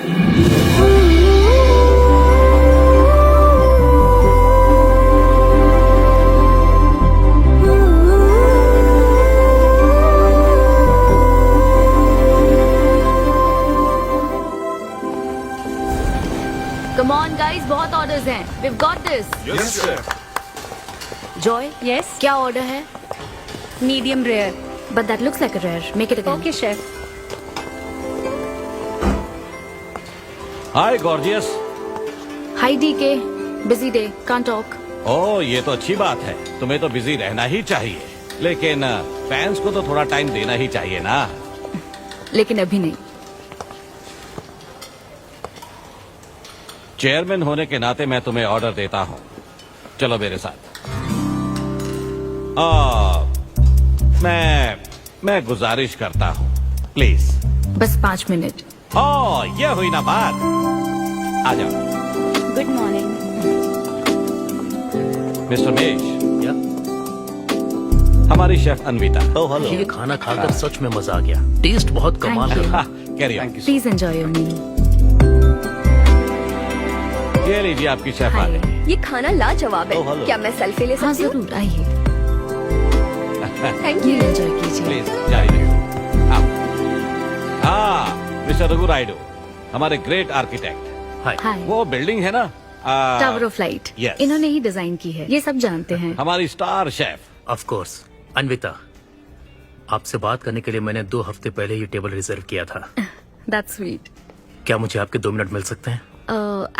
Come on guys, बहुत orders हैं. We've got this. Yes, sir. Joy, Yes, क्या order है? medium rare. But that looks like a rare. Make it again. Okay, chef. Hi gorgeous. Hi DK. Busy day. Can't talk. ओह ये तो अच्छी बात है, तुम्हें तो बिजी रहना ही चाहिए, लेकिन फैंस को तो थोड़ा टाइम देना ही चाहिए ना। लेकिन अभी नहीं. चेयरमैन होने के नाते मैं तुम्हें ऑर्डर देता हूँ, चलो मेरे साथ। मैं गुजारिश करता हूँ, प्लीज। बस 5 मिनट. ओह ये हुई ना बात, आ जाओ। Good morning. मिस्टर मेश, हमारी शेफ अन्विता। Oh hello. ये खाना खाकर सच में मजा आ गया, टेस्ट बहुत कमाल Thank you. है। Carry on. Please enjoy your meal. ये लीजिए आपकी शेफ आ गई। ये खाना लाजवाब है. Oh, hello. क्या मैं सेल्फी ले हाँ सकती हूँ? जरूर आइए. थैंक ये यू. एंजॉय कीजिए. प्लीज जाइए। हाँ मिस्टर रघु राइडू, हमारे ग्रेट आर्किटेक्ट। हाय. वो बिल्डिंग है ना, टावर ऑफ लाइट. Yes. इन्होंने ही डिजाइन की है. ये सब जानते हैं. हमारी star chef. Of course. Anvita, आपसे बात करने के लिए मैंने 2 हफ्ते पहले ये टेबल रिजर्व किया था। That's sweet. क्या मुझे आपके 2 मिनट मिल सकते हैं?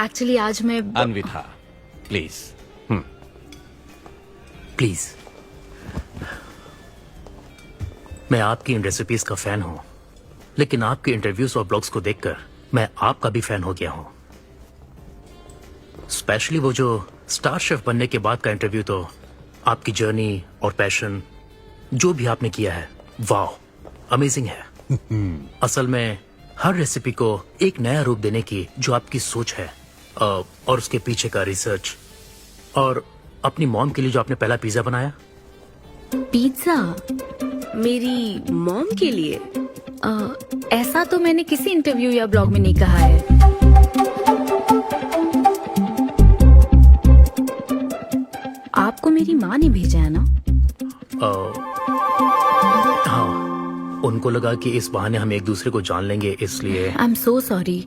एक्चुअली आज मैं अन्विता प्लीज। प्लीज। मैं आपकी इन रेसिपीज का फैन हूँ, लेकिन आपके इंटरव्यूज और ब्लॉग्स को देखकर मैं आपका भी फैन हो गया हूँ। स्पेशली वो जो स्टार शेफ बनने के बाद का इंटरव्यू, तो आपकी जर्नी और पैशन जो भी आपने किया है, वाह अमेजिंग है। असल में हर रेसिपी को एक नया रूप देने की जो आपकी सोच है और उसके पीछे का रिसर्च, और अपनी मॉम के लिए जो आपने पहला पिज्जा बनाया। पिज्जा मेरी मॉम के लिए? ऐसा तो मैंने किसी इंटरव्यू या ब्लॉग में नहीं कहा है. आपको मेरी माँ ने भेजा है ना? हाँ, उनको लगा कि इस बहाने हम एक दूसरे को जान लेंगे, इसलिए। आई एम सो सॉरी.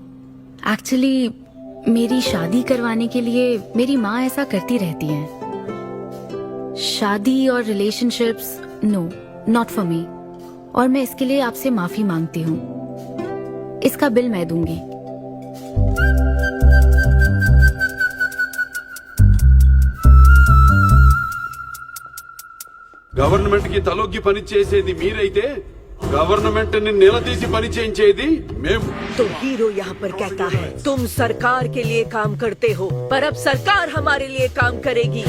एक्चुअली मेरी शादी करवाने के लिए मेरी माँ ऐसा करती रहती हैं. शादी और relationships, no, not for me. और मैं इसके लिए आपसे माफी मांगती हूँ. इसका बिल मैं दूंगी. గవర్నమెంట్ కి తలొగ్గి పని చేసేది మీరైతే గవర్నమెంట్ ని నిలదీసి పని చేయించేది మేము. तो हीरो यहाँ पर कहता है तुम सरकार के लिए काम करते हो, पर अब सरकार हमारे लिए काम करेगी.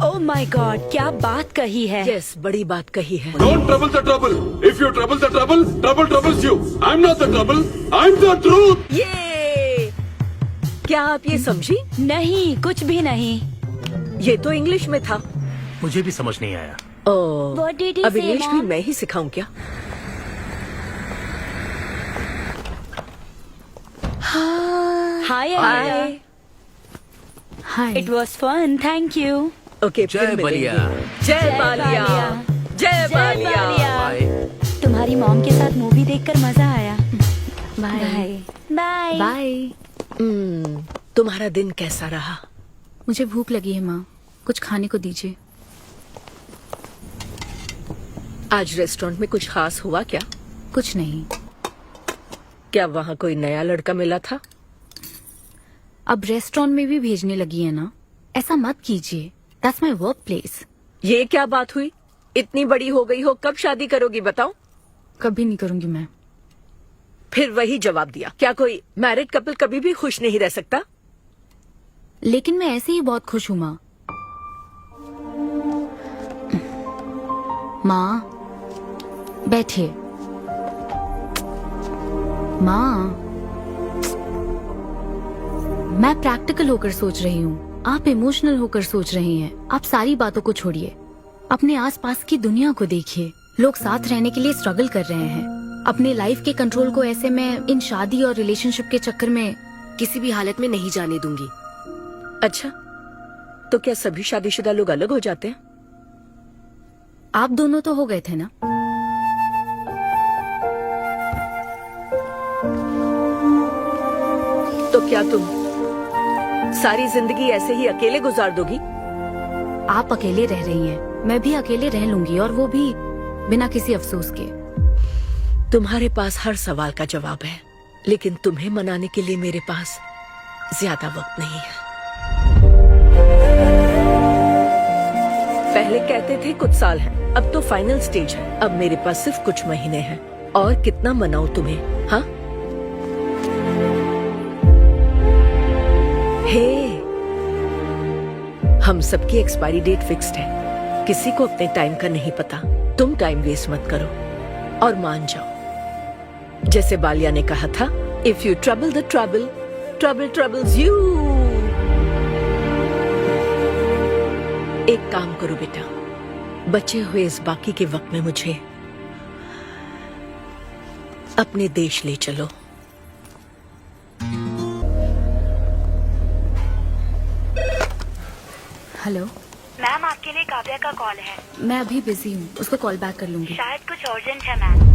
Oh my God, क्या बात कही है. यस, बड़ी बात कही है. Don't trouble the trouble. If you trouble the trouble, trouble troubles you. I'm not the trouble. I'm the truth. ये क्या आप ये समझी? नहीं, कुछ भी नहीं. ये तो इंग्लिश में था. मुझे भी समझ नहीं आया। What did he अब say, इंग्लिश भी Mom? मैं ही सिखाऊं क्या? Hi, Anita. Hi. Hi. It was fun, thank you. Okay, जय फिर मिलेंगे. बलिया। जय बालिया. जय बालिया. बाय। तुम्हारी मॉम के साथ मूवी देखकर मजा आया. बाय. बाय. बाय. तुम्हारा दिन कैसा रहा? मुझे भूख लगी है माँ. कुछ खाने को दीजिए. आज रेस्टोरेंट में कुछ खास हुआ क्या? कुछ नहीं. क्या वहाँ कोई नया लड़का मिला था? अब रेस्टोरेंट में भी भेजने लगी है ना. ऐसा मत कीजिए. That's my work place. ये क्या बात हुई? इतनी बड़ी हो गई हो, कब शादी करोगी बताओ? कभी नहीं करूंगी मैं. फिर वही जवाब दिया. क्या कोई मैरिड कपल कभी भी खुश नहीं रह सकता? लेकिन मैं ऐसे ही बहुत खुश हूँ माँ. माँ बैठिए. माँ, मैं प्रैक्टिकल होकर सोच रही हूँ. आप इमोशनल होकर सोच रही हैं. आप सारी बातों को छोड़िए. अपने आसपास की दुनिया को देखिए. लोग साथ रहने के लिए स्ट्रगल कर रहे हैं. अपने लाइफ के कंट्रोल को ऐसे मैं इन शादी और रिलेशनशिप के चक्कर में किसी भी हालत में नहीं जाने दूंगी। अच्छा, तो क्या सभी शादीशुदा लोग अलग हो जाते हैं? आप दोनों तो हो गए थे ना। तो क्या तुम सारी जिंदगी ऐसे ही अकेले गुजार दोगी? आप अकेले रह रही हैं, मैं भी अकेले रह लूंगी, और वो भी बिना किसी अफसोस के। तुम्हारे पास हर सवाल का जवाब है, लेकिन तुम्हें मनाने के लिए मेरे पास ज्यादा वक्त नहीं है। पहले कहते थे कुछ साल हैं, अब तो फाइनल स्टेज है। अब मेरे पास सिर्फ कुछ महीने हैं, और कितना मनाऊं तुम्हें? हाँ, हे, हम सबकी एक्सपायरी डेट फिक्स्ड है। किसी को अपने टाइम का नहीं पता। तुम टाइम वेस्ट मत करो और मान जाओ। जैसे बालिया ने कहा था, if you trouble the trouble, trouble troubles you. एक काम करो बेटा, बचे हुए इस बाकी के वक्त में मुझे अपने देश ले चलो। हेलो मैम, आपके लिए काव्या का कॉल है। मैं अभी बिजी हूँ, उसको कॉल बैक कर लूंगी। शायद कुछ अर्जेंट है मैम।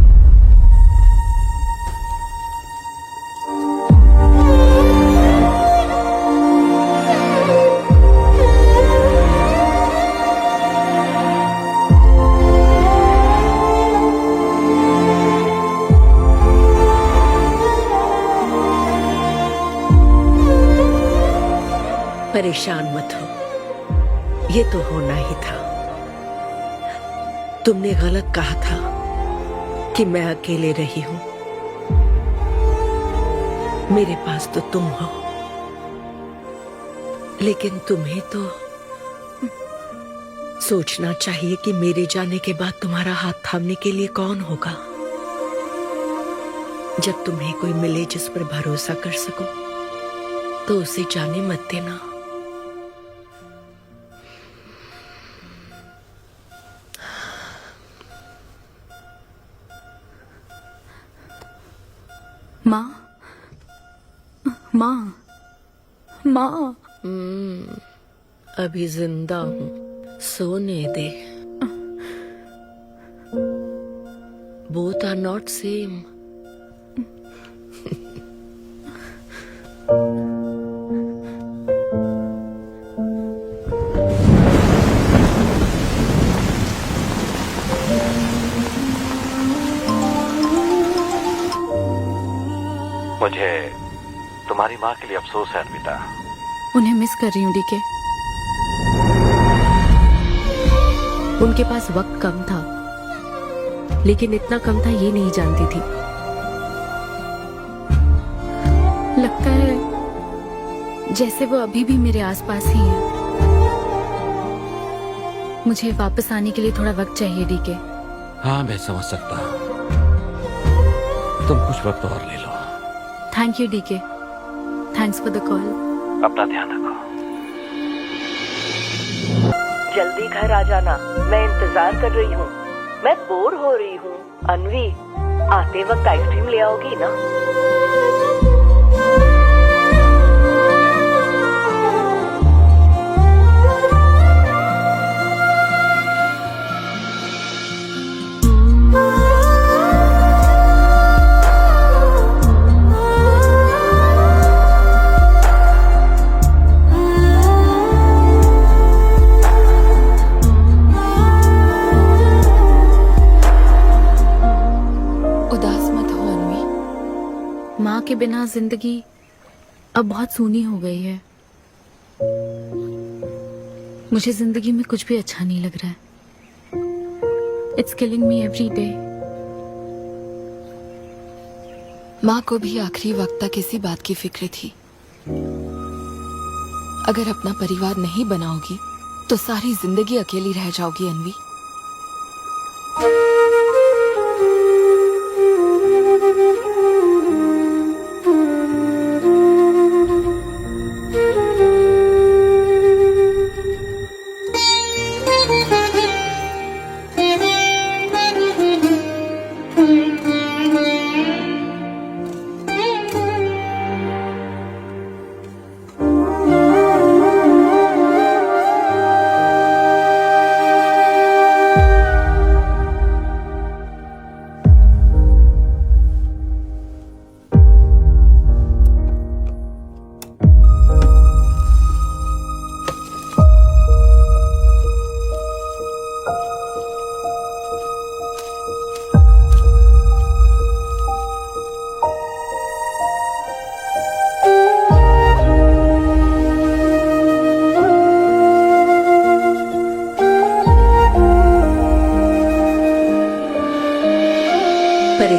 परेशान मत हो, ये तो होना ही था। तुमने गलत कहा था कि मैं अकेले रही हूं। मेरे पास तो तुम हो, लेकिन तुम्हें तो सोचना चाहिए कि मेरे जाने के बाद तुम्हारा हाथ थामने के लिए कौन होगा। जब तुम्हें कोई मिले जिस पर भरोसा कर सको, तो उसे जाने मत देना। माँ, माँ, माँ। अभी जिंदा हूँ, सोने दे। Both are not same. मुझे तुम्हारी माँ के लिए अफसोस है अन्विता। उन्हें मिस कर रही हूँ डीके। उनके पास वक्त कम था, लेकिन इतना कम था ये नहीं जानती थी। लगता है जैसे वो अभी भी मेरे आसपास ही है। मुझे वापस आने के लिए थोड़ा वक्त चाहिए डीके। हाँ, मैं समझ सकता हूँ। तुम कुछ वक्त और ले लो। Thank you DK, thanks for the call. अपना ध्यान रखो। जल्दी घर आ जाना, मैं इंतजार कर रही हूँ। मैं बोर हो रही हूँ। अनवी, आते वक्त आइसक्रीम ले आओगी ना? माँ के बिना जिंदगी अब बहुत सूनी हो गई है। मुझे जिंदगी में कुछ भी अच्छा नहीं लग रहा है। It's killing me every day. माँ को भी आखिरी वक्त तक इसी बात की फिक्र थी। अगर अपना परिवार नहीं बनाओगी तो सारी जिंदगी अकेली रह जाओगी अनवी।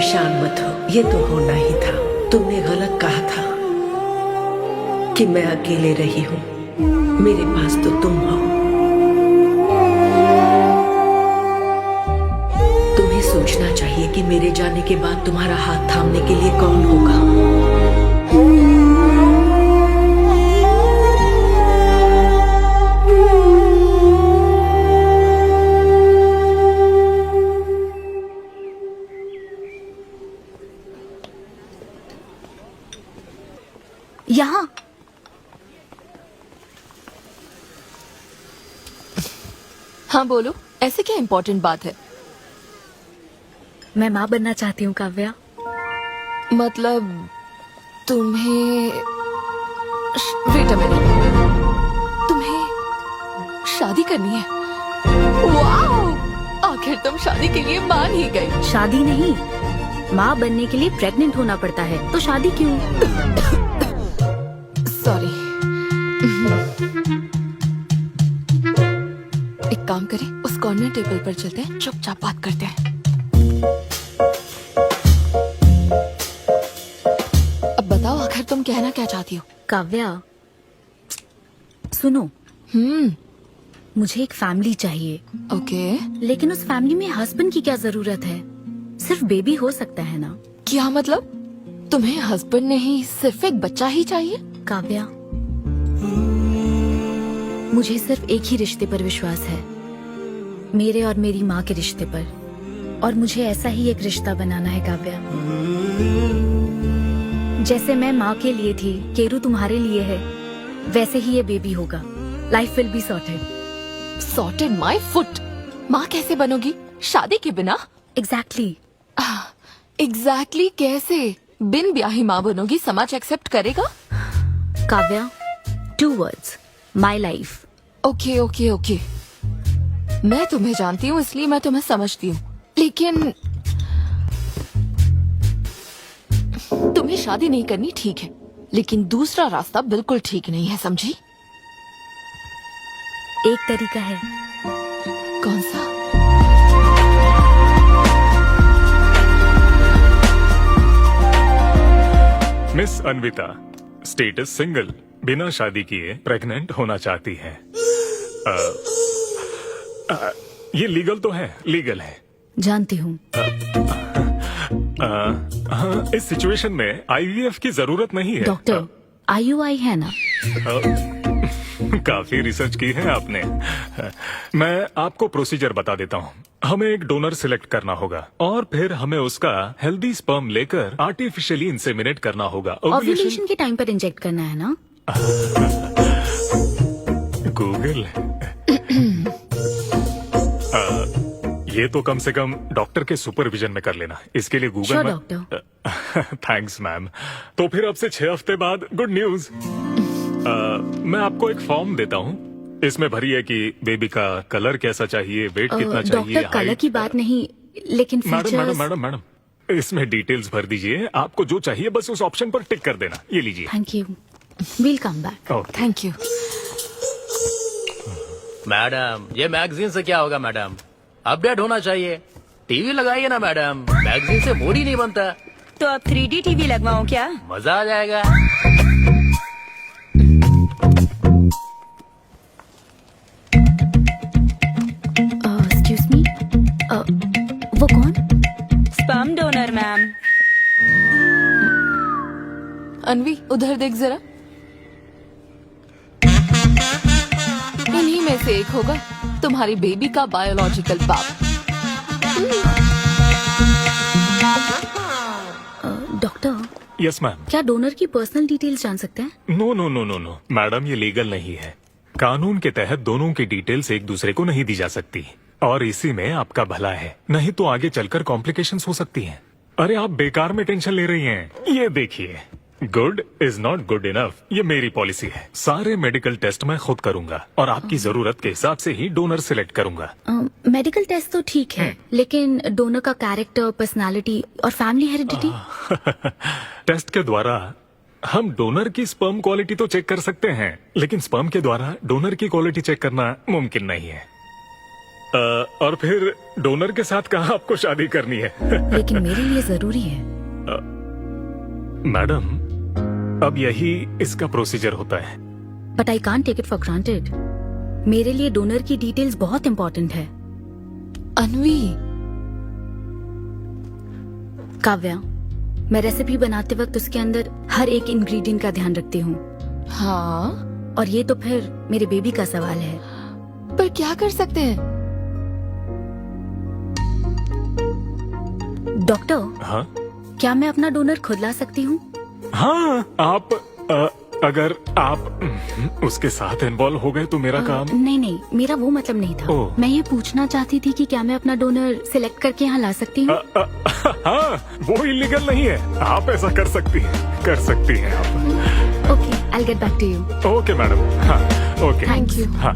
परेशान मत हो, ये तो होना ही था। तुमने गलत कहा था कि मैं अकेले रही हूँ। मेरे पास तो तुम हो। तुम्हें सोचना चाहिए कि मेरे जाने के बाद तुम्हारा हाथ थामने के लिए कौन होगा। यहाँ हाँ बोलो, ऐसे क्या इम्पोर्टेंट बात है? मैं माँ बनना चाहती हूँ काव्या। मतलब तुम्हें वेट अ मिनट, तुम्हें शादी करनी है? वाओ! आखिर तुम शादी के लिए मान ही गई। शादी नहीं, माँ बनने के लिए प्रेग्नेंट होना पड़ता है, तो शादी क्यों? सॉरी। एक काम करें, उस कॉर्नर टेबल पर चलते हैं, चुपचाप बात करते हैं। अब बताओ, आखिर तुम कहना क्या चाहती हो? काव्या सुनो, मुझे एक फैमिली चाहिए, ओके। लेकिन उस फैमिली में हस्बैंड की क्या जरूरत है? सिर्फ बेबी हो सकता है ना? क्या मतलब? तुम्हें हस्बैंड नहीं, सिर्फ एक बच्चा ही चाहिए? काव्या, मुझे सिर्फ एक ही रिश्ते पर विश्वास है, मेरे और मेरी माँ के रिश्ते पर, और मुझे ऐसा ही एक रिश्ता बनाना है काव्या। जैसे मैं माँ के लिए थी, केरू तुम्हारे लिए है, वैसे ही ये बेबी होगा। Life will be sorted. Sorted my foot. माँ कैसे बनोगी शादी के बिना? एग्जैक्टली। एग्जैक्टली कैसे? बिन ब्याही माँ बनोगी, समाज एक्सेप्ट करेगा? Kavya, 2 words, my life. Okay okay okay, मैं तुम्हें जानती हूँ इसलिए मैं तुम्हें समझती हूँ, लेकिन तुम्हें शादी नहीं करनी ठीक है, लेकिन दूसरा रास्ता बिल्कुल ठीक नहीं है, समझी? एक तरीका है। कौन सा? मिस अन्विता, स्टेटस सिंगल, बिना शादी किए प्रेग्नेंट होना चाहती हैं। ये लीगल तो है? लीगल है। जानती हूँ। हाँ, इस सिचुएशन में आईवीएफ की जरूरत नहीं है। डॉक्टर, IUI है ना? काफी रिसर्च की है आपने। मैं आपको प्रोसीजर बता देता हूँ। हमें एक डोनर सिलेक्ट करना होगा और फिर हमें उसका हेल्दी स्पर्म लेकर आर्टिफिशियली इंसेमिनेट करना होगा। ओव्यूलेशन के टाइम पर इंजेक्ट करना है ना? गूगल। ये तो कम से कम डॉक्टर के सुपरविजन में कर लेना, इसके लिए गूगल Sure, में। डॉक्टर। Thanks ma'am. तो फिर अब से 6 हफ्ते बाद गुड न्यूज। मैं आपको एक फॉर्म देता हूँ, इसमें भरिए कि बेबी का कलर कैसा चाहिए, वेट कितना चाहिए। डॉक्टर, कलर की बात नहीं, लेकिन मैडम फीचर्स। मैडम, इसमें डिटेल्स भर दीजिए। आपको जो चाहिए बस उस ऑप्शन पर टिक कर देना। ये लीजिए। Thank you, will come back. Okay. Thank you. Madam, ये मैगजीन से क्या होगा मैडम? अपडेट होना चाहिए। टीवी लगाइए ना मैडम, मैगजीन से मूड ही नहीं बनता। तो अब 3D टीवी लगवाऊं क्या? मजा आ जाएगा। एक्सक्यूज मी, वो कौन? Sperm donor ma'am. अनवी, उधर देख जरा। इन्हीं में से एक होगा तुम्हारी बेबी का बायोलॉजिकल बाप। Doctor, yes ma'am. क्या डोनर की पर्सनल डिटेल्स जान सकते हैं? No no no no no madam, ये लीगल नहीं है। कानून के तहत दोनों की डिटेल्स एक दूसरे को नहीं दी जा सकती, और इसी में आपका भला है, नहीं तो आगे चलकर कॉम्प्लिकेशंस हो सकती हैं। अरे आप बेकार में टेंशन ले रही हैं। ये देखिए, good is not good enough, ये मेरी पॉलिसी है। सारे मेडिकल टेस्ट मैं खुद करूंगा और आपकी जरूरत के हिसाब से ही डोनर सिलेक्ट करूंगा। मेडिकल टेस्ट तो ठीक है, लेकिन डोनर का कैरेक्टर, पर्सनालिटी और फैमिली हेरिडिटी? टेस्ट के द्वारा हम डोनर की स्पर्म क्वालिटी तो चेक कर सकते हैं, लेकिन स्पर्म के द्वारा डोनर की क्वालिटी चेक करना मुमकिन नहीं है। और फिर डोनर के साथ कहाँ आपको शादी करनी है? लेकिन मेरे लिए जरूरी है। मैडम, अब यही इसका प्रोसीजर होता है। But I can't take it for granted. मेरे लिए डोनर की डिटेल्स बहुत इंपॉर्टेंट है। अनवी, काव्या, मैं रेसिपी बनाते वक्त उसके अंदर हर एक इंग्रेडिएंट का ध्यान रखती हूँ। हाँ, और ये तो फिर मेरे बेबी का सवाल है। पर क्या कर सकते हैं? डॉक्टर, हाँ क्या मैं अपना डोनर खुद ला सकती हूँ? हाँ, आप अगर आप उसके साथ इन्वॉल्व हो गए तो मेरा काम। नहीं नहीं, मेरा वो मतलब नहीं था। ओह। मैं ये पूछना चाहती थी कि क्या मैं अपना डोनर सिलेक्ट करके यहाँ ला सकती हूँ? हाँ, वो इलीगल नहीं है। आप ऐसा कर सकती हैं आप। Okay, I get back to you. Okay madam. हाँ, ओके, थैंक यू। हाँ,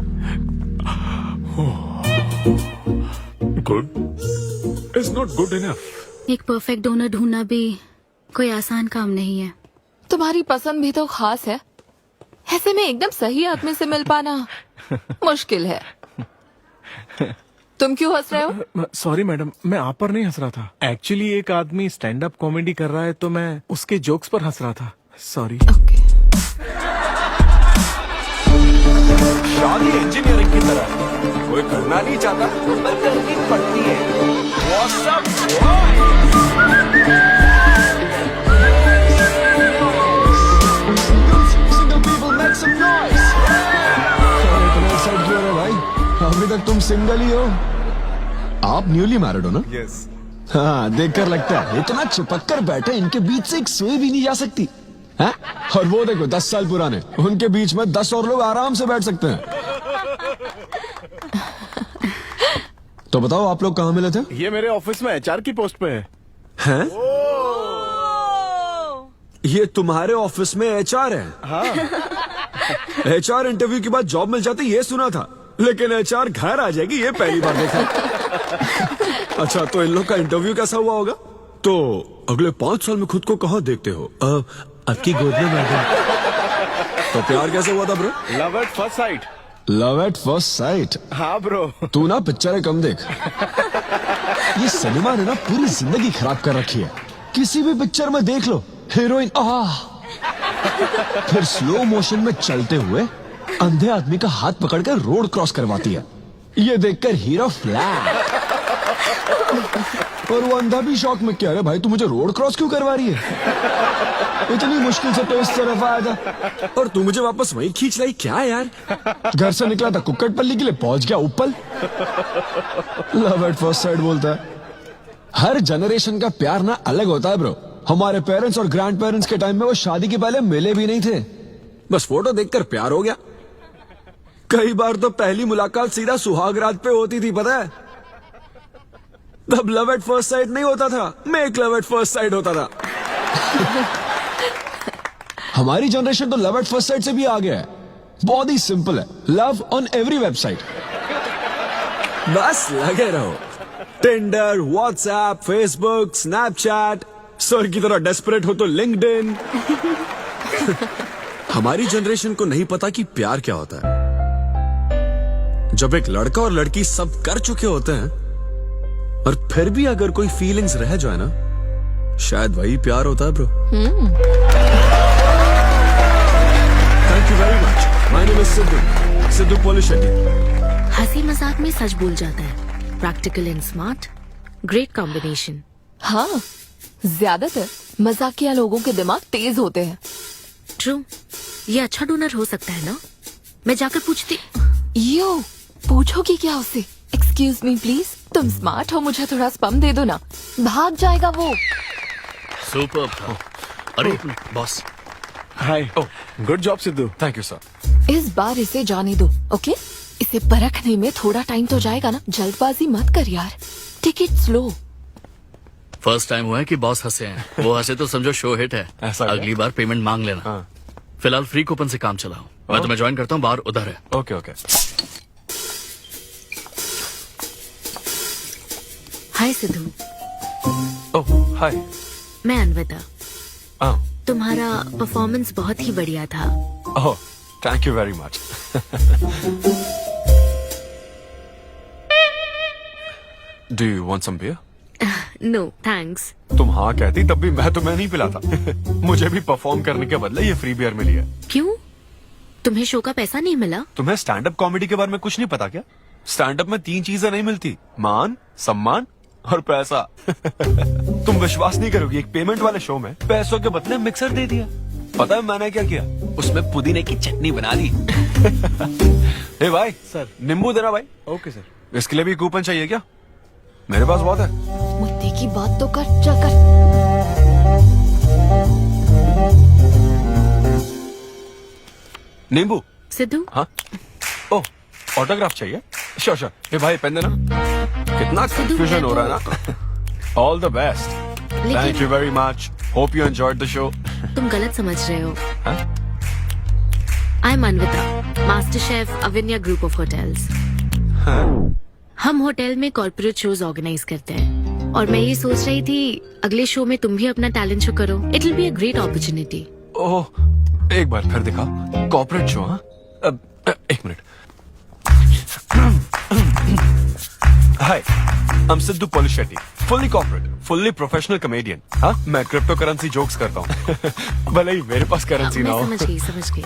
good is not good enough. एक परफेक्ट डोनर ढूंढना भी कोई आसान काम नहीं है। तुम्हारी पसंद भी तो खास है, ऐसे में एकदम सही आदमी से मिल पाना मुश्किल है। तुम क्यों हंस रहे हो? सॉरी मैडम, मैं आप पर नहीं हंस रहा था। एक्चुअली एक आदमी स्टैंड अप कॉमेडी कर रहा है तो मैं उसके जोक्स पर हंस रहा था। सॉरी। ओके। शादी इंजीनियरिंग की तरह है। कोई करना नहीं चाहता पर करनी पड़ती है। What's up, Single people make some noise. इतना एक्साइट क्यों हो भाई? अभी तक तुम सिंगल ही हो। आप न्यूली मैरिड हो ना? यस। हाँ, देखकर लगता है इतना चिपक कर बैठे, इनके बीच से एक सुई भी नहीं जा सकती है? और वो देखो 10 साल पुराने, उनके बीच में 10 और लोग आराम से बैठ सकते हैं। तो बताओ आप लोग कहाँ मिले थे? ये मेरे ऑफिस में एचआर की पोस्ट पे है। हैं? ये तुम्हारे ऑफिस में एचआर है? हाँ। एचआर इंटरव्यू के बाद जॉब मिल जाती ये सुना था, लेकिन एचआर घर आ जाएगी ये पहली बार देखा। अच्छा, तो इन लोग का इंटरव्यू कैसा हुआ होगा? तो अगले 5 साल में खुद को कहाँ देखते हो? आपकी गोद में मैडम। तो प्यार कैसे हुआ था bro? Love at first sight. Love at first sight? हाँ ब्रो। तू ना पिक्चरें कम देख। ये सिनेमा ने ना पूरी जिंदगी खराब कर रखी है। किसी भी पिक्चर में देख लो, हीरोइन फिर स्लो मोशन में चलते हुए अंधे आदमी का हाथ पकड़कर रोड क्रॉस करवाती है। ये देखकर हीरो फ्लैट। और वो अंधा भी शौक में, क्या रे भाई तू मुझे रोड क्रॉस क्यों करवा रही है? इतनी मुश्किल से तो इस तरफ आया था और तू मुझे वापस वहीं खींच लाई। क्या यार? घर से निकला था कुक्कटपल्ली के लिए, पहुंच गया ऊपर। लव एट फर्स्ट साइट बोलता है। हर जनरेशन का प्यार ना अलग होता है ब्रो। हमारे पेरेंट्स और ग्रैंड पेरेंट्स के टाइम में वो शादी के पहले मिले भी नहीं थे, बस फोटो देखकर प्यार हो गया। कई बार तो पहली मुलाकात सीधा सुहाग रात पे होती थी, पता है? तब लव एट फर्स्ट साइट नहीं होता था, make love at first sight होता था। हमारी जनरेशन तो लव एट फर्स्ट साइट से भी आगे है। बहुत ही सिंपल है, लव ऑन एवरी वेबसाइट। बस लगे रहो। Tinder, WhatsApp, Facebook, Snapchat, sir की तरह डेस्परेट हो तो लिंक्डइन। हमारी जनरेशन को नहीं पता कि प्यार क्या होता है। जब एक लड़का और लड़की सब कर चुके होते हैं और फिर भी अगर कोई फीलिंग्स रह जाए ना, शायद वही प्यार होता है bro. Thank you very much. My name is Siddhu Polishetty. हंसी मजाक में सच बोल जाता है। Practical and smart, great combination. हाँ, ज्यादातर मजाकिया लोगों के दिमाग तेज होते हैं। ट्रू, ये अच्छा डोनर हो सकता है ना? मैं जाकर पूछती। यो, पूछोगी क्या उससे? एक्सक्यूज मी प्लीज, तुम स्मार्ट हो, मुझे थोड़ा स्पम दे दो ना। भाग जाएगा वो। सुपर था। अरे boss. Hi. Good job Sidhu. Thank you sir. इस बार इसे जाने दो, ओके? इसे परखने में थोड़ा टाइम तो जाएगा ना, जल्दबाजी मत कर यार। Take it slow. First time हुआ है कि बॉस हंसे हैं। वो हंसे तो समझो शो हिट है। ऐसा अगली बार पेमेंट मांग लेना। हाँ। फिलहाल फ्री कूपन से काम चलाओ। मैं तुम्हें ज्वाइन करता हूँ, बाहर उधर है। Okay okay. Hi Siddhu. Oh hi. मैं अनविता। तुम्हारा परफॉर्मेंस बहुत ही बढ़िया था। Oh thank you very much. Do you want some beer? No thanks. तुम हाँ कहती तब भी मैं तुम्हें नहीं पिलाता। मुझे भी परफॉर्म करने के बदले ये फ्री बियर मिली है। क्यों? तुम्हें शो का पैसा नहीं मिला? तुम्हें स्टैंड अप कॉमेडी के बारे में कुछ नहीं पता क्या? स्टैंड अप में 3 चीजें नहीं मिलती, मान, सम्मान और पैसा। तुम विश्वास नहीं करोगी, एक पेमेंट वाले शो में पैसों के बदले मिक्सर दे दिया। पता है मैंने क्या किया? उसमें पुदीने की चटनी बना दी। ए भाई सर, नींबू देना भाई। Okay sir. इसके लिए भी कूपन चाहिए क्या? मेरे पास बहुत है। मुद्दे की बात तो कर, चल कर। नींबू। सिद्धू। हाँ। ओह, ऑटोग्राफ चाहिए? Sure sure. ए भाई पेन देना। कितना कंफ्यूजन हो रहा है ना। All the best. Thank you very much. Hope you enjoyed the show. तुम गलत समझ रहे हो। I am Anvita, master chef Avinya group of hotels. हम होटल में कॉर्पोरेट शोज ऑर्गेनाइज करते हैं और मैं ये सोच रही थी अगले शो में तुम भी अपना टैलेंट शो करो। It will be a great opportunity. Oh, एक बार फिर दिखा। Corporate show? हाँ, एक minute. Hi, I am Siddhu Polishetty, fully corporate, fully professional comedian. हाँ, मैं क्रिप्टो करेंसी जोक्स करता हूँ। भले ही मेरे पास करेंसी ना हो। समझ गई।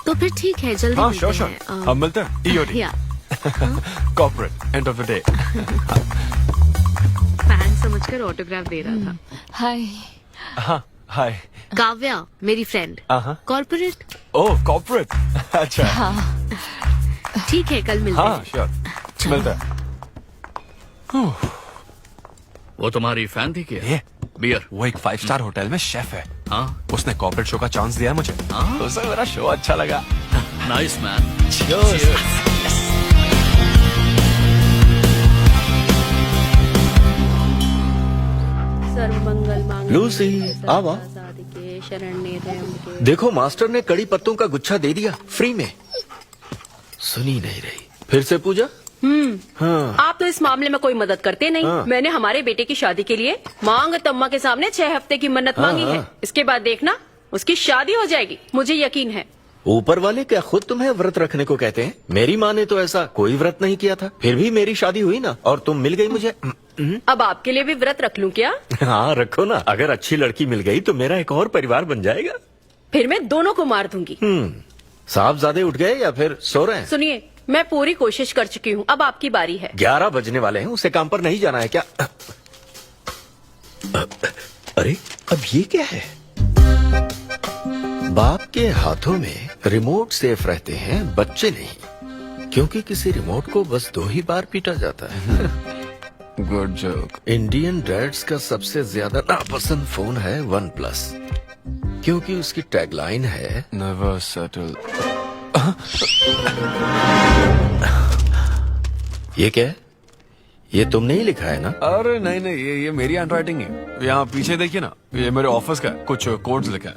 तो फिर ठीक है, जल्दी हाँ, मिलते श्योर श्योर। हैं। हम मिलते हैं। EOD। Corporate, end of the day. Fan समझकर ऑटोग्राफ दे रहा था। हाय। हाँ, हाय। काव्या मेरी फ्रेंड। कॉर्पोरेट। ओह, कॉर्पोरेट। अच्छा। ठीक है, कल मिलते हाँ, हैं। श्योर। मिलते हैं। वो तुम्हारी फैन थी क्या? ये बियर। वो एक 5 स्टार होटल में शेफ है। हाँ, उसने कॉर्पोरेट शो का चांस दिया है मुझे। तो उसे मेरा शो अच्छा लगा। Nice man. लूसी, आवा। देखो मास्टर ने कड़ी पत्तों का गुच्छा दे दिया फ्री में। सुनी नहीं रही। फिर से पूजा? हाँ। आप तो इस मामले में कोई मदद करते नहीं। मैंने हमारे बेटे की शादी के लिए मांग तम्मा के सामने 6 हफ्ते की मन्नत मांगी है। इसके बाद देखना उसकी शादी हो जाएगी, मुझे यकीन है। ऊपर वाले क्या खुद तुम्हें व्रत रखने को कहते हैं? मेरी माँ ने तो ऐसा कोई व्रत नहीं किया था, फिर भी मेरी शादी हुई ना, और तुम मिल गई मुझे। अब आपके लिए भी व्रत रख लूं क्या? हाँ रखो ना, अगर अच्छी लड़की मिल गई तो मेरा एक और परिवार बन जाएगा। फिर मैं दोनों को मार दूंगी। साहबजादे उठ गए या फिर सो रहे हैं? सुनिए, मैं पूरी कोशिश कर चुकी हूँ, अब आपकी बारी है। 11 बजने वाले हैं, उसे काम पर नहीं जाना है क्या? अरे अब ये क्या है? बाप के हाथों में रिमोट सेफ रहते हैं, बच्चे नहीं, क्योंकि किसी रिमोट को बस 2 ही बार पीटा जाता है। Good joke. इंडियन डैड्स का सबसे ज्यादा नापसंद फोन है OnePlus, क्योंकि उसकी टैगलाइन है नेवर सेटल। ये क्या है? ये तुमने ही लिखा है ना? अरे नहीं नहीं, ये मेरी हैंडराइटिंग है। यहाँ पीछे देखिए ना, ये मेरे ऑफिस का है। कुछ कोड्स लिखा है।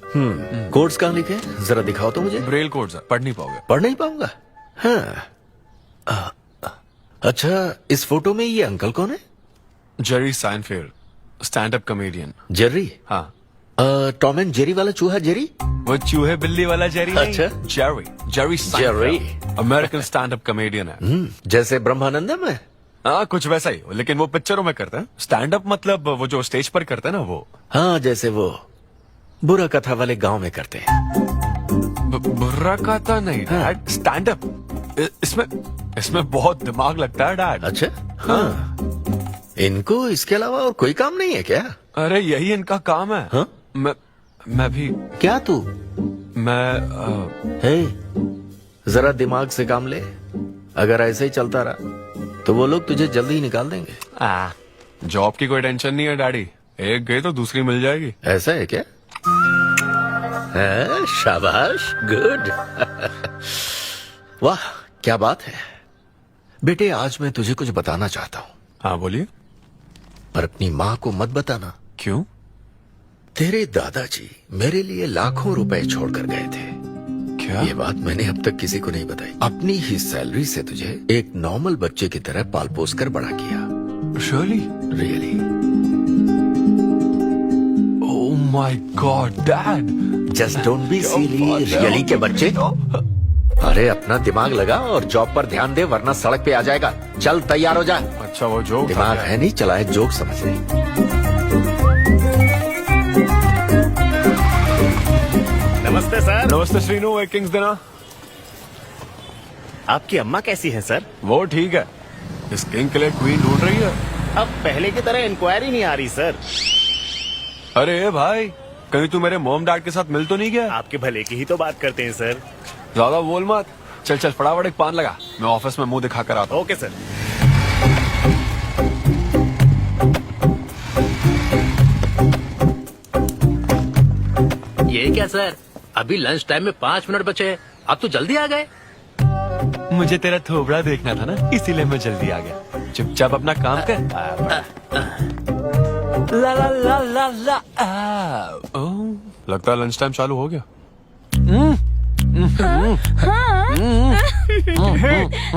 कोड्स कहाँ लिखे हैं? जरा दिखाओ तो मुझे। ब्रेल कोड्स है, पढ़ नहीं पाओगे। पढ़ नहीं पाऊंगा? हाँ। अच्छा, इस फोटो में ये अंकल कौन है? Jerry Seinfeld, stand up comedian. Jerry? हाँ। टॉम एंड जेरी वाला चूहा जेरी? वो चूहे बिल्ली वाला जेरी नहीं। अच्छा। Jerry Seinfeld, American stand up comedian है। जैसे ब्रह्मानंदम है? हाँ, कुछ वैसा ही, लेकिन वो पिक्चरों में करते हैं। स्टैंड अप मतलब वो जो स्टेज पर करते हैं ना, वो। हाँ, जैसे वो बुरा कथा वाले गांव में करते हैं। बुरा कथा नहीं डैड, स्टैंड अप। इसमें बहुत दिमाग लगता है डैड। अच्छा। हाँ। इनको इसके अलावा और कोई काम नहीं है क्या? अरे यही इनका काम है। हाँ? मैं भी। क्या तू? मैं जरा दिमाग से काम ले। अगर ऐसे ही चलता रहा तो वो लोग तुझे जल्दी ही निकाल देंगे। जॉब की कोई टेंशन नहीं है डैडी, एक गई तो दूसरी मिल जाएगी। ऐसा है क्या? शाबाश, गुड। वाह क्या बात है बेटे। आज मैं तुझे कुछ बताना चाहता हूँ। हाँ बोलिए। पर अपनी माँ को मत बताना। क्यों? तेरे दादाजी मेरे लिए लाखों रुपए छोड़कर गए थे। क्या? ये बात मैंने अब तक किसी को नहीं बताई। अपनी ही सैलरी से तुझे एक नॉर्मल बच्चे की तरह पाल पोस कर बड़ा किया। Really? Oh my God dad. Just don't be silly. Really के बच्चे। अरे अपना दिमाग लगा और जॉब पर ध्यान दे, वरना सड़क पे आ जाएगा। चल तैयार हो जा। अच्छा वो जोक दिमाग है नहीं, चला है जोक समझ रही। नमस्ते सर। नमस्ते श्रीनू, एक किंग्स देना। आपकी अम्मा कैसी है सर? वो ठीक है, इस किंग के लिए क्वीन ढूंढ रही है। अब पहले की तरह इंक्वायरी नहीं आ रही सर। अरे भाई, कहीं तू मेरे मॉम डैड के साथ मिल तो नहीं गया? आपके भले की ही तो बात करते हैं सर। ज्यादा बोल मत। चल चल फटाफट एक पान लगा, मैं ऑफिस में मुंह दिखा कर आता हूँ। Okay sir. ये क्या सर, अभी लंच टाइम में 5 मिनट बचे हैं, आप तो जल्दी आ गए। मुझे तेरा थोबड़ा देखना था ना, इसीलिए मैं जल्दी आ गया। चुपचाप अपना काम कर। ला ला ला ला ला लगता है लंच टाइम चालू हो गया।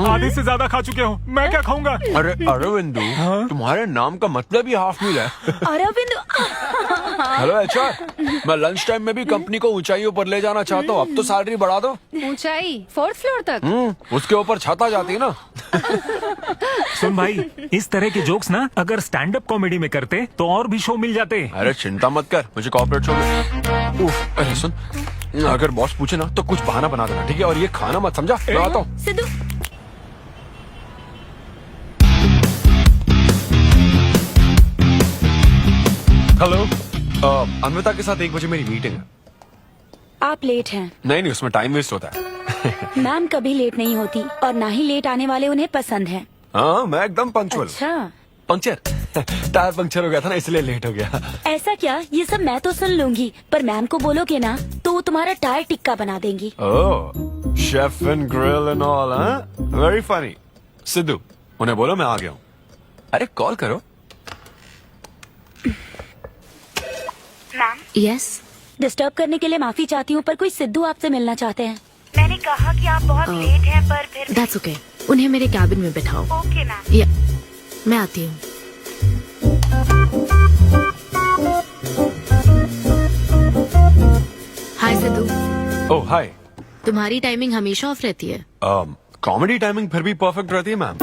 आधे से ज्यादा खा चुके हो, मैं क्या खाऊंगा? अरे अरविंदु, तुम्हारे नाम का मतलब ही हाफ मील है। अरविंद, हेलो एचआर, मैं लंच टाइम में भी कंपनी को ऊंचाइयों पर ले जाना चाहता हूँ। अब तो सैलरी बढ़ा दो। ऊंचाई 4th फ्लोर तक? उसके ऊपर छत आ जाती है ना। सुन भाई, इस तरह के जोक्स ना अगर स्टैंड अप कॉमेडी में करते तो और भी शो मिल जाते। अरे चिंता मत कर, मुझे कॉर्पोरेट शो में। अरे सुन, अगर बॉस पूछे ना तो कुछ बहाना बना देना, ठीक है? और ये खाना मत, समझा? मैं आता हूँ। सिद्धू, हेलो, अन्विता के साथ 1 बजे मेरी मीटिंग है। आप लेट हैं। नहीं नहीं, उसमें टाइम वेस्ट होता है। मैम कभी लेट नहीं होती और ना ही लेट आने वाले उन्हें पसंद है। हाँ, मैं एकदम पंक्चुअल। अच्छा, पंक्चर टायर पंक्चर हो गया था ना, इसलिए लेट हो गया। ऐसा क्या? ये सब मैं तो सुन लूंगी, पर मैम को बोलोगे ना तो वो तुम्हारा टायर टिक्का बना देंगी। Oh, chef and grill and all, हाँ? Very funny. सिद्धू, उन्हें बोलो मैं आ गया हूँ। अरे कॉल करो। मैम, यस, डिस्टर्ब करने के लिए माफी चाहती हूँ, पर कोई सिद्धू आपसे मिलना चाहते हैं। मैंने कहा कि आप बहुत लेट हैं, पर फिर दैट्स ओके। उन्हें मेरे कैबिन में बिठाओ। Okay ma'am. या, मैं आती हूँ। हाय सिद्धू। ओह हाय। तुम्हारी टाइमिंग हमेशा ऑफ रहती है? कॉमेडी टाइमिंग फिर भी परफेक्ट रहती है मैम।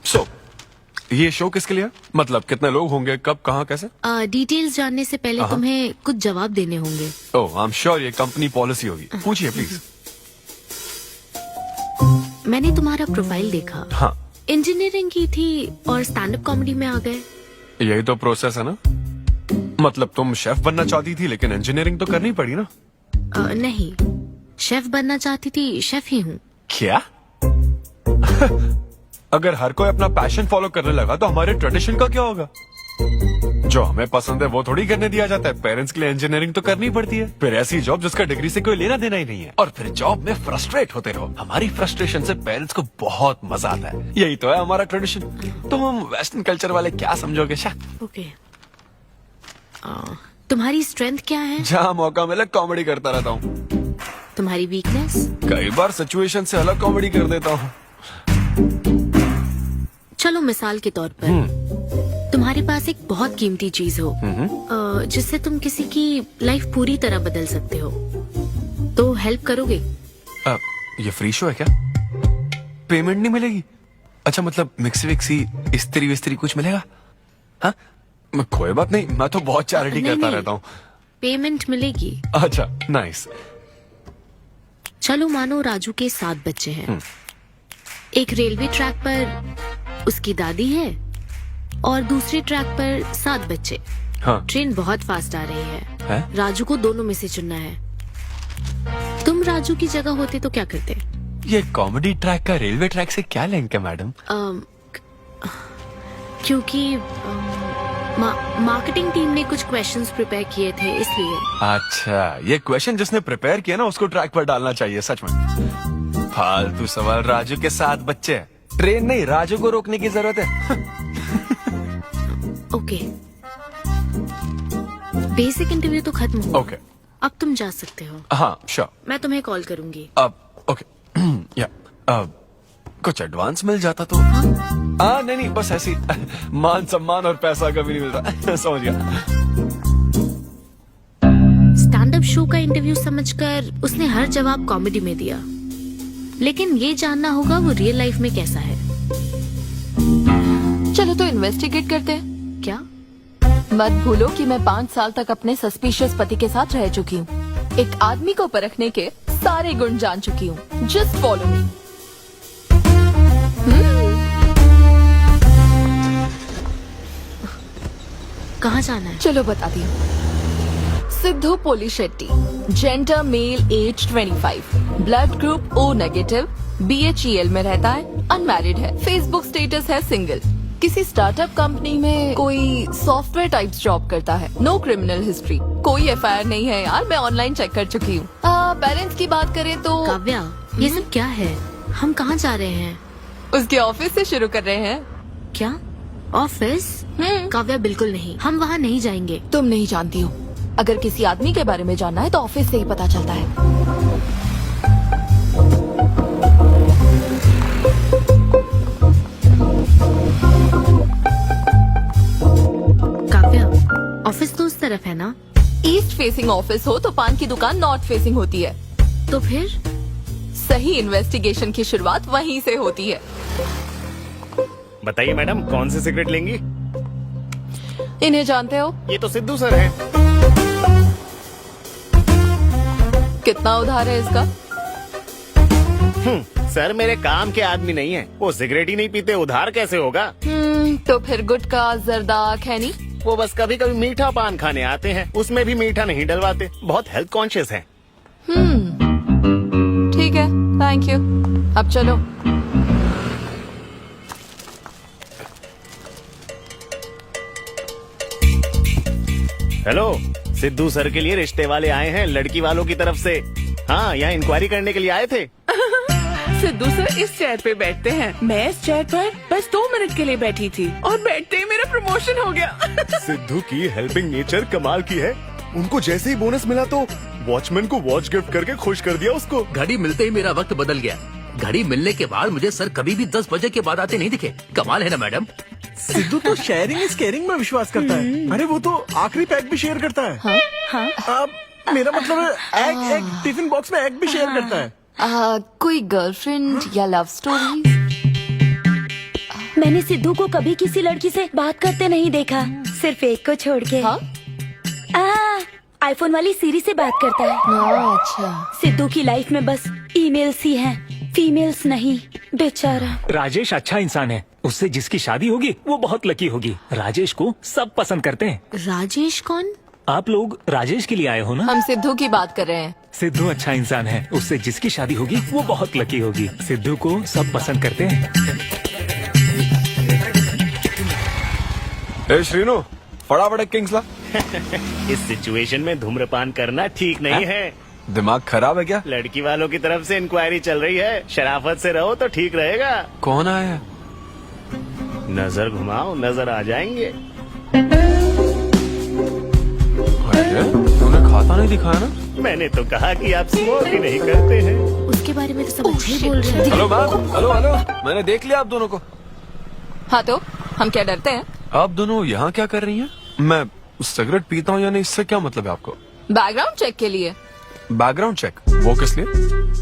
सो ये शो किसके लिए? मतलब कितने लोग होंगे, कब, कहाँ, कैसे? डिटेल्स जानने से पहले तुम्हें कुछ जवाब देने होंगे। ओह, आई एम श्योर ये कंपनी पॉलिसी होगी। पूछिए प्लीज। मैंने तुम्हारा प्रोफाइल देखा। हाँ, इंजीनियरिंग की थी और स्टैंड अप कॉमेडी में आ गए। यही तो प्रोसेस है ना। मतलब तुम शेफ बनना चाहती थी, लेकिन इंजीनियरिंग तो करनी पड़ी ना। नहीं, शेफ बनना चाहती थी, शेफ ही हूँ। क्या? अगर हर कोई अपना पैशन फॉलो करने लगा तो हमारे ट्रेडिशन का क्या होगा? जो हमें पसंद है वो थोड़ी करने दिया जाता है। पेरेंट्स के लिए इंजीनियरिंग तो करनी पड़ती है, फिर ऐसी जॉब जिसका डिग्री से कोई लेना देना ही नहीं है, और फिर जॉब में फ्रस्ट्रेट होते रहो। हमारी फ्रस्ट्रेशन से पेरेंट्स को बहुत मजा आता है। यही तो है हमारा ट्रेडिशन। तो हम वेस्टर्न कल्चर वाले क्या समझोगे? ओके। तुम्हारी स्ट्रेंथ क्या है? जहाँ मौका मिले कॉमेडी करता रहता हूँ। तुम्हारी वीकनेस? कई बार सिचुएशन से अलग कॉमेडी कर देता हूँ। चलो मिसाल के तौर पर तुम्हारे पास एक बहुत कीमती चीज हो जिससे तुम किसी की लाइफ पूरी तरह बदल सकते हो, तो हेल्प करोगे? ये फ्री शो है क्या? पेमेंट नहीं मिलेगी? अच्छा, मतलब मिक्सी विक्सी इस्त्री विस्त्री कुछ मिलेगा? हाँ, कोई बात नहीं, मैं तो बहुत चैरिटी करता रहता हूँ। पेमेंट मिलेगी। अच्छा, नाइस। चलो मानो राजू के 7 बच्चे हैं। एक रेलवे ट्रैक पर उसकी दादी है और दूसरे ट्रैक पर 7 बच्चे। हाँ। ट्रेन बहुत फास्ट आ रही है। राजू को दोनों में से चुनना है। तुम राजू की जगह होते तो क्या करते? ये कॉमेडी ट्रैक का रेलवे ट्रैक से क्या लिंक है मैडम? क्योंकि मार्केटिंग टीम ने कुछ क्वेश्चंस प्रिपेयर किए थे, इसलिए। अच्छा, ये क्वेश्चन जिसने प्रिपेयर किया ना उसको ट्रैक पर डालना चाहिए। सच में फालतू सवाल। राजू के 7 बच्चे, ट्रेन नहीं, राजू को रोकने की जरूरत है। ओके, बेसिक इंटरव्यू तो खत्म हुआ। ओके, अब तुम जा सकते हो। हाँ श्योर। मैं तुम्हें कॉल करूंगी। अब ओके। या कुछ एडवांस मिल जाता तो। हाँ नहीं, बस ऐसी मान सम्मान और पैसा कभी नहीं मिलता। समझ गया। स्टैंड अप शो का इंटरव्यू समझकर उसने हर जवाब कॉमेडी में दिया। लेकिन ये जानना होगा वो रियल लाइफ में कैसा है। चलो तो इन्वेस्टिगेट करते हैं। क्या? मत भूलो कि मैं 5 साल तक अपने सस्पिशियस पति के साथ रह चुकी हूँ। एक आदमी को परखने के सारे गुण जान चुकी हूँ। Just follow me. कहाँ जाना है? चलो बताती हूँ। Siddhu Polishetty, gender male, age 25, blood group O negative, BHEL में रहता है, अनमैरिड है, फेसबुक स्टेटस है सिंगल, किसी स्टार्टअप कंपनी में कोई सॉफ्टवेयर टाइप्स जॉब करता है, नो क्रिमिनल हिस्ट्री, कोई FIR नहीं है यार, मैं ऑनलाइन चेक कर चुकी हूँ। पेरेंट्स की बात करें तो काव्या, ये सब क्या है? हम कहाँ जा रहे हैं? उसके ऑफिस से शुरू कर रहे हैं। क्या? ऑफिस? काव्या बिल्कुल नहीं, हम वहाँ नहीं जाएंगे। तुम नहीं जानती हो, अगर किसी आदमी के बारे में जानना है तो ऑफिस से ही पता चलता है। काव्या, ऑफिस तो उस तरफ है ना? ईस्ट फेसिंग ऑफिस हो तो पान की दुकान नॉर्थ फेसिंग होती है। तो फिर सही इन्वेस्टिगेशन की शुरुआत वहीं से होती है। बताइए मैडम, कौन सी सिगरेट लेंगी? इन्हें जानते हो? ये तो सिद्धू सर हैं। कितना उधार है इसका? सर मेरे काम के आदमी नहीं है, वो सिगरेट ही नहीं पीते, उधार कैसे होगा? तो फिर गुटखा जर्दा खैनी? वो बस कभी कभी मीठा पान खाने आते हैं, उसमें भी मीठा नहीं डलवाते, बहुत हेल्थ कॉन्शियस हैं। ठीक है, थैंक यू। अब चलो। हेलो, सिद्धू सर के लिए रिश्ते वाले आए हैं लड़की वालों की तरफ से। हाँ, यहाँ इंक्वायरी करने के लिए आए थे। सिद्धू सर इस चेयर पे बैठते हैं, मैं इस चेयर पर बस 2 मिनट के लिए बैठी थी और बैठते ही मेरा प्रमोशन हो गया। सिद्धू की हेल्पिंग नेचर कमाल की है। उनको जैसे ही बोनस मिला तो वॉचमैन को वॉच गिफ्ट करके खुश कर दिया उसको। घड़ी मिलते ही मेरा वक्त बदल गया। घड़ी मिलने के बाद मुझे सर कभी भी 10 बजे के बाद आते नहीं दिखे। कमाल है ना मैडम? सिद्धू तो शेयरिंग इज केयरिंग में विश्वास करता है। अरे वो तो आखिरी पैक भी शेयर करता है। हाँ? मेरा मतलब है एग टिफिन बॉक्स में एग भी शेयर करता है। कोई गर्लफ्रेंड या लव स्टोरी? मैंने सिद्धू को कभी किसी लड़की से बात करते नहीं देखा, सिर्फ एक को छोड़ के। आईफोन वाली सीरी से बात करता है। अच्छा। सिद्धू की लाइफ में बस ईमेल्स ही हैं, फीमेल्स नहीं, बेचारा। राजेश अच्छा इंसान है, उससे जिसकी शादी होगी वो बहुत लकी होगी। राजेश को सब पसंद करते हैं। राजेश कौन? आप लोग राजेश के लिए आए हो ना? हम सिद्धू की बात कर रहे हैं। सिद्धू अच्छा इंसान है, उससे जिसकी शादी होगी वो बहुत लकी होगी। सिद्धू को सब पसंद करते हैं। श्रीनु, फटाफट एक किंग्स ला। इस सिचुएशन में धूम्रपान करना ठीक नहीं है। दिमाग खराब है क्या? लड़की वालों की तरफ से इंक्वायरी चल रही है, शराफत से रहो तो ठीक रहेगा। कौन आया है? नजर घुमाओ, नजर आ जाएंगे। तूने खाता नहीं दिखाया ना? मैंने तो कहा कि आप स्मोक ही नहीं करते हैं। उसके बारे में तो सब अच्छे ही बोल रहे हैं। हेलो मैम, हेलो हेलो, मैंने देख लिया आप दोनों को। हाँ तो हम क्या डरते हैं? आप दोनों यहाँ क्या कर रही हैं? मैं सिगरेट पीता हूँ या नहीं, इससे क्या मतलब है आपको? बैकग्राउंड चेक के लिए। Background check? वो किस लिए?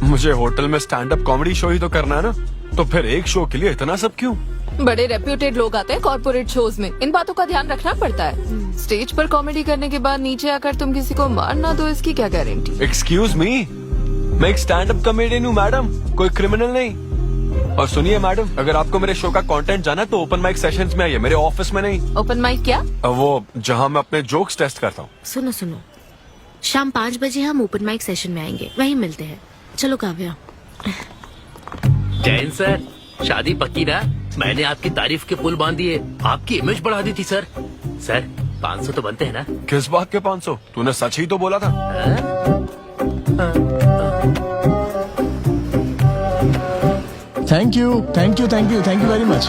मुझे होटल में स्टैंड अप कॉमेडी शो ही तो करना है ना, तो फिर एक शो के लिए इतना सब क्यों? बड़े रेप्यूटेड लोग आते हैं कॉर्पोरेट शोज में, इन बातों का ध्यान रखना पड़ता है। स्टेज पर कॉमेडी करने के बाद नीचे आकर तुम किसी को मार ना दो, इसकी क्या गारंटी? एक्सक्यूज मी, मैं एक स्टैंड अप कॉमेडियन हूँ मैडम, कोई क्रिमिनल नहीं। और सुनिए मैडम, अगर आपको मेरे शो का कंटेंट जाना है तो ओपन माइक सेशंस में आइए, मेरे ऑफिस में नहीं। ओपन माइक क्या? वो जहाँ मैं अपने जोक्स टेस्ट करता हूँ। सुनो सुनो, शाम 5 बजे हम ओपन माइक सेशन में आएंगे, वहीं मिलते हैं। चलो काव्या। जैन सर, शादी पक्की ना? मैंने आपकी तारीफ के पुल बांध दिए, आपकी इमेज बढ़ा दी थी सर। सर 500 तो बनते हैं ना? किस बात के 500? तूने सच ही तो बोला था। Thank you very much.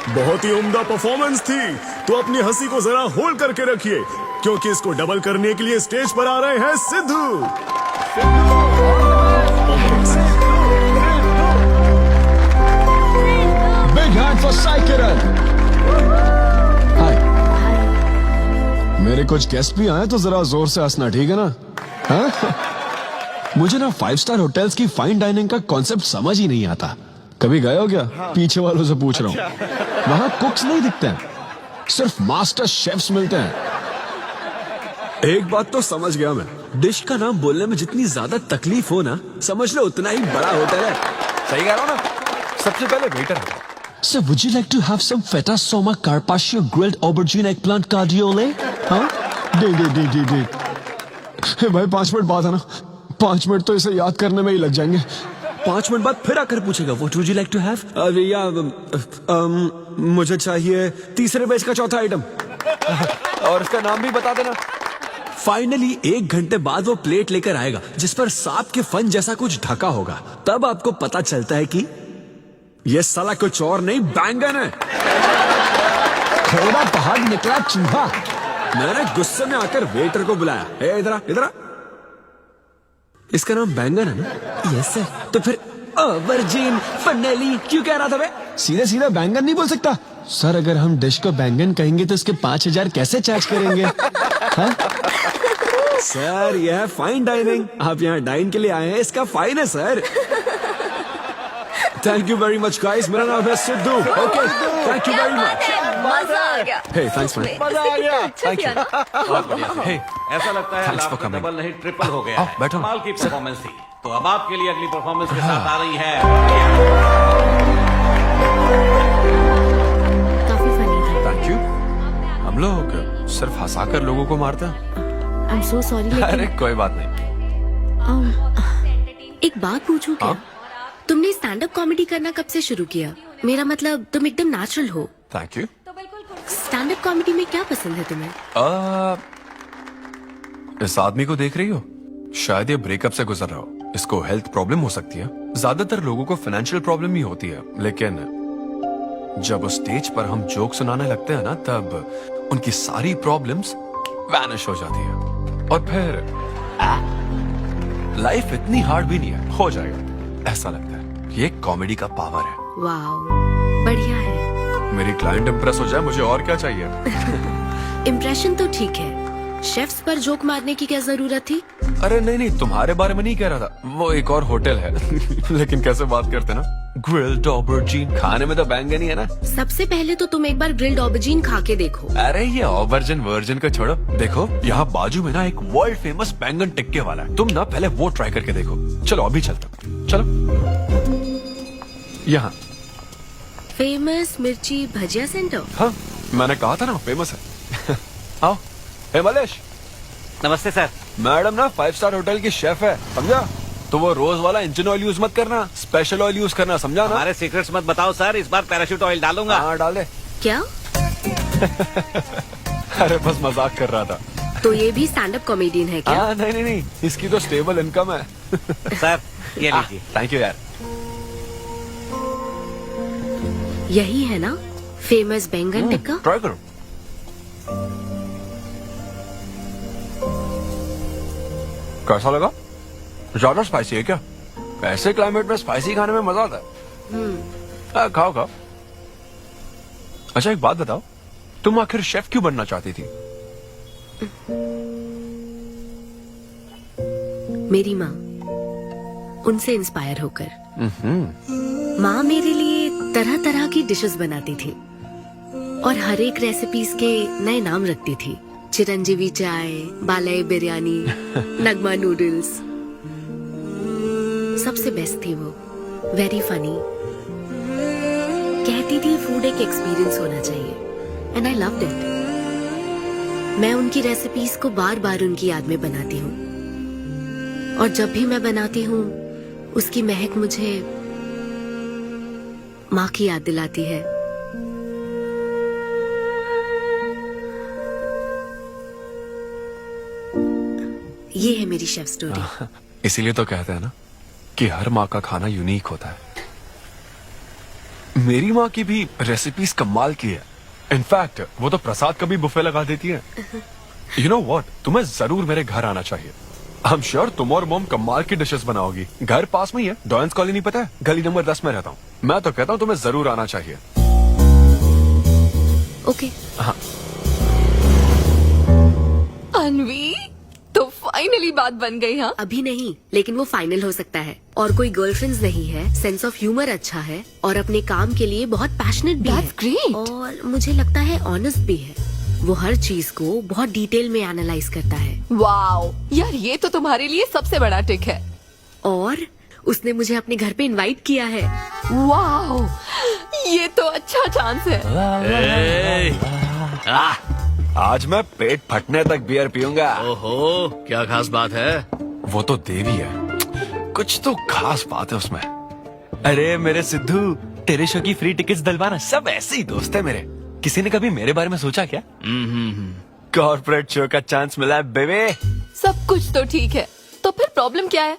बहुत ही उम्दा परफॉर्मेंस थी, तो अपनी हंसी को जरा होल्ड करके रखिए, क्योंकि इसको डबल करने के लिए स्टेज पर आ रहे हैं Siddhu. Big hand for Sai Kiran. Hi. मेरे कुछ गेस्ट भी आए तो जरा जोर से हंसना, ठीक है ना? हाँ? मुझे ना 5 स्टार होटल्स की फाइन डाइनिंग का कॉन्सेप्ट समझ ही नहीं आता। कभी गए हो क्या? पीछे वालों से पूछ रहा हूँ। वहाँ कुक्स नहीं दिखते हैं, सिर्फ मास्टर शेफ्स मिलते हैं। एक बात तो समझ गया मैं, डिश का नाम बोलने में जितनी ज्यादा तकलीफ हो ना, समझ लो उतना ही बड़ा होटल है। सही कह रहा हूँ ना? सबसे पहले वेटर है। So would you like to have some feta soma carpaccio grilled aubergine eggplant cardiole? हाँ? दे। हे भाई 5 मिनट बाद आना। 5 मिनट तो इसे याद करने में ही लग जाएंगे। 5 मिनट बाद फिर आकर पूछेगा What would you like to have? मुझे चाहिए तीसरे बैच का चौथा आइटम। और इसका नाम भी बता देना। फाइनली 1 घंटे बाद वो प्लेट लेकर आएगा जिस पर सांप के फन जैसा कुछ ढका होगा। तब आपको पता चलता है कि ये साला कुछ और नहीं, बैंगन है। थोड़ा बाहर निकला चूहा। मैंने गुस्से में आकर वेटर को बुलाया। ए इधर आ। इसका नाम बैंगन है ना? Yes sir. तो फिर ऑबरजीन फनेली क्यों कह रहा था बे? सीधे बैंगन नहीं बोल सकता सर। अगर हम डिश को बैंगन कहेंगे तो इसके 5000 कैसे चार्ज करेंगे? हाँ? सर यह है फाइन डाइनिंग। आप यहाँ डाइन के लिए आए हैं, इसका फाइन है sir. Thank you very much guys. मेरा नाम है Sidhu. Okay thank you very much. मजा आ गया। हे थैंक्स मैन। मजा आ गया। Thank you. बहुत बढ़िया। Hey, ऐसा लगता है thanks lakh for coming. Double नहीं ट्रिपल हो गया है। बैठो। कमाल की परफॉर्मेंस थी। तो अब आपके लिए अगली परफॉर्मेंस के साथ आ रही है। काफी फनी था। Thank you. हम लोग सिर्फ हंसाकर लोगों को मारते हैं। आई एम सो सॉरी अरे लेकिन कोई बात नहीं। एक बात पूछूं क्या? तुमने स्टैंड अप कॉमेडी करना कब से शुरू किया? मेरा मतलब तुम एकदम नेचुरल हो। Thank you. Stand up comedy में क्या पसंद है तुम्हें? इस आदमी को देख रही हो? शायद ये ब्रेकअप से गुजर रहा हो। इसको हेल्थ प्रॉब्लम हो सकती है। ज्यादातर लोगों को फाइनेंशियल प्रॉब्लम ही होती है, लेकिन जब उस स्टेज पर हम जोक सुनाने लगते हैं ना, तब उनकी सारी प्रॉब्लम्स वैनिश हो जाती है। और फिर लाइफ इतनी हार्ड भी नहीं है, हो जाएगा ऐसा लगता है। ये कॉमेडी का पावर है। वाओ बढ़िया है। मेरी क्लाइंट इंप्रेस हो जाए, मुझे और क्या चाहिए? इम्प्रेशन तो ठीक है, शेफ्स पर जोक मारने की क्या जरूरत थी? अरे नहीं, तुम्हारे बारे में नहीं कह रहा था। वो एक और होटल है। लेकिन कैसे बात करते ना, ग्रिल्ड ऑबरजीन खाने में तो बैंगन ही है ना। सबसे पहले तो तुम एक बार ग्रिल्ड ऑबरजीन खा के देखो। अरे ये ऑबरजीन वर्जिन को छोड़ो, देखो यहाँ बाजू में ना एक वर्ल्ड फेमस बैंगन टिक्के वाला है। तुम ना पहले वो ट्राई करके देखो। चलो अभी चलते, चलो। यहाँ फेमस मिर्ची भजिया सेंटर। हाँ मैंने कहा था ना फेमस है। आओ। हे मलेश। नमस्ते सर। मैडम ना 5 स्टार होटल की शेफ है, समझा? तो वो रोज वाला इंजन ऑयल यूज मत करना, स्पेशल ऑयल यूज करना, समझा ना? हमारे सीक्रेट्स मत बताओ सर, इस बार पैराशूट ऑयल डालूंगा। हाँ डाल दे। क्या? अरे बस मजाक कर रहा था। तो ये भी स्टैंड अप कॉमेडियन है क्या? हाँ नहीं, इसकी तो स्टेबल इनकम है। सर ये लीजिए। थैंक यू यार। यही है ना फेमस बैंगन टिक्का? ट्राई करो। कैसा लगा? ज्यादा स्पाइसी है क्या? ऐसे क्लाइमेट में स्पाइसी खाने में मजा आता है। खाओ। अच्छा एक बात बताओ, तुम आखिर शेफ क्यों बनना चाहती थी? मेरी माँ, उनसे इंस्पायर होकर। माँ मेरे लिए तरह तरह की डिशेस बनाती थी और हर एक रेसिपीज के नए नाम रखती थी। चिरंजीवी चाय, बालाई बिरयानी, नगमा नूडल्स। सबसे बेस्ट थी वो, वेरी फनी। कहती थी फूड एक एक्सपीरियंस होना चाहिए एंड आई लव्ड इट। मैं उनकी रेसिपीज को बार बार उनकी याद में बनाती हूँ और जब भी मैं बनाती हूँ उसकी महक मुझे माँ की याद दिलाती है। ये है मेरी शेफ स्टोरी। इसीलिए तो कहते हैं ना कि हर माँ का खाना यूनिक होता है। मेरी माँ की भी रेसिपीज कमाल की है। इनफैक्ट वो तो प्रसाद का भी बुफे लगा देती है। यू नो व्हाट, तुम्हें जरूर मेरे घर आना चाहिए। आई एम श्योर तुम और मोम कमाल की डिशेस बनाओगी। घर पास में ही है, डॉयंस कॉलोनी पता है? गली नंबर 10 में रहता हूँ। मैं तो कहता हूँ तुम्हें जरूर आना चाहिए। ओके। हाँ। अनवी तो फाइन फाइनली बात बन गई। हाँ, अभी नहीं, लेकिन वो फाइनल हो सकता है। और कोई गर्लफ्रेंड्स नहीं है, सेंस ऑफ ह्यूमर अच्छा है और अपने काम के लिए बहुत पैशनेट भी That's है। great. और मुझे लगता है ऑनेस्ट भी है। वो हर चीज को बहुत डिटेल में एनालाइज करता है। वाओ यार, ये तो तुम्हारे लिए सबसे बड़ा टिक है। और उसने मुझे अपने घर पे इनवाइट किया है। वाओ, ये तो अच्छा चांस है। आज मैं पेट फटने तक बियर पीऊंगा। ओहो, क्या खास बात है? वो तो देवी है, कुछ तो खास बात है उसमें। अरे मेरे सिद्धू, तेरे शो की फ्री टिकट्स दिलवाना, सब ऐसे ही दोस्त है मेरे। किसी ने कभी मेरे बारे में सोचा क्या? कॉर्पोरेट शो का चांस मिला है बेबे। सब कुछ तो ठीक है, तो फिर प्रॉब्लम क्या है?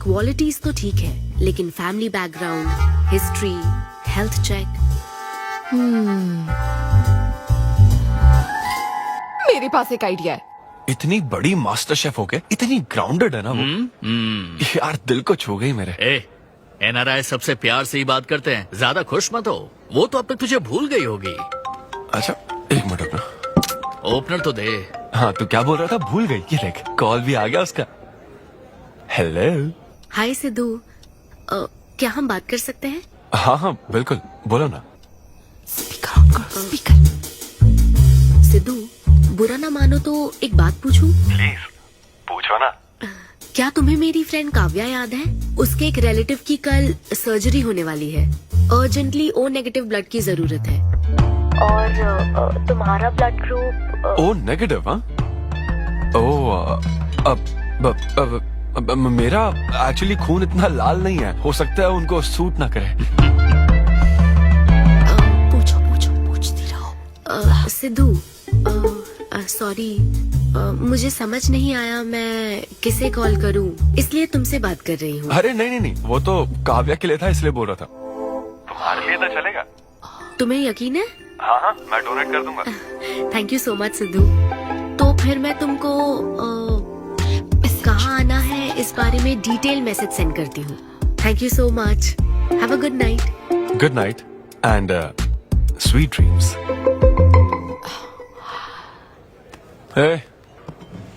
क्वालिटीज तो ठीक है, लेकिन family background, history, health check. मेरे पास एक आइडिया है। इतनी बड़ी मास्टर शेफ हो गए, इतनी ग्राउंडेड है ना वो। यार दिल को छू गई मेरे। एनआरआई सबसे प्यार से ही बात करते हैं, ज्यादा खुश मत हो। वो तो अब तक तुझे भूल गई होगी। अच्छा एक मिनट रुकना। ओपनर तो दे। हाँ तू क्या बोल रहा था? भूल गई? ये देख, कॉल भी आ गया उसका। हेलो। हाय सिद्धू, क्या हम बात कर सकते हैं? हाँ हाँ बिल्कुल, बोलो ना। स्पीकर ऑन करो, स्पीकर। सिद्धू, बुरा ना मानो तो एक बात पूछूं? प्लीज पूछो ना। क्या तुम्हें मेरी फ्रेंड काव्या याद है? उसके एक रिलेटिव की कल सर्जरी होने वाली है। अर्जेंटली O नेगेटिव ब्लड की जरूरत है। और तुम्हारा ब्लड ग्रुप? O negative? हाँ। ओ अब मेरा एक्चुअली खून इतना लाल नहीं है, हो सकता है उनको सूट ना करे। पूछती रहो। सिद्धू, सॉरी, मुझे समझ नहीं आया मैं किसे कॉल करूं, इसलिए तुमसे बात कर रही हूँ। अरे नहीं, वो तो काव्या के लिए था, इसलिए बोल रहा था। तुम्हारे लिए तो चलेगा? तुम्हें यकीन है? हाँ, मैं डोनेट कर दूंगा। Thank you so much Sidhu. तो फिर मैं तुमको कहाँ आना है इस बारे में डिटेल मैसेज सेंड करती हूँ। Thank you so much. Have a good night. Good night and sweet dreams.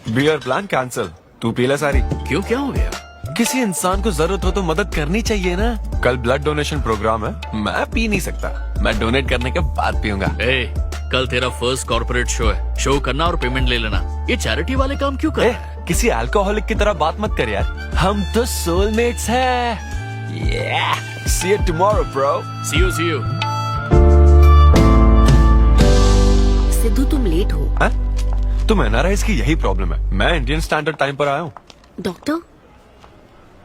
Beer plan cancel. तू पी ले सारी। क्यों, क्या हो गया? किसी इंसान को जरूरत हो तो मदद करनी चाहिए ना। कल ब्लड डोनेशन प्रोग्राम है, मैं पी नहीं सकता। मैं डोनेट करने के बाद पीऊंगा। कल तेरा फर्स्ट कॉर्पोरेट शो है, शो करना और पेमेंट ले लेना। ये चैरिटी वाले काम क्यों कर? किसी अल्कोहलिक की तरह बात मत कर यार, हम तो सोलमेट्स हैं। See you tomorrow, bro. See you. Sidhu तुम लेट हो। तुम एनआरआईज की यही प्रॉब्लम है। मैं इंडियन स्टैंडर्ड टाइम पर आया हूँ। डॉक्टर।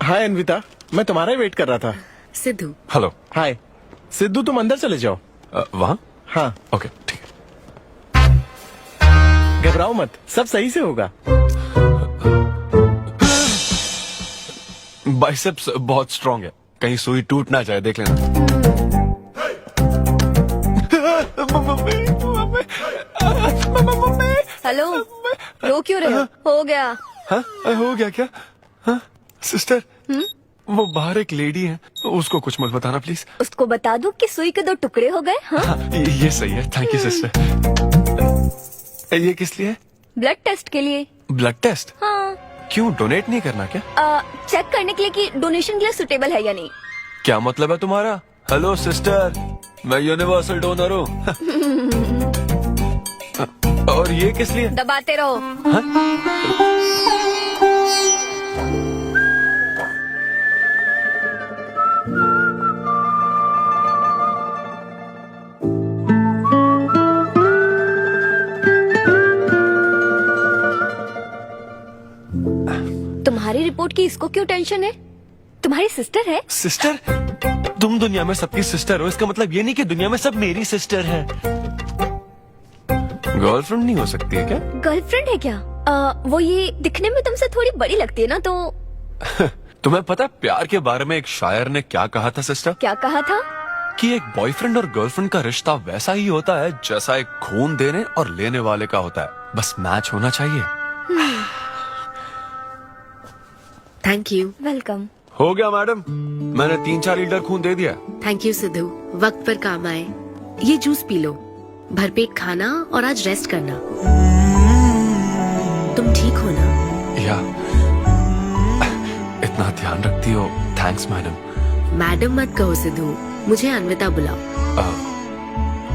हाय अन्विता, मैं तुम्हारा ही वेट कर रहा था। सिद्धू। हेलो। हाय सिद्धू, तुम अंदर चले जाओ। वहाँ? हाँ ओके ठीक है। घबराओ मत, सब सही से होगा। बाइसेप्स बहुत स्ट्रांग है, कहीं सुई टूट ना जाए, देख लेना। हेलो, रो क्यों रहे हो? हो गया। हाँ, हो गया क्या? हाँ, सिस्टर, वो बाहर एक लेडी है, उसको कुछ मत बताना प्लीज। उसको बता दूं कि सुई के 2 टुकड़े हो गए। हाँ? हाँ, ये सही है, थैंक यू सिस्टर। ये किस लिए? ब्लड टेस्ट के लिए। Blood test? हाँ। क्यों, डोनेट नहीं करना क्या? चेक करने के लिए कि डोनेशन के लिए सुटेबल है या नहीं। क्या मतलब है तुम्हारा? हेलो सिस्टर, मैं यूनिवर्सल डोनर हूँ। और ये किस लिए? दबाते रहो। तुम्हारी रिपोर्ट की इसको क्यों टेंशन है? तुम्हारी सिस्टर है। सिस्टर? तुम दुनिया में सबकी सिस्टर हो, इसका मतलब ये नहीं कि दुनिया में सब मेरी सिस्टर है। गर्लफ्रेंड नहीं हो सकती है क्या? गर्लफ्रेंड है क्या? वो ये दिखने में तुमसे थोड़ी बड़ी लगती है ना, तो तुम्हें पता है प्यार के बारे में एक शायर ने क्या कहा था सिस्टर? क्या कहा था? कि एक बॉयफ्रेंड और गर्लफ्रेंड का रिश्ता वैसा ही होता है जैसा एक खून देने और लेने वाले का होता है, बस मैच होना चाहिए। Thank you. वेलकम। हो गया मैडम, मैंने 3-4 लीटर खून दे दिया। थैंक यू सिद्धू, वक्त पर काम आए। ये जूस पी लो, भरपेट खाना और आज रेस्ट करना। तुम ठीक हो ना? या इतना ध्यान रखती हो, थैंक्स मैडम। मैडम मत कहो सिद्धू, मुझे अन्विता बुलाओ।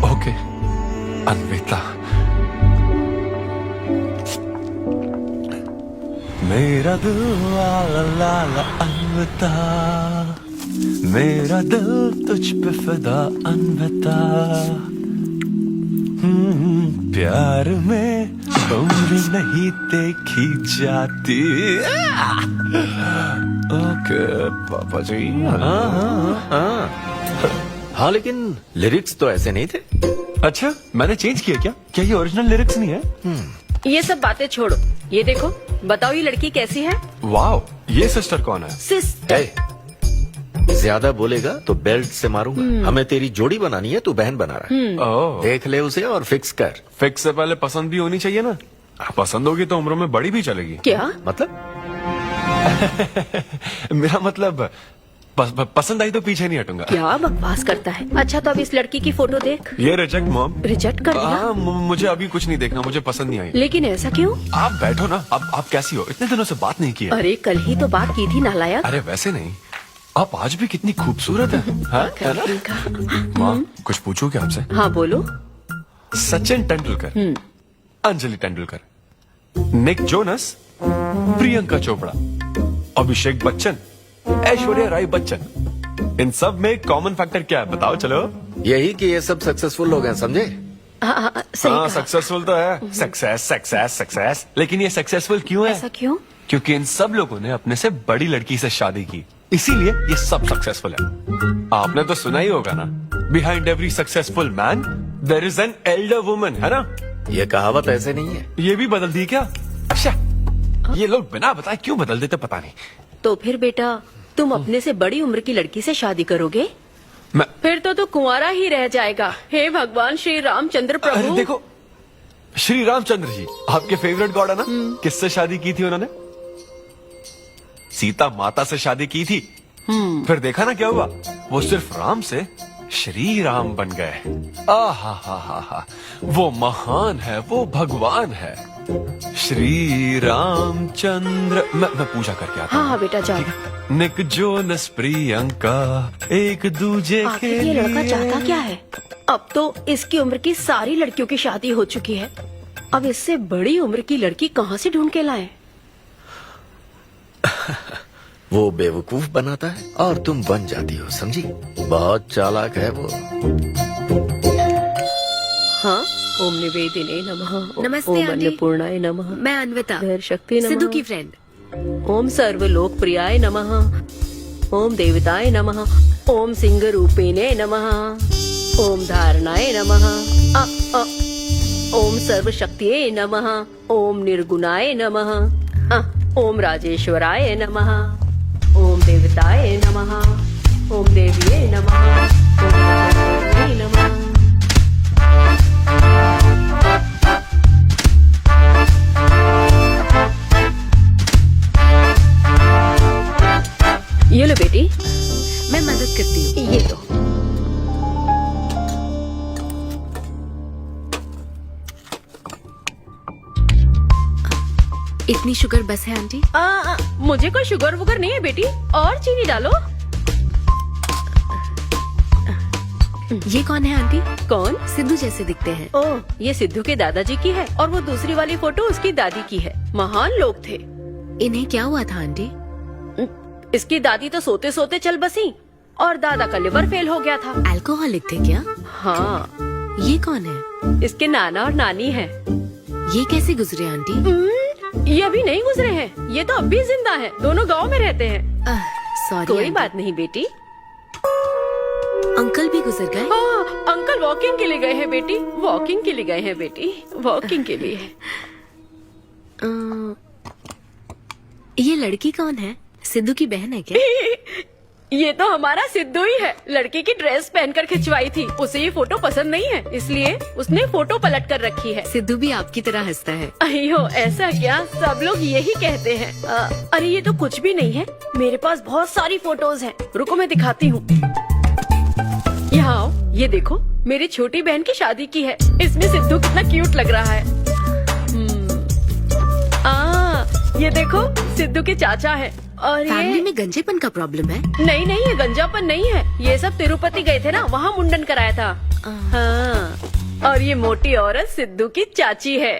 ओके अन्विता। मेरा दिल ला ला ला अन्विता, मेरा दिल तुझ पे फिदा अन्विता। प्यार में उम्र नहीं देखी जाती। ओके पापा जी। हाँ लेकिन लिरिक्स तो ऐसे नहीं थे। अच्छा मैंने चेंज किया क्या ये ओरिजिनल लिरिक्स नहीं है? ये सब बातें छोड़ो, ये देखो, बताओ ये लड़की कैसी है? वाओ, ये सिस्टर कौन है? सिस्टर। ज्यादा बोलेगा तो बेल्ट से मारूंगा। हमें तेरी जोड़ी बनानी है, तू बहन बना रहा है। ओह, देख ले उसे और फिक्स कर। फिक्स से पहले पसंद भी होनी चाहिए ना। पसंद होगी तो उम्र में बड़ी भी चलेगी। क्या मतलब? मेरा मतलब पसंद आई तो पीछे नहीं हटूंगा। क्या बकवास करता है। अच्छा तो अब इस लड़की की फोटो देख। ये रिजेक्ट मॉम। रिजेक्ट कर दिया? हाँ मुझे अभी कुछ नहीं देखना, मुझे पसंद नहीं आई। लेकिन ऐसा क्यों? आप बैठो ना। अब आप कैसी हो? इतने दिनों से बात नहीं की है। अरे कल ही तो बात की थी नालायक। अरे वैसे नहीं, आप आज भी कितनी खूबसूरत है। हाँ, है ना? माँ कुछ पूछूं क्या आपसे? हाँ बोलो। सचिन तेंदुलकर, अंजलि तेंदुलकर, निक जोनस, प्रियंका चोपड़ा, अभिषेक बच्चन, ऐश्वर्या राय बच्चन, इन सब में कॉमन फैक्टर क्या है बताओ? चलो यही कि ये सब सक्सेसफुल लोग हैं, समझे? हाँ सक्सेसफुल तो है। Success success success. लेकिन ये सक्सेसफुल क्यों है? ऐसा क्यों? क्योंकि इन सब लोगों ने अपने से बड़ी लड़की से शादी की, इसीलिए ये सब सक्सेसफुल है। आपने तो सुना ही होगा ना, behind every successful man there is an elder woman, है ना? ये कहावत ऐसे नहीं है। ये भी बदल दी क्या? अच्छा, ये लोग बिना बताए क्यों बदल देते पता नहीं। तो फिर बेटा तुम अपने से बड़ी उम्र की लड़की से शादी करोगे? मैं फिर तो तू कुंवारा ही रह जाएगा। हे भगवान श्री रामचंद्र प्रभु। अरे देखो, श्री रामचंद्र जी आपके फेवरेट गॉड है ना? किससे शादी की थी उन्होंने? सीता माता से शादी की थी। फिर देखा ना क्या हुआ, वो सिर्फ राम से श्री राम बन गए। आहा, वो महान है, वो भगवान है श्री रामचंद्र। मैं पूजा करके आता हूँ। हाँ बेटा जाओ। निक जोनस प्रियंका एक दूजे के ये लड़का लिए। चाहता क्या है? अब तो इसकी उम्र की सारी लड़कियों की शादी हो चुकी है, अब इससे बड़ी उम्र की लड़की कहाँ से ढूंढ के लाए? वो बेवकूफ बनाता है और तुम बन जाती हो, समझी? बहुत चालाक है वो। हाँ, ओम निवेदिने नमः। नमस्ते, ओम आंटी। अन्नपूर्णाय नमः। मैं अन्विता, धैर्य शक्ति नमः। सिद्धू की फ्रेंड। ओम सर्वलोक प्रियाय नमः। ओम देवताय नमः। ओम सिंह रूपेणे नमः। ओम धारणाय नमः। ओम सर्वशक्तिये नमः। ओम निर्गुणाय नमः। ओम राजेश्वराय नमः। ओम देवताय नमः। ओम देव्ये नमः। ओम राजेश्वराय नमः। ये लो बेटी, मैं मदद करती हूँ। ये लो। इतनी शुगर बस है आंटी? मुझे कोई शुगर वुगर नहीं है बेटी, और चीनी डालो। ये कौन है आंटी? कौन? सिद्धू जैसे दिखते हैं। ओह, ये सिद्धू के दादाजी की है और वो दूसरी वाली फोटो उसकी दादी की है। महान लोग थे। इन्हें क्या हुआ था आंटी? इसकी दादी तो सोते सोते चल बसी और दादा का लिवर फेल हो गया था। अल्कोहलिक थे क्या? हाँ। ये कौन है? इसके नाना और नानी है। ये कैसे गुजरे आंटी? ये अभी नहीं गुजरे हैं, ये तो अब भी जिंदा है। दोनों गांव में रहते हैं। सॉरी कोई आंटी। बात नहीं बेटी। अंकल भी गुजर गए? हाँ, अंकल वॉकिंग के लिए गए हैं बेटी। वॉकिंग के लिए गए हैं बेटी, वॉकिंग के लिए। ये लड़की कौन है? सिद्धू की बहन है क्या? ये तो हमारा सिद्धू ही है। लड़की की ड्रेस पहनकर खिंचवाई थी, उसे ये फोटो पसंद नहीं है, इसलिए उसने फोटो पलट कर रखी है। सिद्धू भी आपकी तरह हंसता है। अयो ऐसा क्या, सब लोग यही कहते हैं। अरे ये तो कुछ भी नहीं है, मेरे पास बहुत सारी फोटोज हैं। रुको मैं दिखाती हूँ। यहाँ आओ, ये देखो मेरी छोटी बहन की शादी की है। इसमें सिद्धू कितना क्यूट लग रहा है। ये देखो सिद्धू के चाचा है। और फैमिली ये में गंजेपन का प्रॉब्लम है? नहीं नहीं, ये गंजापन नहीं है। ये सब तिरुपति गए थे ना, वहाँ मुंडन कराया था। हाँ। और ये मोटी औरत सिद्धू की चाची है।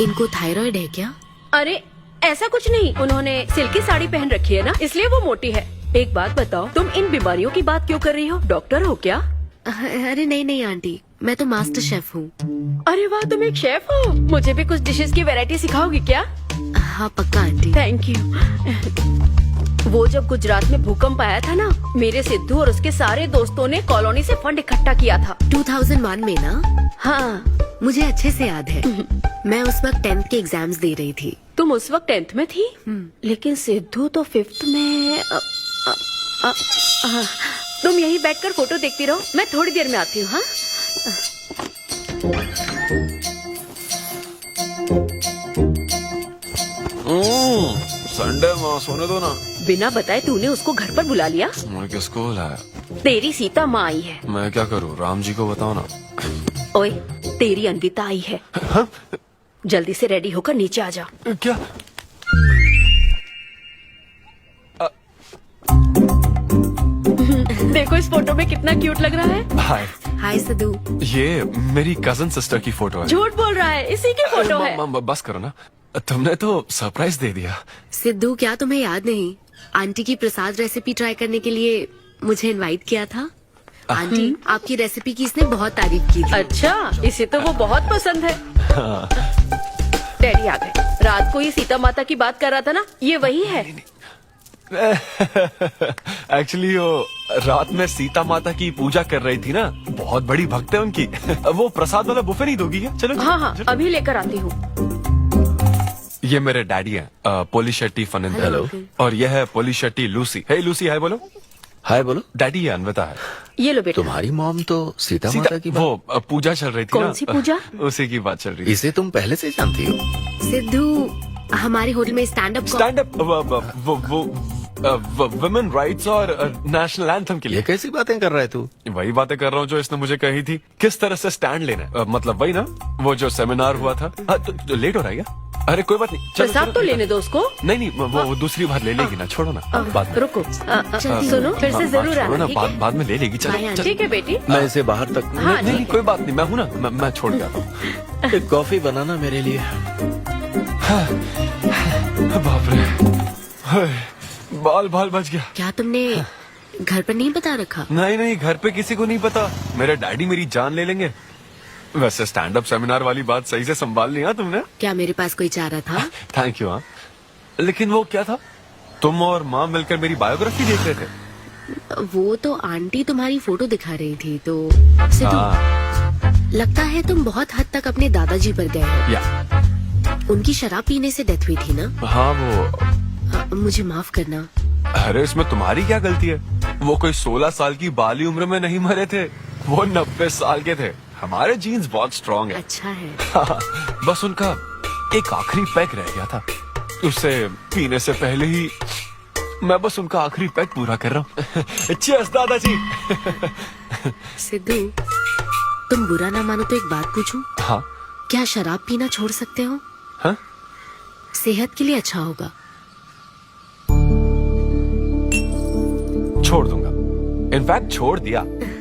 इनको थायराइड है क्या? अरे ऐसा कुछ नहीं, उन्होंने सिल्की साड़ी पहन रखी है ना, इसलिए वो मोटी है। एक बात बताओ, तुम इन बीमारियों की बात क्यों कर रही हो? डॉक्टर हो क्या? अरे नहीं नहीं आंटी, मैं तो मास्टर शेफ हूँ। अरे वाह, तुम एक शेफ हो। मुझे भी कुछ डिशेस की वैरायटी सिखाओगी क्या? हाँ पक्का आंटी। Thank you. वो जब गुजरात में भूकंप आया था ना, मेरे सिद्धू और उसके सारे दोस्तों ने कॉलोनी से फंड इकट्ठा किया था। 2001 में ना? हाँ, मुझे अच्छे से याद है। मैं उस वक्त 10th के एग्जाम्स दे रही थी। तुम उस वक्त 10th में थी? लेकिन सिद्धू तो 5th में। तुम यहीं बैठकर फोटो देखती रहो, मैं थोड़ी देर में आती हूँ। हाँ, संडे माँ सोने दो ना। बिना बताए तूने उसको घर पर बुला लिया? मैं किसको बुलाया? तेरी सीता माँ आई है। मैं क्या करूँ, राम जी को बताओ ना। ओए, तेरी अन्विता आई है। जल्दी से रेडी होकर नीचे आ जा। क्या? देखो इस फोटो में कितना क्यूट लग रहा है। हाय। हाय सिद्धू। ये मेरी कजन सिस्टर की फोटो है। झूठ बोल रहा है, इसी की फोटो है। बस करो ना, तुमने तो सरप्राइज दे दिया। सिद्धू, क्या तुम्हें याद नहीं, आंटी की प्रसाद रेसिपी ट्राई करने के लिए मुझे इनवाइट किया था? आंटी, आपकी रेसिपी की इसने बहुत तारीफ की थी। अच्छा, इसे तो वो बहुत पसंद है। डैडी आ गए। रात को ये सीता माता की बात कर रहा था ना, ये वही है। एक्चुअली वो रात में सीता माता की पूजा कर रही थी ना, बहुत बड़ी भक्त है उनकी। वो प्रसाद वाला बुफे नहीं दोगी क्या? चलो। हाँ हाँ, अभी लेकर आती हूँ। ये मेरे डैडी हैं, पोली शेट्टी फनिंदर। हेलो। और ये है पोली शेट्टी लूसी। हे लूसी, हाय बोलो। हाय बोलो। डैडी ये अन्विता है। ये लो बेटा। तुम्हारी मॉम तो सीता माता की बात। वो पूजा चल रही थी कौन ना। सी पूजा? उसी की बात चल रही थी। इसे तुम पहले से जानती हो? सिद्धू, हमारे होटल में स्टैंड अप वुमेन राइट्स और नेशनल एंथम के लिए। ये कैसी बातें कर रहा है तू? वही बातें कर रहा हूँ जो इसने मुझे कही थी, किस तरह से स्टैंड लेना है। मतलब वही ना, वो जो सेमिनार हुआ था। तो लेट हो रहा है क्या? अरे कोई बात नहीं, चलो, प्रसाद चलो, तो चलो। लेने दो उसको। नहीं नहीं, वो दूसरी बार ले लेगी ना, छोड़ो ना। बाद में। रुको, सुनो, फिर से जरूर छोड़ो आना, ना, ठीक है? बाद में ले लेगी। चलो। ठीक है बेटी। मैं इसे बाहर तक हाँ, नहीं, ठीक है। कोई बात नहीं, मैं हूँ ना, मैं छोड़ के आता हूँ। एक कॉफी बनाना मेरे लिए। बाप रे, हाय, बाल बच गया। क्या तुमने घर पर नहीं बता रखा? नहीं नहीं, घर पे किसी को नहीं पता। मेरे डैडी मेरी जान ले लेंगे। वैसे स्टैंड अप सेमिनार वाली बात सही से संभाल लिया तुमने। क्या मेरे पास कोई चारा था? Thank you. हाँ, लेकिन वो क्या था, तुम और माँ मिलकर मेरी बायोग्राफी देख रहे थे। वो तो आंटी तुम्हारी फोटो दिखा रही थी। तो सिद्धू, लगता है तुम बहुत हद तक अपने दादाजी पर गए हो। या उनकी शराब पीने से डेथ हुई थी ना? हाँ, वो मुझे माफ करना। अरे इसमें तुम्हारी क्या गलती है? वो कोई 16 साल की बाली उम्र में नहीं मरे थे, वो 90 साल के थे। हमारे जीन्स बहुत स्ट्रॉन्ग है। अच्छा है। बस उनका एक आखिरी पैक रह गया था, उसे पीने से पहले ही मैं बस उनका आखिरी पैक पूरा कर रहा हूँ। चीयर्स दादाजी। सिद्धू, तुम बुरा ना मानो तो एक बात पूछूं? हाँ। क्या शराब पीना छोड़ सकते हो? हाँ? सेहत के लिए अच्छा होगा। छोड़ दूंगा, इनफैक्ट छोड़ दिया।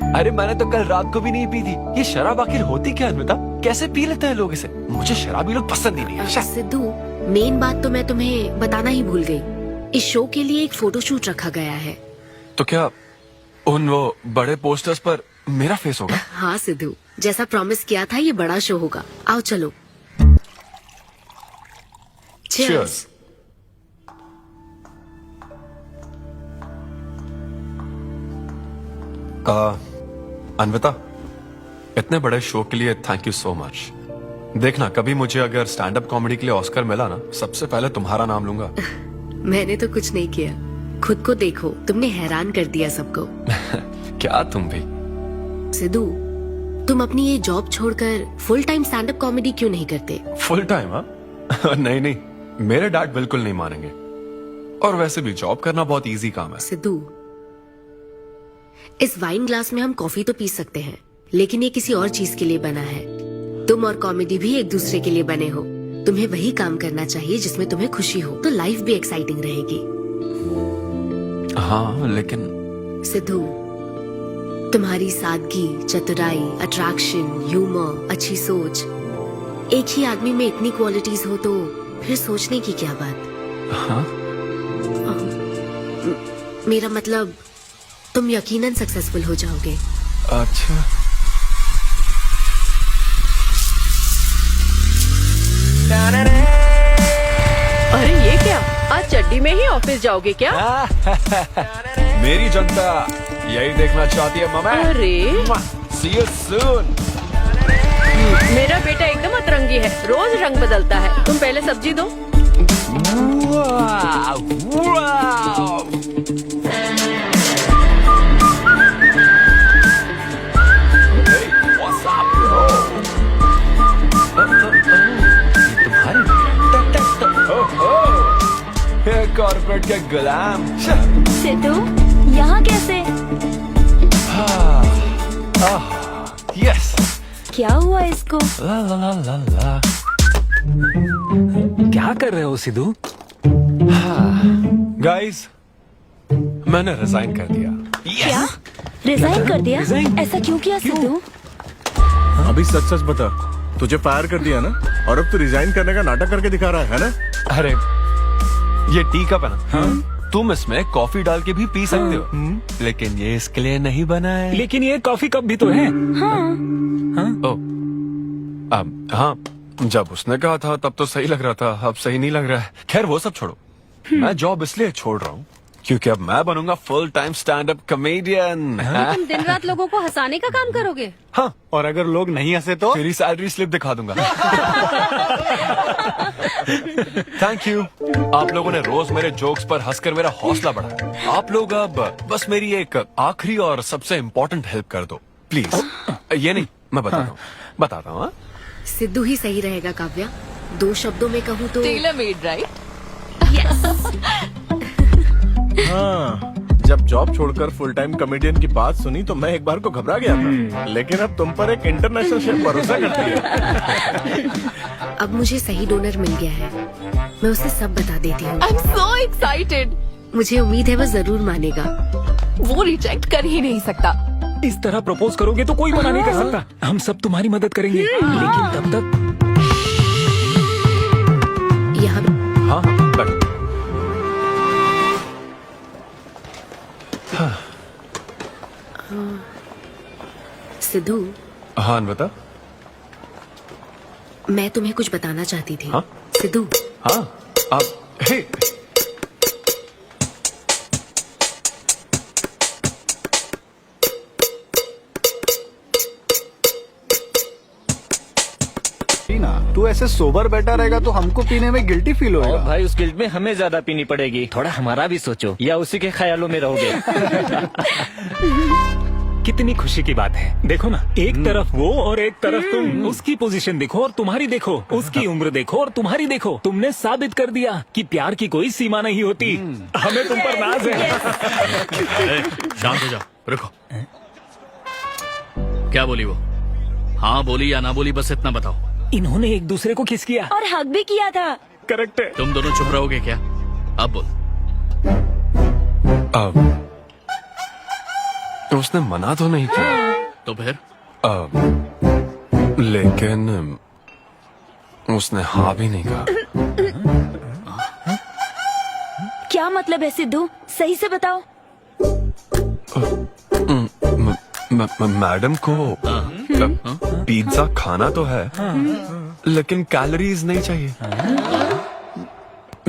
अरे मैंने तो कल रात को भी नहीं पी थी। ये शराब आखिर होती क्या अन्विता? कैसे पी लेते हैं लोग इसे? मुझे शराबी लोग पसंद ही नहीं है। सिद्धू, मेन बात तो मैं तुम्हें बताना ही भूल गई। इस शो के लिए एक फोटोशूट रखा गया है। तो क्या उन वो बड़े पोस्टर्स पर मेरा फेस होगा? हाँ सिद्धू, जैसा प्रॉमिस किया था, ये बड़ा शो होगा। आओ चलो। Cheers. अन्विता, इतने बड़े शो के लिए थैंक यू सो मच। देखना, कभी मुझे अगर स्टैंड अप कॉमेडी के लिए ऑस्कर मिला ना, सबसे पहले तुम्हारा नाम लूंगा। मैंने तो कुछ नहीं किया, खुद को देखो, तुमने हैरान कर दिया सबको। क्या तुम भी? सिद्धू, तुम अपनी ये जॉब छोड़कर full time stand up comedy क्यों नहीं करते? Full time? हाँ। नहीं नहीं, मेरे डैड बिल्कुल नहीं मानेंगे। और वैसे भी जॉब करना बहुत इजी काम है। सिद्धू, इस वाइन ग्लास में हम कॉफी तो पी सकते हैं, लेकिन ये किसी और चीज के लिए बना है। तुम और कॉमेडी भी एक दूसरे के लिए बने हो। तुम्हें वही काम करना चाहिए जिसमें तुम्हें खुशी हो, तो लाइफ भी एक्साइटिंग रहेगी। हाँ लेकिन सिद्धू, तुम्हारी सादगी, चतुराई, अट्रैक्शन, ह्यूमर, अच्छी सोच, एक ही आदमी में इतनी क्वालिटीज हो तो फिर सोचने की क्या बात। हाँ? मेरा मतलब तुम यकीनन सक्सेसफुल हो जाओगे। अच्छा। अरे ये क्या, आज चड्डी में ही ऑफिस जाओगे क्या? मेरी जनता यही देखना चाहती है मम्मी। अरे See you soon। मेरा बेटा एकदम अतरंगी है, रोज रंग बदलता है। तुम पहले सब्जी दो। वाव, वाव। Hey, what's up, bro? तुम्हारे कॉर्पोरेट के गुलाम। सिद्धू, यहाँ कैसे? यस। क्या हुआ इसको? ला ला ला ला ला। क्या कर रहे हो सिद्धू? गाइस, मैंने रिजाइन कर दिया। क्या? रिजाइन कर दिया? ऐसा क्यों किया सिद्धू? अभी सच सच बता, तुझे फायर कर दिया ना, और अब तू रिजाइन करने का नाटक करके दिखा रहा है ना? अरे ये टी कप है ना? हाँ? तुम इसमें कॉफी डाल के भी पी सकते हो, लेकिन ये इसके लिए नहीं बना है। लेकिन ये कॉफी कप भी तो है। हाँ, जब उसने कहा था तब तो सही लग रहा था, अब सही नहीं लग रहा है। खैर वो सब छोड़ो, मैं जॉब इसलिए छोड़ रहा हूँ क्योंकि अब मैं बनूंगा full time stand up comedian. तुम दिन रात लोगों को हंसाने का काम करोगे? हाँ, और अगर लोग नहीं हंसे तो तेरी सैलरी स्लिप दिखा दूंगा। Thank you. आप लोगों ने रोज मेरे जोक्स पर हंसकर मेरा हौसला बढ़ाया। आप लोग अब बस मेरी एक आखिरी और सबसे इम्पोर्टेंट हेल्प कर दो प्लीज। ये नहीं, मैं बताता हूँ। सिद्धू ही सही रहेगा काव्या। 2 शब्दों में कहूँ तो टेलर मेड, राइट? हाँ, जब जॉब छोड़कर फुल टाइम कॉमेडियन की बात सुनी तो मैं एक बार को घबरा गया था, लेकिन अब तुम पर एक इंटरनेशनल शेफ भरोसा करती है। अब मुझे सही डोनर मिल गया है, मैं उसे सब बता देती हूँ। आई एम सो एक्साइटेड। मुझे उम्मीद है वो जरूर मानेगा। वो रिजेक्ट कर ही नहीं सकता। इस तरह प्रपोज करोगे तो कोई मना नहीं कर सकता। हम सब तुम्हारी मदद करेंगे, लेकिन तब तक यहाँ हाँ, बैठो। सिद्धू, हाँ बता। मैं तुम्हें कुछ बताना चाहती थी। हाँ? सिद्धू। हाँ, आप हे तू ऐसे सोबर बैठा रहेगा तो हमको पीने में गिल्टी फील होगा। भाई उस गिल्ट में हमें ज्यादा पीनी पड़ेगी। थोड़ा हमारा भी सोचो, या उसी के ख्यालों में रहोगे। कितनी खुशी की बात है। देखो ना, एक तरफ वो और एक तरफ तुम। उसकी पोजीशन देखो और तुम्हारी देखो, उसकी उम्र देखो और तुम्हारी देखो। तुमने साबित कर दिया कि प्यार की कोई सीमा नहीं होती। हमें तुम पर नाज है। शांत हो जाओ, रुको। क्या बोली वो? हाँ बोली या ना बोली, बस इतना बताओ। इन्होंने एक दूसरे को किस किया और हक भी किया था। करेक्ट है। तुम दोनों चुप रहोगे क्या? अब बोल। उसने मना तो नहीं किया। तो फिर? लेकिन उसने हाँ भी नहीं कहा। क्या मतलब है सिद्धू? सही से बताओ। मैडम को पिज्जा खाना तो है, लेकिन कैलोरीज नहीं चाहिए।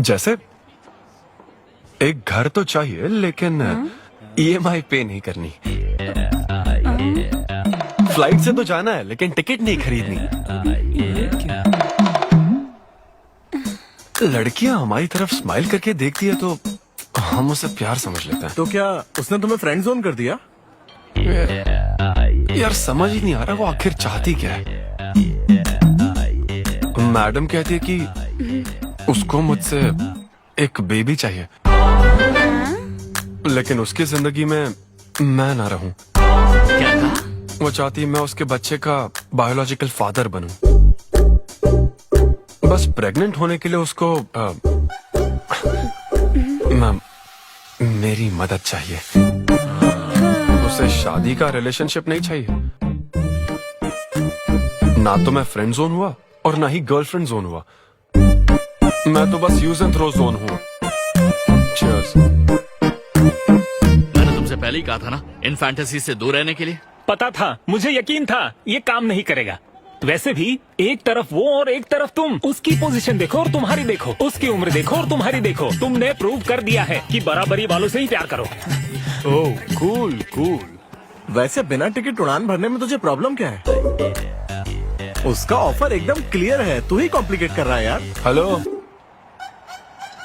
जैसे एक घर तो चाहिए, लेकिन EMI पे नहीं करनी। फ्लाइट से तो जाना है, लेकिन टिकट नहीं खरीदनी। लड़कियां हमारी तरफ स्माइल करके देखती है तो हम उसे प्यार समझ लेते हैं। तो क्या उसने तुम्हें फ्रेंड जोन कर दिया? यार समझ ही नहीं आ रहा वो आखिर चाहती क्या है। मैडम कहती है कि उसको मुझसे एक बेबी चाहिए, लेकिन उसकी जिंदगी में मैं ना रहूं। क्या कहा? वो चाहती है मैं उसके बच्चे का बायोलॉजिकल फादर बनूं। बस प्रेग्नेंट होने के लिए उसको मेरी मदद चाहिए। उसे शादी का रिलेशनशिप नहीं चाहिए। ना तो मैं फ्रेंड जोन हुआ और ना ही गर्लफ्रेंड जोन हुआ। मैं तो बस यूज एंड थ्रो जोन हूँ। Cheers. मैंने तुमसे पहले ही कहा था ना इन फैंटेसी से दूर रहने के लिए। पता था, मुझे यकीन था ये काम नहीं करेगा। वैसे भी एक तरफ वो और एक तरफ तुम, उसकी पोजीशन देखो और तुम्हारी देखो, उसकी उम्र देखो और तुम्हारी देखो। तुमने प्रूव कर दिया है कि बराबरी वालों से ही प्यार करो। ओह कूल कूल। वैसे बिना टिकट उड़ान भरने में तुझे प्रॉब्लम क्या है? उसका ऑफर एकदम क्लियर है, तू ही कॉम्प्लिकेट कर रहा है यार। हेलो,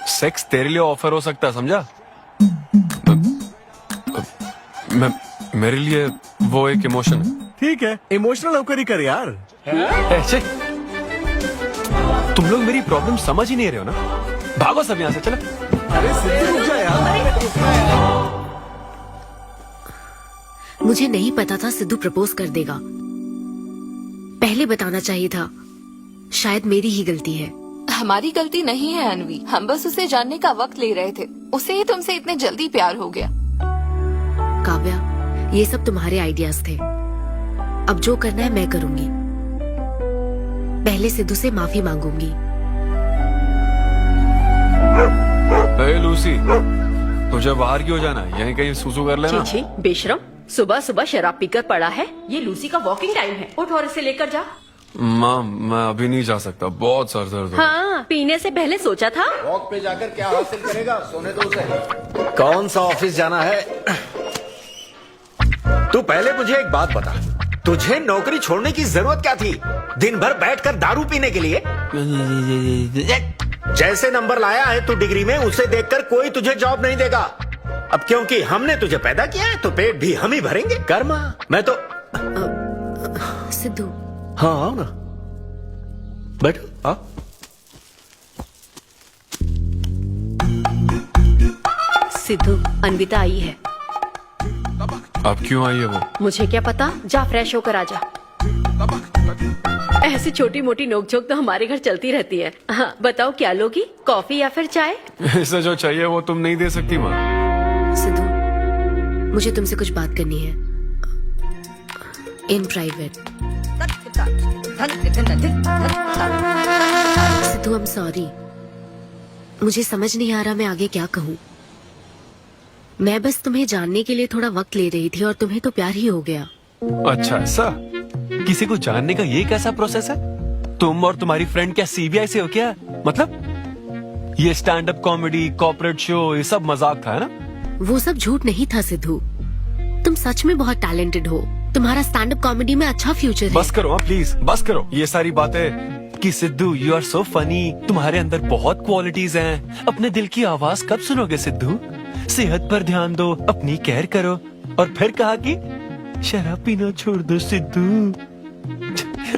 सेक्स तेरे लिए ऑफर हो सकता है, समझा? मेरे लिए वो एक इमोशन है। ठीक है, इमोशनल होकर ही कर यार। ऐसे तुम लोग मेरी प्रॉब्लम समझ ही नहीं रहे हो ना। भागो सब यहाँ से, चलो। अरे सिद्धू रुक जा यार। मुझे नहीं पता था सिद्धू प्रपोज कर देगा। पहले बताना चाहिए था। शायद मेरी ही गलती है। हमारी गलती नहीं है अनवी, हम बस उसे जानने का वक्त ले रहे थे। उसे ही तुमसे इतने जल्दी प्यार हो गया। काव्या, ये सब तुम्हारे आइडियाज थे। अब जो करना है मैं करूंगी। पहले सिद्धू से माफी मांगूंगी। हे लूसी, तुझे बाहर क्यों जाना है? यहीं कहीं सुसु कर लेना। छी बेशरम, सुबह सुबह शराब पीकर पड़ा है। ये लूसी का वॉकिंग टाइम है, उठ और इसे लेकर जा। माँ, मैं अभी नहीं जा सकता, बहुत सर दर्द हो। हाँ, पीने से पहले सोचा था। वॉक पे जाकर क्या हासिल करेगा? सोने दो उसे। कौन सा ऑफिस जाना है? तू पहले मुझे एक बात बता, तुझे नौकरी छोड़ने की जरूरत क्या थी? दिन भर बैठकर दारू पीने के लिए? जैसे नंबर लाया है तू डिग्री में, उसे देखकर कोई तुझे जॉब नहीं देगा। अब क्योंकि हमने तुझे पैदा किया है तो पेट भी हम ही भरेंगे। कर्मा, मैं तो सिद्धू। हाँ आओ ना, बैठो। हाँ सिद्धू, अन्विता आई है। अब क्यों आई है वो? मुझे क्या पता, जा फ्रेश होकर आजा। ऐसी छोटी मोटी नोकझोंक तो हमारे घर चलती रहती है। हाँ, बताओ क्या लोगी, कॉफी या फिर चाय? इसे जो चाहिए वो तुम नहीं दे सकती माँ। सिद्धू, मुझे तुमसे कुछ बात करनी है, in private. Sidhu, I am sorry. मुझे समझ नहीं आ रहा मैं आगे क्या कहूँ। मैं बस तुम्हें जानने के लिए थोड़ा वक्त ले रही थी और तुम्हें तो प्यार ही हो गया। अच्छा ऐसा? किसी को जानने का ये कैसा प्रोसेस है? तुम और तुम्हारी फ्रेंड क्या सीबीआई से हो क्या? मतलब ये stand up comedy, corporate show, ये सब मजाक था, है ना? वो सब झूठ नहीं था सिद्धू। तुम सच में बहुत टैलेंटेड हो। तुम्हारा स्टैंड अप कॉमेडी में अच्छा फ्यूचर है। बस करो हाँ, प्लीज बस करो ये सारी बातें कि Sidhu you are so funny, तुम्हारे अंदर बहुत क्वालिटीज हैं। अपने दिल की आवाज कब सुनोगे सिद्धू? सेहत पर ध्यान दो, अपनी केयर करो। और फिर कहा कि शराब पीना छोड़ दो सिद्धू।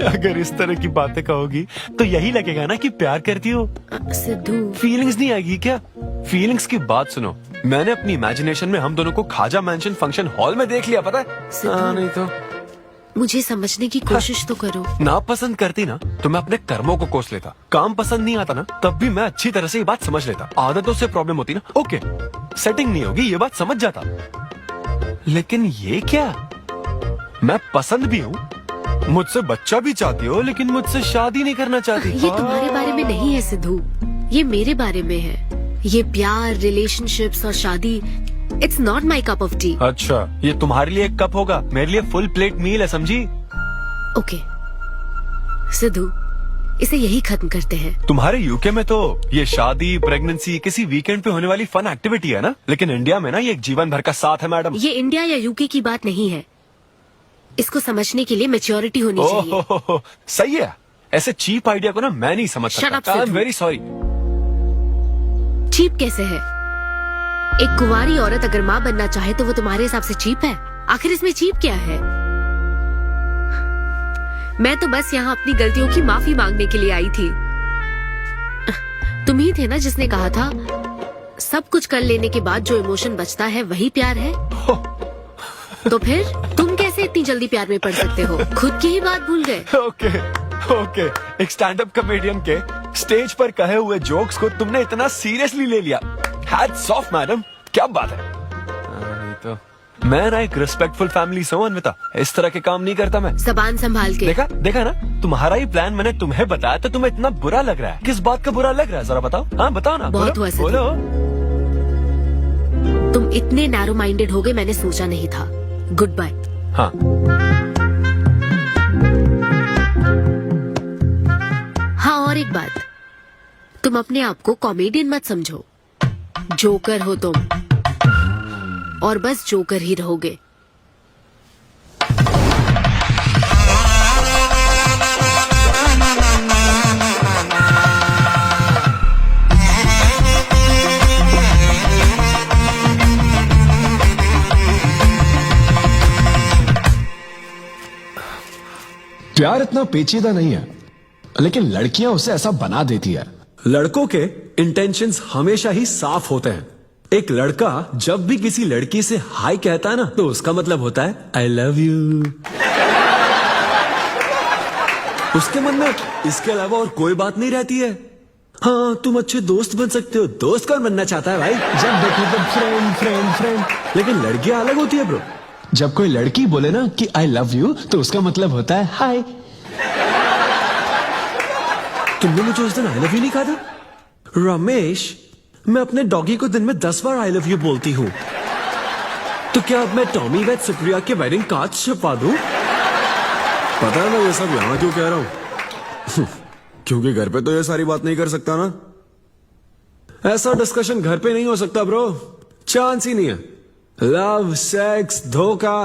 अगर इस तरह की बातें कहोगी तो यही लगेगा ना कि प्यार करती हो। सिद्धू, फीलिंग्स नहीं आएगी क्या? फीलिंग्स की बात सुनो, मैंने अपनी इमेजिनेशन में हम दोनों को खाजा मैंशन फंक्शन हॉल में देख लिया, पता है? नहीं तो मुझे समझने की कोशिश तो करो। ना पसंद करती ना तो मैं अपने कर्मों को कोस लेता। काम पसंद नहीं आता ना तब भी मैं अच्छी तरह से ये बात समझ लेता। आदतों से प्रॉब्लम होती ना, ओके सेटिंग नहीं होगी ये बात समझ जाता। लेकिन ये क्या, मैं पसंद भी हूँ, मुझसे बच्चा भी चाहती हो, लेकिन मुझसे शादी नहीं करना चाहती। ये तुम्हारे बारे में नहीं है सिद्धू, ये मेरे बारे में है। ये प्यार, रिलेशनशिप्स और शादी, it's not my cup of T. अच्छा, ये तुम्हारे लिए एक कप होगा, मेरे लिए फुल प्लेट मील है, समझी? ओके सिद्धू, इसे यही खत्म करते हैं। तुम्हारे यूके में तो ये शादी, प्रेगनेंसी किसी वीकेंड पे होने वाली फन एक्टिविटी है ना, लेकिन इंडिया में ना ये एक जीवन भर का साथ है मैडम। ये इंडिया या यूके की बात नहीं है। इसको समझने के लिए मैच्योरिटी होनी चाहिए। सही है, ऐसे चीप आइडिया को ना मैं नहीं समझ सकता। I am very sorry. Cheap कैसे है? एक कुंवारी औरत अगर माँ बनना चाहे तो वो तुम्हारे हिसाब से चीप है? आखिर इसमें चीप क्या है? मैं तो बस यहाँ अपनी गलतियों की माफी मांगने के लिए आई थी। तुम ही थे ना जिसने कहा था सब कुछ कर लेने के बाद जो इमोशन बचता है वही प्यार है। तो फिर तुम कैसे इतनी जल्दी प्यार में पड़ सकते हो? खुद की ही बात भूल गए। ओके, एक स्टैंड अप कॉमेडियन के स्टेज पर कहे हुए जोक्स को तुमने इतना सीरियसली ले लिया। हैट्स ऑफ मैडम, क्या बात है। नहीं तो मैं ना एक रिस्पेक्टफुल फैमिली से हूं अन्विता, इस तरह के काम नहीं करता मैं। जबान संभाल के। देखा ना, तुम्हारा ही प्लान मैंने तुम्हें बताया तो तुम्हें इतना बुरा लग रहा है। किस बात का बुरा लग रहा है जरा बताओ। हाँ बताओ ना। बहुत हुआ बोलो। तुम इतने नैरो माइंडेड हो गए मैंने सोचा नहीं था। Goodbye. हाँ हाँ, और एक बात, तुम अपने आप को कॉमेडियन मत समझो, जोकर हो तुम, और बस जोकर ही रहोगे। प्यार इतना पेचीदा नहीं है, लेकिन लड़कियां उसे ऐसा बना देती है। लड़कों के इंटेंशंस हमेशा ही साफ होते हैं। एक लड़का जब भी किसी लड़की से हाय कहता है ना, तो उसका मतलब होता है आई लव यू। उसके मन में इसके अलावा और कोई बात नहीं रहती है। हाँ, तुम अच्छे दोस्त बन सकते हो। दोस्त कौन बनना चाहता है भाई? जब देखो तब फ्रेंड फ्रेंड फ्रेंड। लेकिन लड़कियां अलग होती है ब्रो। जब कोई लड़की बोले ना कि आई लव यू, तो उसका मतलब होता है हाय। तुमने मुझे उस दिन आई लव यू नहीं कहा था? रमेश, मैं अपने डॉगी को दिन में 10 बार आई लव यू बोलती हूँ। तो क्या अब मैं टॉमी वेद सुप्रिया के वेडिंग कार्ड छपवा दूं? पता है मैं ये सब यहाँ क्यों कह रहा हूँ? क्योंकि घर पे तो ये सारी बात नहीं कर सकता ना। ऐसा डिस्कशन घर पे नहीं हो सकता ब्रो, चांस ही नहीं है। लव, सेक्स, धोखा,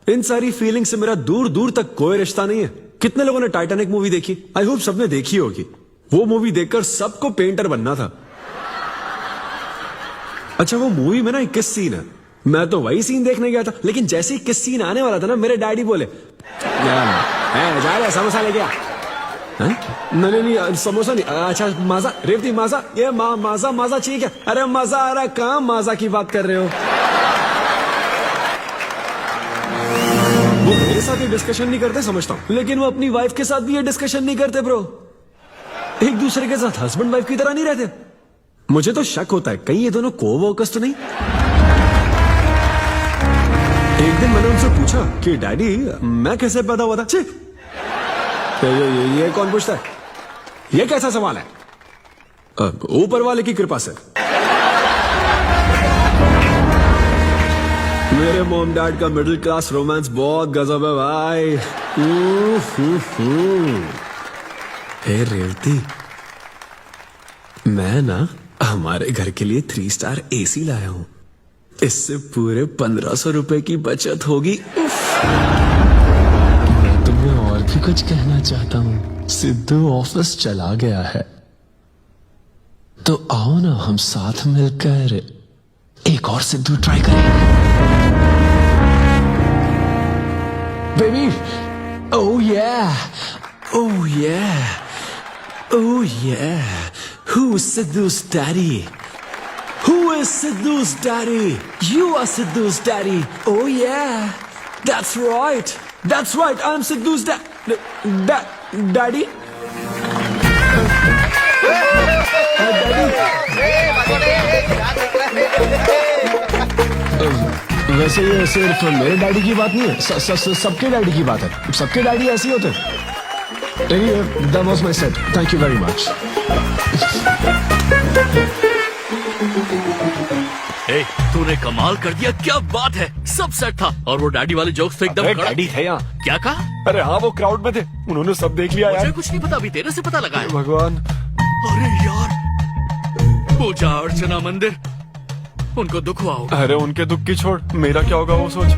इन सारी फीलिंग से मेरा दूर दूर तक कोई रिश्ता नहीं है। कितने लोगों ने टाइटैनिक मूवी देखी? आई होप सबने देखी होगी। वो मूवी देखकर सबको पेंटर बनना था। अच्छा, वो मूवी में ना 21 सीन है। मैं तो वही सीन देखने गया था, लेकिन जैसे ही 21 सीन आने वाला था ना, मेरे डैडी बोले जा रहा समोसा लेके आ। नहीं, समोसा नहीं। अच्छा, माजा, रेवती माजा, ये माजा माजा चाहिए क्या? अरे मजा आ रहा है, कहां माजा की बात कर रहे हो? वो मेरे साथ ये डिस्कशन नहीं करते समझता हूँ, लेकिन वो अपनी वाइफ के साथ भी ये डिस्कशन नहीं करते ब्रो। एक दूसरे के साथ हस्बैंड वाइफ की तरह नहीं रहते। मुझे तो शक होता है कहीं ये दोनों कोवर्कर्स तो नहीं। एक दिन मैंने उनसे पूछा कि डैडी, मैं कैसे पैदा हुआ था? ये कौन पूछता है? ये कैसा सवाल है? ऊपर वाले की कृपा से। मेरे मॉम डैड का मिडिल क्लास रोमांस बहुत गजब है भाई। हे रेवती, मैं ना हमारे घर के लिए 3 स्टार AC लाया हूं। इससे पूरे 1500 रुपए की बचत होगी। मैं तुम्हें और भी कुछ कहना चाहता हूँ। सिद्धू ऑफिस चला गया है, तो आओ ना हम साथ मिलकर एक और सिद्धू ट्राई करें। Baby, oh yeah, oh yeah, oh yeah. Who's Sidhu's daddy? Who is Sidhu's daddy? You are Sidhu's daddy. Oh yeah, that's right. That's right. I'm Sidhu's daddy. वैसे ये सिर्फ मेरे डैडी की बात नहीं है, सबके डैडी की बात है। सबके डैडी ऐसे ही होते हैं। That was my set. Thank you very much. तूने कमाल कर दिया, क्या बात है। सब सेट था और वो डैडी वाले जोक्स तो एकदम। डैडी थे यहाँ। क्या कहा? अरे हाँ, वो क्राउड में थे, उन्होंने सब देख लिया यार। मुझे कुछ नहीं पता, अभी तेरे से पता लगा है। भगवान। अरे यार, पूजा अर्चना मंदिर, उनको दुख हुआ होगा। अरे उनके दुख की छोड़, मेरा क्या होगा वो सोच।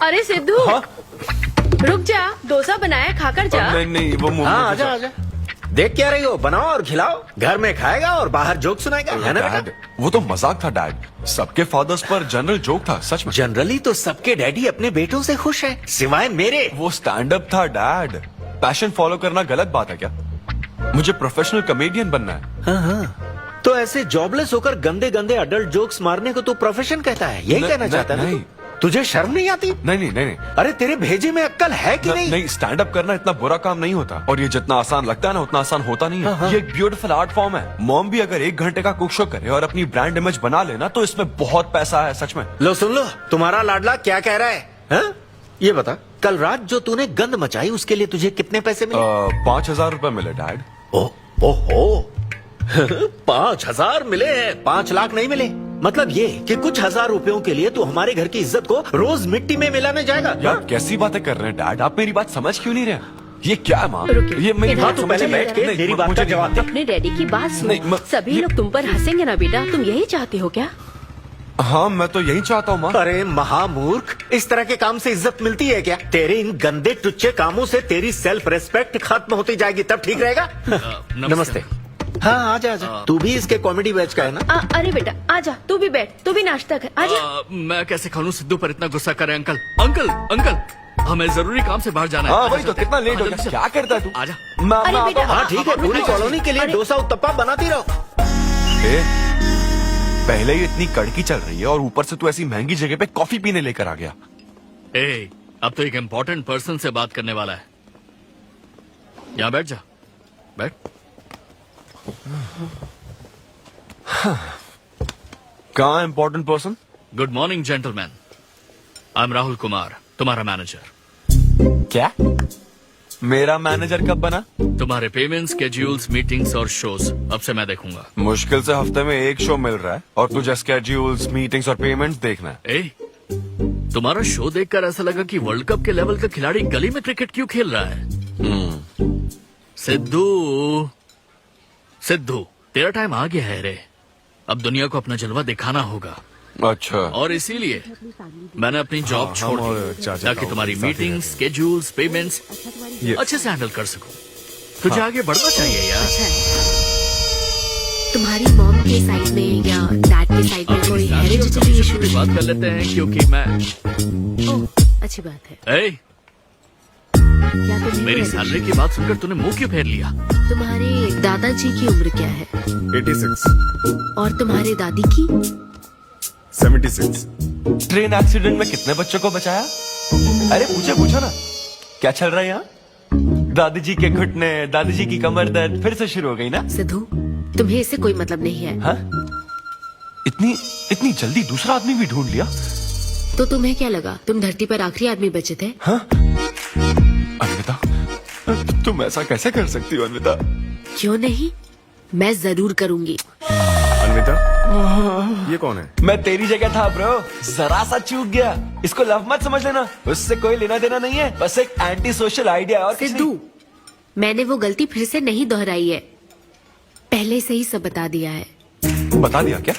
अरे सिद्धू, हाँ? रुक जा, डोसा बनाया, खाकर जा। नहीं, वो मुंह में आजा आजा। देख क्या रही हो? बनाओ और खिलाओ। घर में खाएगा और बाहर जोक सुनाएगा, है ना बेटा? वो तो मजाक था डैड। सबके फादर्स पर जनरल जोक था, सच में। जनरली तो सबके डैडी अपने बेटों से खुश हैं, सिवाय मेरे। वो स्टैंड अप था डैड। पैशन फॉलो करना गलत बात है क्या? मुझे प्रोफेशनल कॉमेडियन बनना है। हाँ, तो ऐसे जॉबलेस होकर गंदे गंदे अडल्ट जोक्स मारने को तो प्रोफेशन कहता है, यही कहना चाहता है? नहीं, तुझे शर्म नहीं आती? नहीं नहीं नहीं नहीं अरे तेरे भेजे में अक्कल है कि नहीं? नहीं, स्टैंड अप करना इतना बुरा काम नहीं होता, और ये जितना आसान लगता है ना उतना आसान होता नहीं है। ये एक ब्यूटीफुल आर्ट फॉर्म है। मॉम भी अगर 1 घंटे का कुक शो करे और अपनी ब्रांड इमेज बना लेना तो इसमें बहुत पैसा है, सच में। लो सुन लो, तुम्हारा लाडला क्या कह रहा है, हाँ? ये बता, कल रात जो तूने गंद मचाई उसके लिए तुझे कितने पैसे मिले? 5,000 रुपए मिले डैड। ओहो 5,000 मिले हैं, 5 लाख नहीं मिले। मतलब ये कि कुछ हजार रुपयों के लिए तू हमारे घर की इज्जत को रोज मिट्टी में मिलाने जाएगा? यार कैसी बातें कर रहे हैं डैड, आप मेरी बात समझ क्यों नहीं रहे? ये क्या है माँ? ये मेरी बात तू पहले बैठ के मेरी बात का जवाब दे। अपने डैडी की बात सुनो। सभी लोग तुम पर हंसेंगे ना बेटा, तुम यही चाहते हो क्या? हाँ मैं तो यही चाहता हूँ माँ। अरे महामूर्ख, इस तरह के काम से इज्जत मिलती है क्या? तेरे इन गंदे टुच्चे कामों से तेरी सेल्फ रेस्पेक्ट खत्म होती जाएगी, तब ठीक रहेगा। नमस्ते। हाँ आजा आजा, तू भी इसके कॉमेडी बैच का है ना? अरे बेटा आजा, तू भी बैठ, तू भी नाश्ता कर, आजा। मैं कैसे खा लूं? सिद्धू पर इतना गुस्सा करे। अंकल अंकल अंकल, हमें जरूरी काम से बाहर जाना है। हाँ वही तो, कितना लेट हो गया, क्या करता है तू? आजा। अरे बेटा हाँ ठीक है, पूरी कॉलोनी के लिए डोसा उत्तप्पा बनाती रहो। पहले ही इतनी कड़की चल रही है और ऊपर से तू ऐसी महंगी जगह पे कॉफी पीने लेकर आ गया। अब तो एक इम्पोर्टेंट पर्सन से बात करने वाला है। यहाँ बैठ जा, बैठ। कहाँ important person? Good morning gentleman, I am Rahul Kumar, तुम्हारा मैनेजर। क्या? मेरा मैनेजर कब बना? तुम्हारे पेमेंट, स्केड्यूल्स, मीटिंग्स और शोज अब से मैं देखूंगा। मुश्किल से हफ्ते में 1 शो मिल रहा है और तुझे स्केड्यूल्स, मीटिंग्स और पेमेंट्स देखना है। तुम्हारा शो देखकर ऐसा लगा कि वर्ल्ड कप के लेवल का खिलाड़ी गली में क्रिकेट क्यों खेल रहा है। सिद्धू सिद्धू, तेरा टाइम आ गया है रे, अब दुनिया को अपना जलवा दिखाना होगा। अच्छा। और इसीलिए मैंने अपनी जॉब छोड़ दी ताकि तुम्हारी मीटिंग्स, स्केड्यूल्स, पेमेंट्स अच्छे से हैंडल कर सकूं। तुझे आगे बढ़ना चाहिए यार। तुम्हारी मॉम के साइड में या डैड के साइड में कोई हेरिडिटरी इशू? बात कर लेते हैं क्योंकि मैं अच्छी बात है। मेरी सैलरी की बात सुनकर तूने मुंह क्यों फेर लिया? तुम्हारे दादाजी की उम्र क्या है? 86। और तुम्हारे दादी की? 76। ट्रेन एक्सीडेंट में कितने बच्चों को बचाया? अरे पूछो ना, क्या चल रहा है यहाँ? दादी जी के घुटने, दादी जी की कमर दर्द फिर से शुरू हो गई ना? सिद्धू, तुम्हें इससे कोई मतलब नहीं है। हाँ? इतनी जल्दी दूसरा आदमी भी ढूंढ लिया? तो तुम्हें क्या लगा तुम धरती पर आखिरी आदमी बचे थे? हाँ? अन्विता, तुम ऐसा कैसे कर सकती हो अन्विता? क्यों नहीं, मैं जरूर करूंगी। अन्विता, ये कौन है? मैं तेरी जगह था ब्रो, जरा सा चूक गया। इसको लव मत समझ लेना, उससे कोई लेना देना नहीं है, बस एक एंटी सोशल आइडिया और सिद्धू, मैंने वो गलती फिर से नहीं दोहराई है, पहले से ही सब बता दिया है। बता दिया क्या?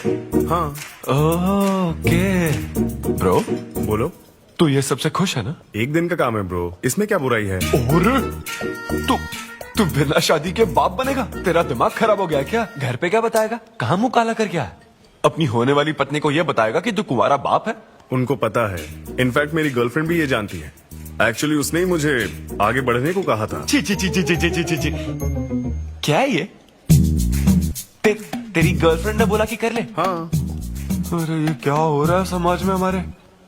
हाँ। ओके ब्रो, बोलो। तू ये सबसे खुश है ना? एक दिन का काम है ब्रो, इसमें क्या बुराई है? और तू बिना शादी के बाप बनेगा? तेरा दिमाग खराब हो गया क्या? घर पे क्या बताएगा? कहाँ मुंह काला कर क्या है? अपनी होने वाली पत्नी को ये बताएगा कि तू कुंवारा बाप है? उनको पता है, इनफैक्ट मेरी गर्लफ्रेंड भी ये जानती है। एक्चुअली उसने ही मुझे आगे बढ़ने को कहा था। ची ची ची ची ची ची ची ची। क्या है ये? तेरी गर्लफ्रेंड ने बोला कि कर ले? हाँ। अरे ये क्या हो रहा है समाज में हमारे?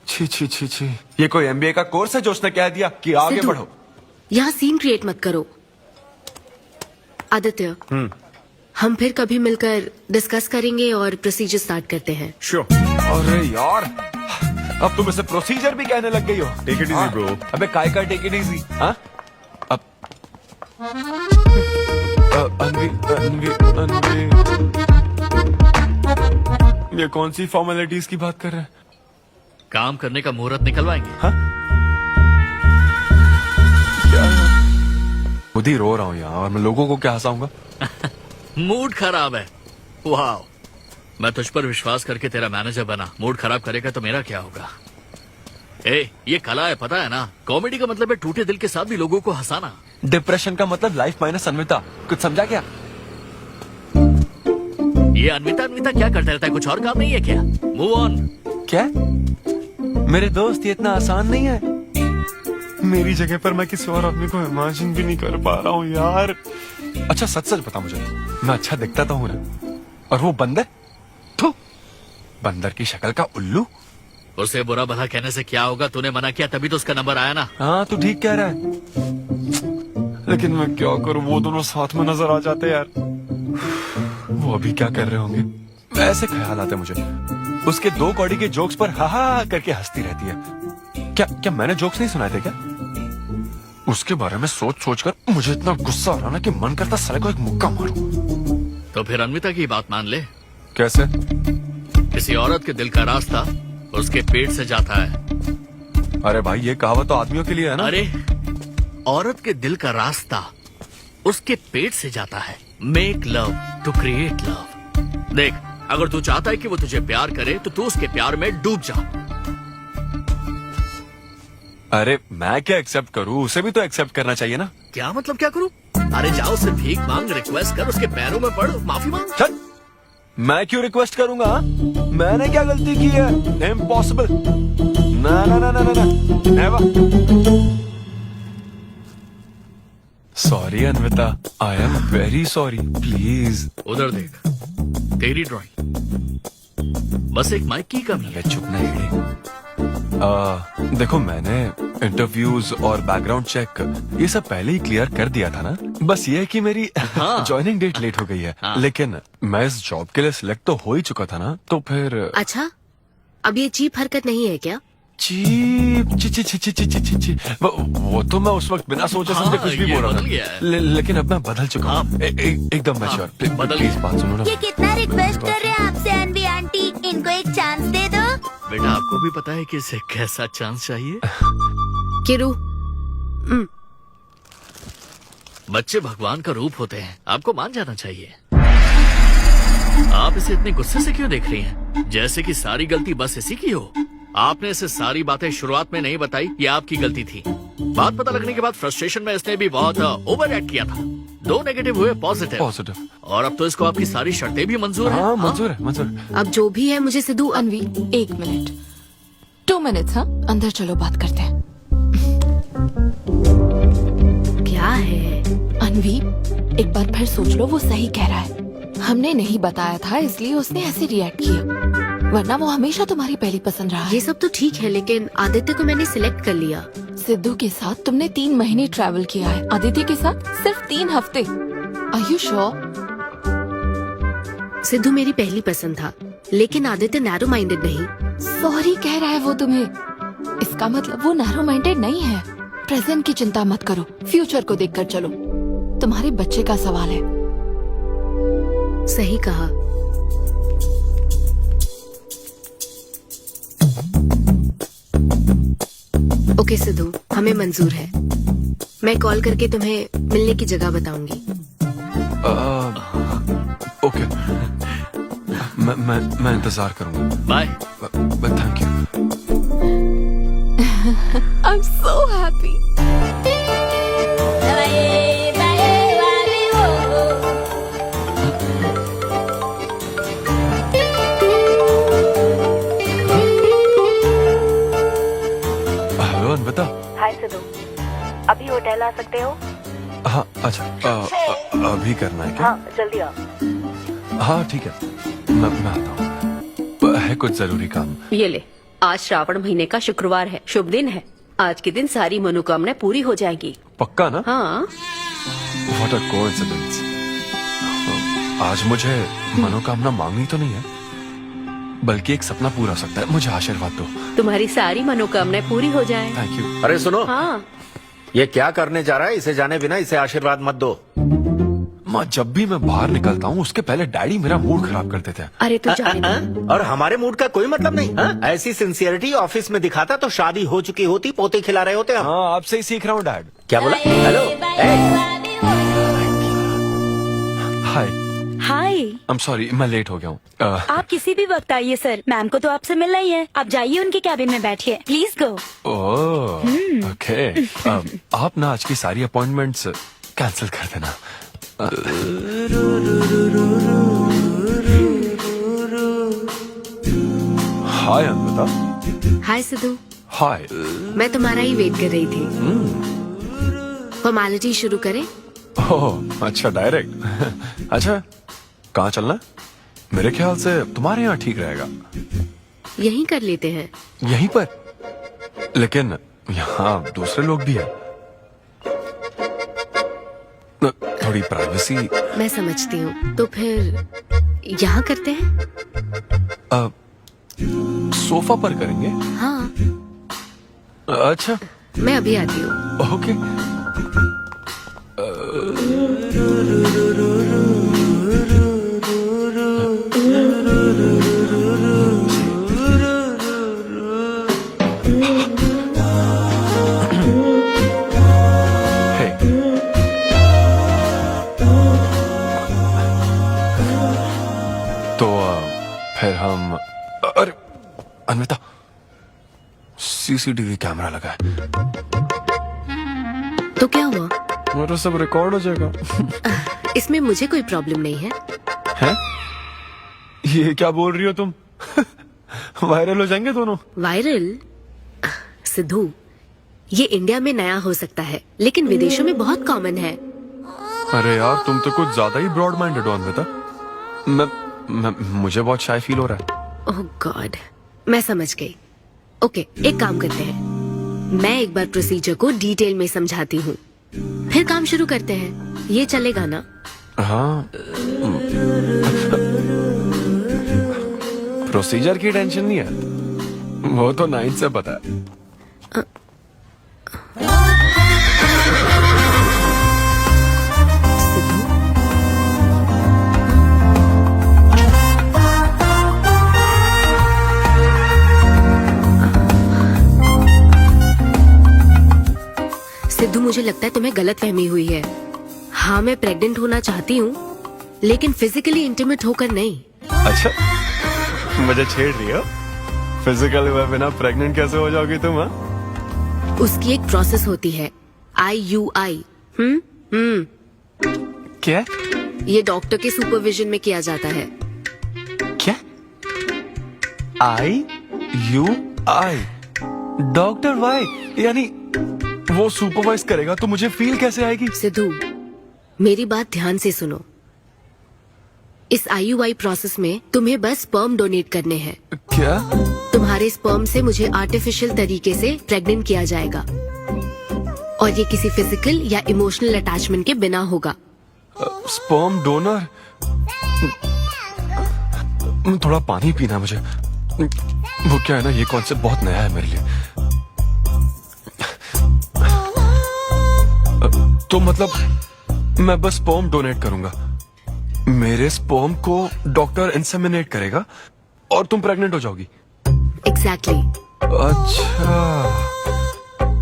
छी छी छी छी, ये कोई MBA का कोर्स है जो उसने कह दिया कि आगे बढ़ो? यहाँ सीन क्रिएट मत करो। आदित्य, हम फिर कभी मिलकर डिस्कस करेंगे और प्रोसीजर स्टार्ट करते हैं। श्योर। अरे यार, अब तुम इसे प्रोसीजर भी कहने लग गई हो। Take it easy bro. अबे काय का टेक इट इजी? हाँ? अब अनवी ये कौन सी फॉर्मेलिटीज की बात कर रहे हैं? काम करने का मुहूर्त निकलवाएंगे। हाँ? खुद ही रो रहा हूँ यार, और मैं लोगों को क्या हंसाऊंगा? मूड खराब है। वाह, मैं तुझ पर विश्वास करके तेरा मैनेजर बना, मूड खराब करेगा तो मेरा क्या होगा? ये कला है, पता है ना? कॉमेडी का मतलब है टूटे दिल के साथ भी लोगों को हंसाना। डिप्रेशन का मतलब लाइफ माइनस अन्विता, कुछ समझा क्या? ये अन्विता क्या करता रहता है? कुछ और काम नहीं है क्या? Move on. क्या? मेरे दोस्त, ये इतना आसान नहीं है। मेरी जगह पर मैं किसी और आदमी को इमेजिन भी नहीं कर पा रहा हूँ यार। अच्छा सच सच बता मुझे, मैं अच्छा दिखता तो हूँ ना? और वो बंदर, बंदर की शक्ल का उल्लू, उसे बुरा भला कहने से क्या होगा? तूने मना किया तभी तो उसका नंबर आया ना। हाँ तू ठीक कह रहा है, लेकिन मैं क्या करूं, वो दोनों साथ में नजर आ जाते यार। वो अभी क्या कर रहे होंगे, ऐसे ख्याल आते मुझे। उसके 2 कौड़ी के जोक्स पर हा हा करके हंसती रहती है। क्या मैंने जोक्स नहीं सुनाए थे क्या? उसके बारे में सोच सोच कर मुझे इतना गुस्सा आ रहा ना कि मन करता साले को एक मुक्का मारूं। तो फिर अन्विता की बात मान ले। कैसे? किसी औरत के दिल का रास्ता उसके पेट से जाता है। अरे भाई ये कहावत तो आदमियों के लिए है ना। अरे औरत के दिल का रास्ता उसके पेट से जाता है। Make love to create love. देख, अगर तू चाहता है कि वो तुझे प्यार करे तो तू उसके प्यार में डूब जा। अरे मैं क्या एक्सेप्ट करूं, उसे भी तो एक्सेप्ट करना चाहिए ना। क्या मतलब क्या करूं? अरे जाओ उससे भीख मांग, रिक्वेस्ट कर, उसके पैरों में पड़, माफी मांग। चल, मैं क्यों रिक्वेस्ट करूंगा? मैंने क्या गलती की है? इम्पॉसिबल। ना ना ना ना ना never. Sorry Anvita, I am very sorry, please. उधर देख, तेरी ड्राइंग, बस एक माइक की कमी है। चुप नहीं। देखो मैंने इंटरव्यूज और बैकग्राउंड चेक ये सब पहले ही क्लियर कर दिया था ना। बस ये है कि मेरी ज्वाइनिंग डेट लेट हो गई है। लेकिन मैं इस जॉब के लिए सिलेक्ट तो हो ही चुका था ना, तो फिर। अच्छा, अब ये चीप हरकत नहीं है क्या? चीप ची ची ची ची ची ची ची ची। वो तो मैं उस वक्त बिना सोचे समझे कुछ भी बोल रहा था, लेकिन अब मैं बदल चुका हूँ। एकदम मैच्योर। प्लीज बात सुनो ना। ये कितना रिक्वेस्ट कर रहे हैं आपसे अनवी आंटी, इनको एक चांस दे दो। बेटा आपको भी पता है कि इसे कैसा चांस चाहिए। किरू, बच्चे भगवान का रूप होते हैं, आपको मान जाना चाहिए। आप इसे इतने गुस्से से क्यों देख रही हैं? जैसे कि सारी गलती बस इसी की हो। आपने इसे सारी बातें शुरुआत में नहीं बताई, ये आपकी गलती थी। बात पता लगने के बाद फ्रस्ट्रेशन में इसने भी बहुत ओवर एक्ट किया था। 2 नेगेटिव हुए पॉजिटिव, और अब तो इसको आपकी सारी शर्तें भी मंजूर हैं। मंजूर है, मंजूर। अब जो भी है मुझे सिद्धू। अनवी 1 मिनट, 2 मिनट्स। हाँ, अंदर चलो बात करते हैं। क्या है अनवी, एक बार फिर सोच लो, वो सही कह रहा है। हमने नहीं बताया था इसलिए उसने ऐसे रिएक्ट किया, वरना वो हमेशा तुम्हारी पहली पसंद रहा है। ये सब तो ठीक है, लेकिन आदित्य को मैंने सिलेक्ट कर लिया। सिद्धू के साथ तुमने 3 महीने ट्रैवल किया है, आदित्य के साथ सिर्फ 3 हफ्ते। Are you sure? सिद्धू मेरी पहली पसंद था, लेकिन आदित्य नैरो माइंडेड नहीं। सॉरी कह रहा है वो तुम्हें, इसका मतलब वो नैरो माइंडेड नहीं है। प्रेजेंट की चिंता मत करो, फ्यूचर को देखकर चलो। तुम्हारे बच्चे का सवाल है। सही कहा। ओके सिद्धू, हमें मंजूर है। मैं कॉल करके तुम्हें मिलने की जगह बताऊंगी। ओके, मैं इंतजार करूंगा। Bye. Thank you. I am so happy. Hello Anvita. Hi Siddhu, अभी होटल आ सकते हो? हाँ अच्छा, अभी करना है क्या? हाँ जल्दी आओ। हाँ ठीक है, मैं आता हूँ। है कुछ जरूरी काम। ये ले, आज श्रावण महीने का शुक्रवार है, शुभ दिन है। आज के दिन सारी मनोकामनाएं पूरी हो जाएंगी। पक्का ना? हाँ। What a coincidence। आज मुझे मनोकामना मांगनी तो नहीं है, बल्कि एक सपना पूरा हो सकता है। मुझे आशीर्वाद दो। तुम्हारी सारी मनोकामनाएं पूरी हो जाएं। Thank you. अरे सुनो, हाँ। ये क्या करने जा रहा है? इसे जाने बिना इसे आशीर्वाद मत दो। माँ, जब भी मैं बाहर निकलता हूँ उसके पहले डैडी मेरा मूड खराब कर देते हैं। अरे तू जाने दे। और हमारे मूड का कोई मतलब नहीं। हाँ? ऐसी सिंसियरिटी ऑफिस में दिखाता तो शादी हो चुकी होती, पोते खिला रहे होते हम। हाँ, आपसे ही सीख रहा हूँ डैड। क्या बोला? Hello. Hi. Hi. I am sorry, मैं लेट हो गया हूँ। आप किसी भी वक्त आइए सर, मैम को तो आपसे मिलना ही है। आप जाइए उनके कैबिन में बैठिए, प्लीज गो। Oh okay. आप ना आज की सारी अपॉइंटमेंट्स कैंसिल कर देना। हाय अनविता। हाय सिद्धू। हाय। मैं तुम्हारा ही वेट कर रही थी। फॉर्मेलिटी शुरू करें? ओह अच्छा, डायरेक्ट। अच्छा, कहाँ चलना है? मेरे ख्याल से तुम्हारे यहाँ ठीक रहेगा। यहीं कर लेते हैं। यहीं पर? लेकिन यहाँ दूसरे लोग भी हैं। थोड़ी प्राइवेसी। मैं समझती हूँ, तो फिर यहाँ करते हैं। सोफा पर करेंगे? हाँ। अच्छा, मैं अभी आती हूँ। ओके। फिर हम, अरे अन्विता, सीसीटीवी कैमरा लगा है। तो क्या हुआ? मेरा सब रिकॉर्ड हो जाएगा। इसमें मुझे कोई प्रॉब्लम नहीं है। हैं? ये क्या बोल रही हो तुम? वायरल हो जाएंगे दोनों। वायरल? सिद्धू, ये इंडिया में नया हो सकता है, लेकिन विदेशों में बहुत कॉमन है। अरे यार, तुम तो कुछ ज्यादा ही ब्रॉड माइंडेड हो अन्विता। मुझे बहुत शाय फील हो रहा है। ओह गॉड, मैं समझ गई। ओके, एक काम करते हैं, मैं एक बार प्रोसीजर को डिटेल में समझाती हूँ, फिर काम शुरू करते हैं। ये चलेगा ना? हाँ। प्रोसीजर की टेंशन नहीं है, वो तो 9 से पता है। सिद्धू, मुझे लगता है तुम्हें गलतफहमी हुई है। हाँ, मैं प्रेग्नेंट होना चाहती हूँ, लेकिन फिजिकली इंटीमेट होकर नहीं। अच्छा, मुझे छेड़ रही हो? फिजिकल हुए बिना प्रेग्नेंट कैसे हो जाओगी तुम? हाँ, उसकी एक प्रोसेस होती है, IUI। क्या? ये डॉक्टर के सुपरविजन में किया जाता है। क्या? IUI? Doctor why? यानी वो सुपरवाइज करेगा तो मुझे फील कैसे आएगी? सिद्धू, मेरी बात ध्यान से सुनो। इस IUI प्रोसेस में तुम्हें बस स्पर्म डोनेट करने हैं। क्या? तुम्हारे स्पर्म से मुझे आर्टिफिशियल तरीके से प्रेग्नेंट किया जाएगा, और ये किसी फिजिकल या इमोशनल अटैचमेंट के बिना होगा। Sperm donor? थोड़ा पानी पीना मुझे। वो क्या है ना, ये कॉन्सेप्ट बहुत नया है मेरे लिए। तो मतलब मैं बस स्पर्म डोनेट करूंगा, मेरे स्पर्म को डॉक्टर इंसेमिनेट करेगा और तुम प्रेग्नेंट हो जाओगी? एग्जैक्टली। अच्छा,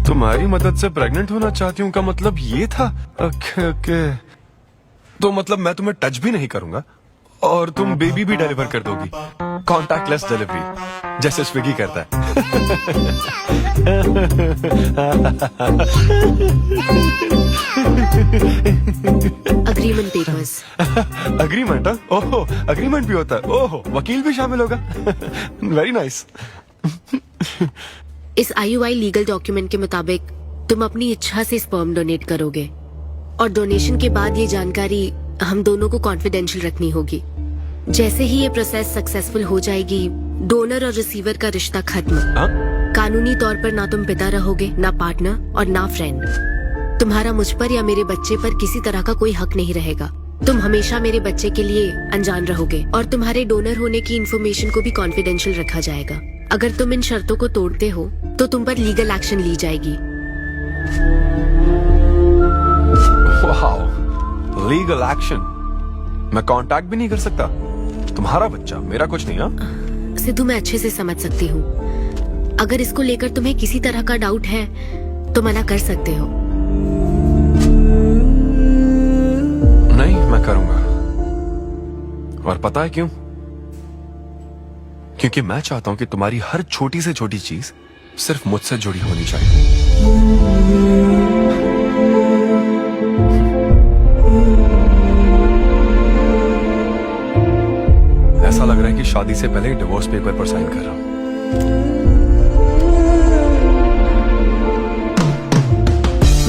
तुम्हारी मदद से प्रेग्नेंट होना चाहती हूँ का मतलब ये था? ओके। तो मतलब मैं तुम्हें टच भी नहीं करूंगा और तुम बेबी भी डिलीवर कर दोगी, कॉन्टैक्टलेस डिलीवरी, जैसे स्विगी करता है। Agreement papers. अग्रीमेंट? ओहो, अग्रीमेंट भी होता है? ओहो, वकील भी शामिल होगा। Very nice. इस IUI लीगल डॉक्यूमेंट के मुताबिक तुम अपनी इच्छा से स्पर्म डोनेट करोगे, और डोनेशन के बाद ये जानकारी हम दोनों को कॉन्फिडेंशियल रखनी होगी। जैसे ही ये प्रोसेस सक्सेसफुल हो जाएगी, डोनर और रिसीवर का रिश्ता खत्म। कानूनी तौर पर ना तुम पिता रहोगे, ना पार्टनर और ना फ्रेंड। तुम्हारा मुझ पर या मेरे बच्चे पर किसी तरह का कोई हक नहीं रहेगा। तुम हमेशा मेरे बच्चे के लिए अनजान रहोगे, और तुम्हारे डोनर होने की इन्फॉर्मेशन को भी कॉन्फिडेंशियल रखा जाएगा। अगर तुम इन शर्तों को तोड़ते हो तो तुम पर लीगल एक्शन ली जाएगी। Wow, legal action? मैं कांटेक्ट भी नहीं कर सकता? तुम्हारा बच्चा, मेरा कुछ नहीं। हाँ सिद्धू, मैं अच्छे से समझ सकती हूँ। अगर इसको लेकर तुम्हें किसी तरह का डाउट है तो मना कर सकते हो। नहीं, मैं करूंगा। और पता है क्यों? क्योंकि मैं चाहता हूं कि तुम्हारी हर छोटी से छोटी चीज सिर्फ मुझसे जुड़ी होनी चाहिए। ऐसा लग रहा है कि शादी से पहले डिवोर्स पेपर पर साइन कर रहा हूं।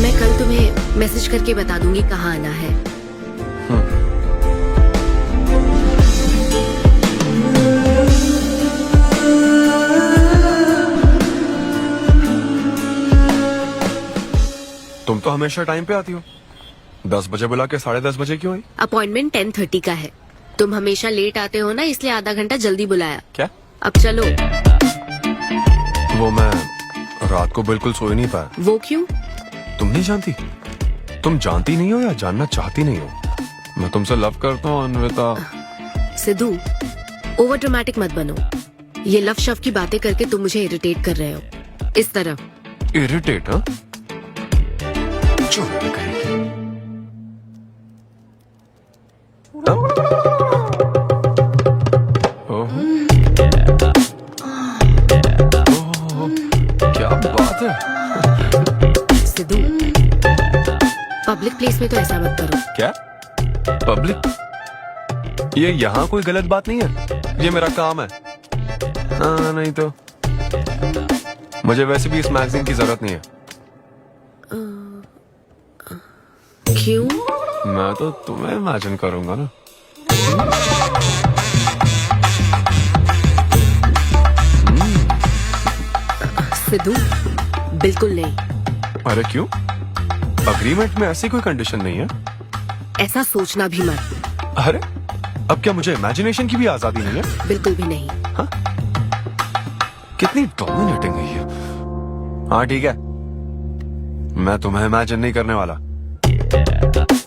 मैं कल तुम्हें मैसेज करके बता दूंगी कहाँ आना है। तुम तो हमेशा टाइम पे आती हो, 10 बजे बुला के 10:30 बजे क्यों आई? अपॉइंटमेंट 10:30 का है। तुम हमेशा लेट आते हो ना, इसलिए आधा घंटा जल्दी बुलाया। क्या? अब चलो। वो मैं रात को बिल्कुल सो ही नहीं पाया। वो क्यों? तुम नहीं जानती? तुम जानती नहीं हो या जानना चाहती नहीं हो? मैं तुमसे लव करता हूँ अन्विता। सिद्धू, ओवर ड्रामेटिक मत बनो। ये लव शव की बातें करके तुम मुझे इरिटेट कर रहे हो। इस तरह इरिटेट? हाँ, क्या बात है। सिद्धू, पब्लिक प्लेस में तो ऐसा मत करो। क्या पब्लिक? ये यहाँ कोई गलत बात नहीं है, ये मेरा काम है। हाँ, नहीं तो मुझे वैसे भी इस मैगजीन की जरूरत नहीं है। क्यों? मैं तो तुम्हें इमेजिन करूंगा ना। सिद्धू, बिल्कुल नहीं। अरे क्यों? अग्रीमेंट में ऐसी कोई कंडीशन नहीं है। ऐसा सोचना भी मत। अरे अब क्या मुझे इमेजिनेशन की भी आजादी नहीं है? बिल्कुल भी नहीं। हाँ? कितनी डोमिनेटिंग है ये। हाँ ठीक है, मैं तुम्हें इमेजिन नहीं करने वाला।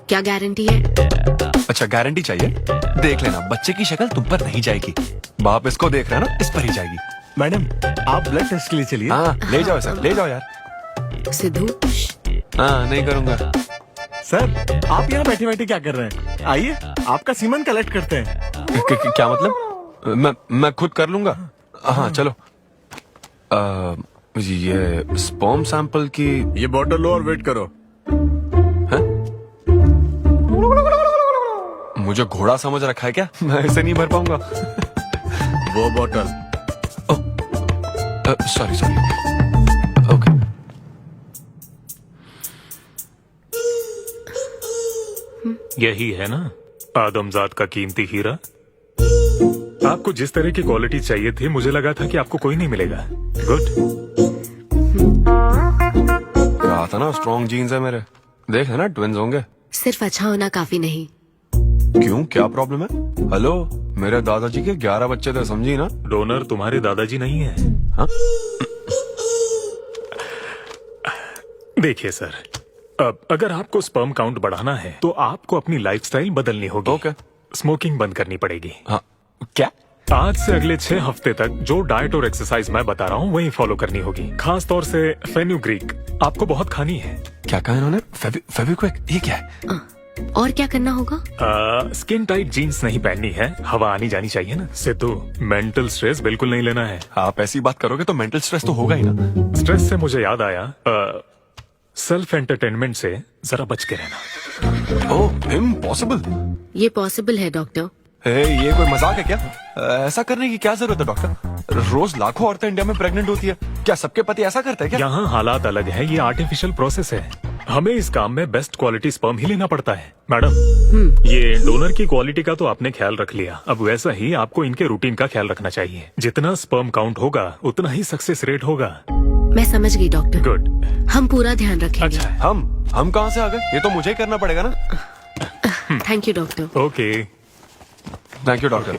क्या गारंटी है? अच्छा, गारंटी चाहिए? देख लेना, बच्चे की शक्ल तुम पर नहीं जाएगी। बाप इसको देख रहा है ना, इस पर ही जाएगी। मैडम, आप ब्लड टेस्ट के लिए चलिए। हाँ, ले जाओ सर, ले जाओ यार। सिद्धू, हाँ, नहीं करूंगा। सर, आप यहाँ बैठे बैठे क्या कर रहे हैं? आइए, आपका सीमन कलेक्ट करते हैं। क्या मतलब? मैं खुद कर लूंगा। हाँ चलो। ये स्पर्म सैंपल की ये बॉटल लो और वेट करो। है? मुझे घोड़ा समझ रखा है क्या? मैं इसे नहीं भर पाऊंगा। वो बॉटल। Sorry sorry. ओके। यही है ना आदमजात का कीमती हीरा? आपको जिस तरह की क्वालिटी चाहिए थी, मुझे लगा था कि आपको कोई नहीं मिलेगा। गुड। कहा था ना, स्ट्रॉन्ग जीन्स है मेरे। देख है ना, ट्विंस होंगे। सिर्फ अच्छा होना काफी नहीं। क्यों, क्या प्रॉब्लम है? हेलो, मेरे दादाजी के 11 बच्चे थे, समझी ना? डोनर तुम्हारे दादाजी नहीं है। हाँ? देखिए सर, अब अगर आपको स्पर्म काउंट बढ़ाना है तो आपको अपनी लाइफस्टाइल बदलनी होगी। ओके। स्मोकिंग बंद करनी पड़ेगी। हाँ। क्या? आज से अगले 6 हफ्ते तक जो डाइट और एक्सरसाइज मैं बता रहा हूँ वही फॉलो करनी होगी। खास तौर से फेन्यूग्रीक आपको बहुत खानी है। क्या कहा इन्होंने? फेविक्विक? ये क्या है? और क्या करना होगा? स्किन टाइट जीन्स नहीं पहननी है, हवा आनी जानी चाहिए ना। सिद्धू, मेंटल स्ट्रेस बिल्कुल नहीं लेना है। आप ऐसी बात करोगे तो मेंटल स्ट्रेस तो होगा ही ना। स्ट्रेस से मुझे याद आया, सेल्फ एंटरटेनमेंट से जरा बच के रहना। ओह, इम्पॉसिबल। ये पॉसिबल है डॉक्टर। ये कोई मजाक है क्या? ऐसा करने की क्या जरूरत है डॉक्टर? रोज लाखों औरतें इंडिया में प्रेग्नेंट होती है, क्या सबके पति ऐसा करते हैं क्या? यहाँ हालात अलग है, ये आर्टिफिशियल प्रोसेस है। हमें इस काम में बेस्ट क्वालिटी स्पर्म ही लेना पड़ता है। मैडम, ये डोनर की क्वालिटी का तो आपने ख्याल रख लिया, अब वैसा ही आपको इनके रूटीन का ख्याल रखना चाहिए। जितना स्पर्म काउंट होगा उतना ही सक्सेस रेट होगा। मैं समझ गई डॉक्टर। गुड। हम पूरा ध्यान रखेंगे। अच्छा, हम कहाँ से आ गए? ये तो मुझे ही करना पड़ेगा ना। Thank you doctor. Okay. Thank you doctor.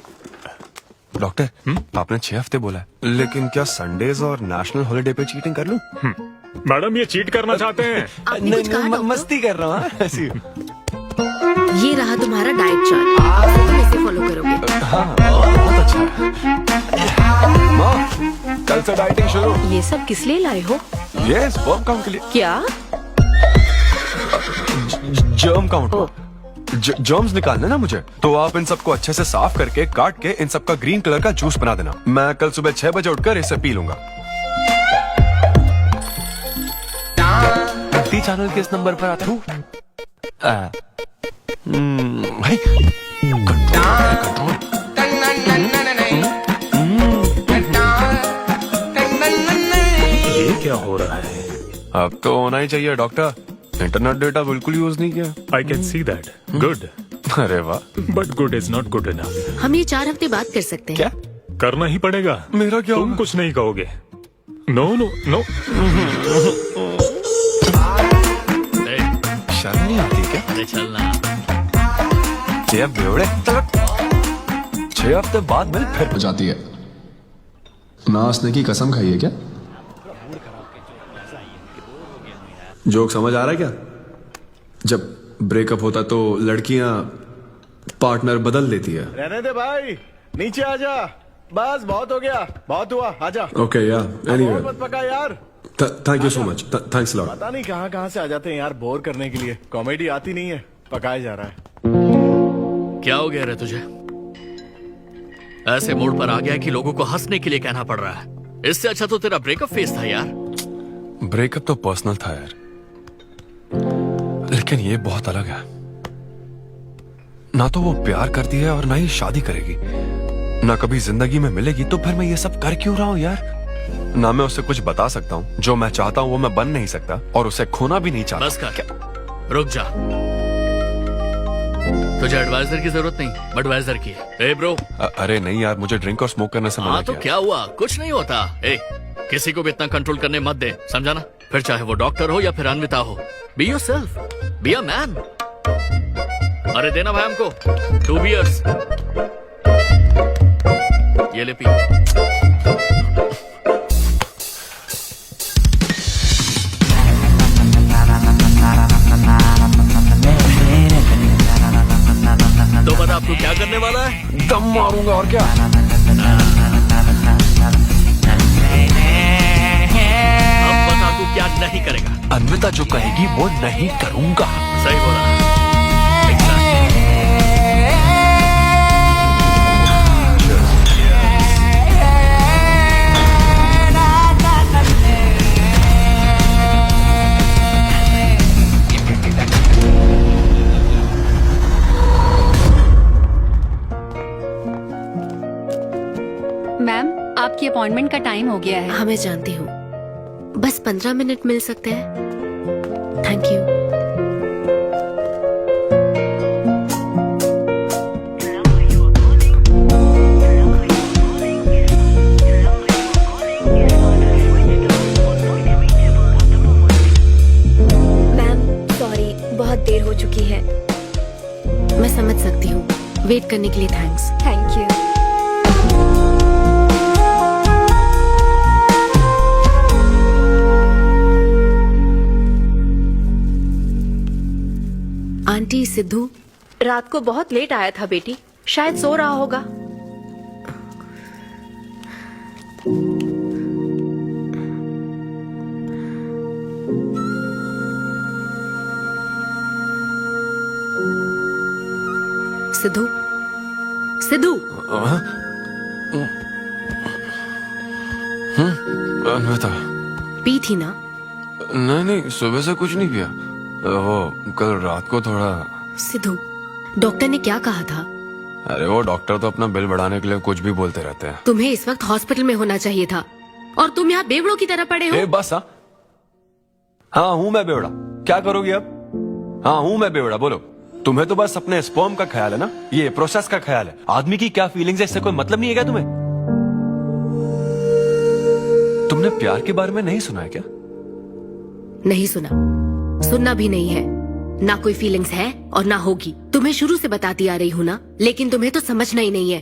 Doctor, आपने 6 हफ्ते बोला है, लेकिन क्या संडेज और नेशनल हॉलिडे पे चीटिंग कर लूं? मैडम, ये चीट करना चाहते हैं? नहीं, मस्ती कर रहा हूँ ऐसी। ये रहा तुम्हारा डाइट चार्ट, अब तुम इसे फॉलो करोगे। हाँ, बहुत अच्छा है। माँ, कल से डाइटिंग शुरू। ये सब किस लिए लाए हो? ये स्पर्म काउंट के लिए। क्या? Germ count. जर्म्स निकालना ना मुझे, तो आप इन सबको अच्छे से साफ करके काट के इन सबका ग्रीन कलर का जूस बना देना। मैं कल सुबह 6 बजे उठकर इसे पी लूंगा। टी चैनल के इस नंबर पर आता हूँ। भाई कंट्रोल। ये क्या हो रहा है? अब तो होना ही चाहिए डॉक्टर, इंटरनेट डेटा बिल्कुल यूज नहीं किया। I can see that. Good. अरे वाह। But good is not good enough. हम ये 4 हफ्ते बाद कर सकते हैं। क्या करना ही पड़ेगा? मेरा क्या तुम होगा? कुछ नहीं कहोगे। No no no. अरे चलना। ये बेवड़े 6 हफ्ते बाद मिल फिर हो जाती है। नाचने की कसम खाई है क्या? जोक समझ आ रहा है क्या? जब ब्रेकअप होता तो लड़कियां पार्टनर बदल देती है। रहने दे भाई, नीचे आजा। बस बहुत हो गया, बहुत हुआ, आजा। ओके या एनीवे, मत पका यार। Thank you so much, thanks lot. पता नहीं कहाँ से आ जाते हैं यार बोर करने के लिए। कॉमेडी आती नहीं है, पकाया जा रहा है। क्या हो गया रे तुझे? ऐसे मूड पर आ गया कि लोगों को हंसने के लिए कहना पड़ रहा है। इससे अच्छा तो तेरा ब्रेकअप फेस था यार। ब्रेकअप तो पर्सनल था यार, लेकिन ये बहुत अलग है। ना तो वो प्यार करती है और ना ही शादी करेगी, ना कभी जिंदगी में मिलेगी, तो फिर मैं ये सब कर क्यों रहा हूं यार? ना मैं उसे कुछ बता सकता हूं, जो मैं चाहता हूं वो मैं बन नहीं सकता, और उसे खोना भी नहीं चाहता। बस कर, रुक जा। तुझे एडवाइजर की जरूरत नहीं, बडवाइजर की है। ए ब्रो। अरे नहीं यार, मुझे ड्रिंक और स्मोक करने से मना हाँ तो किया। क्या हुआ? कुछ नहीं होता। ए, किसी को भी इतना कंट्रोल करने मत दे, समझा ना? फिर चाहे वो डॉक्टर हो या फिर अन्विता हो। Be yourself, be a man. अरे देना भाई हमको 2 बियर्स। ये ले पी। तो बता अब तू क्या करने वाला है? दम मारूंगा और क्या। अब बता तू क्या नहीं करेगा? अन्विता जो कहेगी वो नहीं करूंगा। सही बोला। मैम, आपकी अपॉइंटमेंट का टाइम हो गया है। हाँ मैं जानती हूँ, बस 15 मिनट मिल सकते हैं? Thank you. मैम सॉरी, बहुत देर हो चुकी है। मैं समझ सकती हूँ, वेट करने के लिए thanks. Thank you. Aunty, Sidhu रात को बहुत लेट आया था बेटी, शायद सो रहा होगा। सिद्धू, सिद्धू। अन्विता। पी थी ना? नहीं, सुबह से कुछ नहीं पिया। वो कल रात को थोड़ा। सिद्धू, डॉक्टर ने क्या कहा था? अरे वो डॉक्टर तो अपना बिल बढ़ाने के लिए कुछ भी बोलते रहते हैं। तुम्हें इस वक्त हॉस्पिटल में होना चाहिए था, और तुम यहाँ बेवड़ों की तरह पड़े हो। बस हाँ हूँ मैं बेवड़ा। क्या करोगी अब? हाँ हूँ मैं बेवड़ा, बोलो। तुम्हें तो बस अपने स्पर्म का ख्याल है ना, ये प्रोसेस का ख्याल है। आदमी की क्या फीलिंग्स है इससे कोई मतलब नहीं है क्या तुम्हें? तुमने प्यार के बारे में नहीं सुना है क्या? नहीं सुना, सुनना भी नहीं है। ना कोई फीलिंग्स है और ना होगी। तुम्हें शुरू से बताती आ रही हूँ ना, लेकिन तुम्हें तो समझना ही नहीं है।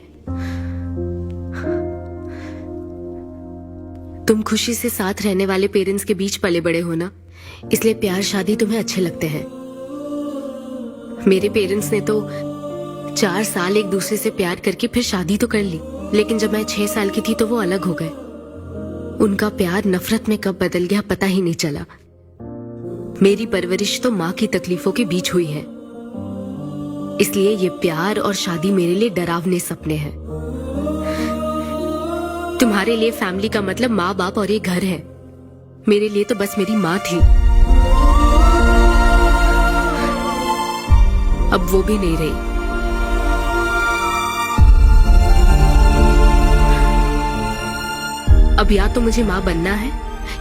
तुम खुशी से साथ रहने वाले पेरेंट्स के बीच पले बड़े हो ना, इसलिए प्यार शादी तुम्हें अच्छे लगते हैं। मेरे पेरेंट्स ने तो 4 साल एक दूसरे से प्यार करके फिर शादी तो कर ली, लेकिन जब मैं 6 साल की थी तो वो अलग हो गए। उनका प्यार नफरत में कब बदल गया पता ही नहीं चला। मेरी परवरिश तो माँ की तकलीफों के बीच हुई है, इसलिए ये प्यार और शादी मेरे लिए डरावने सपने हैं। तुम्हारे लिए फैमिली का मतलब माँ बाप और ये घर है, मेरे लिए तो बस मेरी माँ थी। अब वो भी नहीं रही। अब या तो मुझे माँ बनना है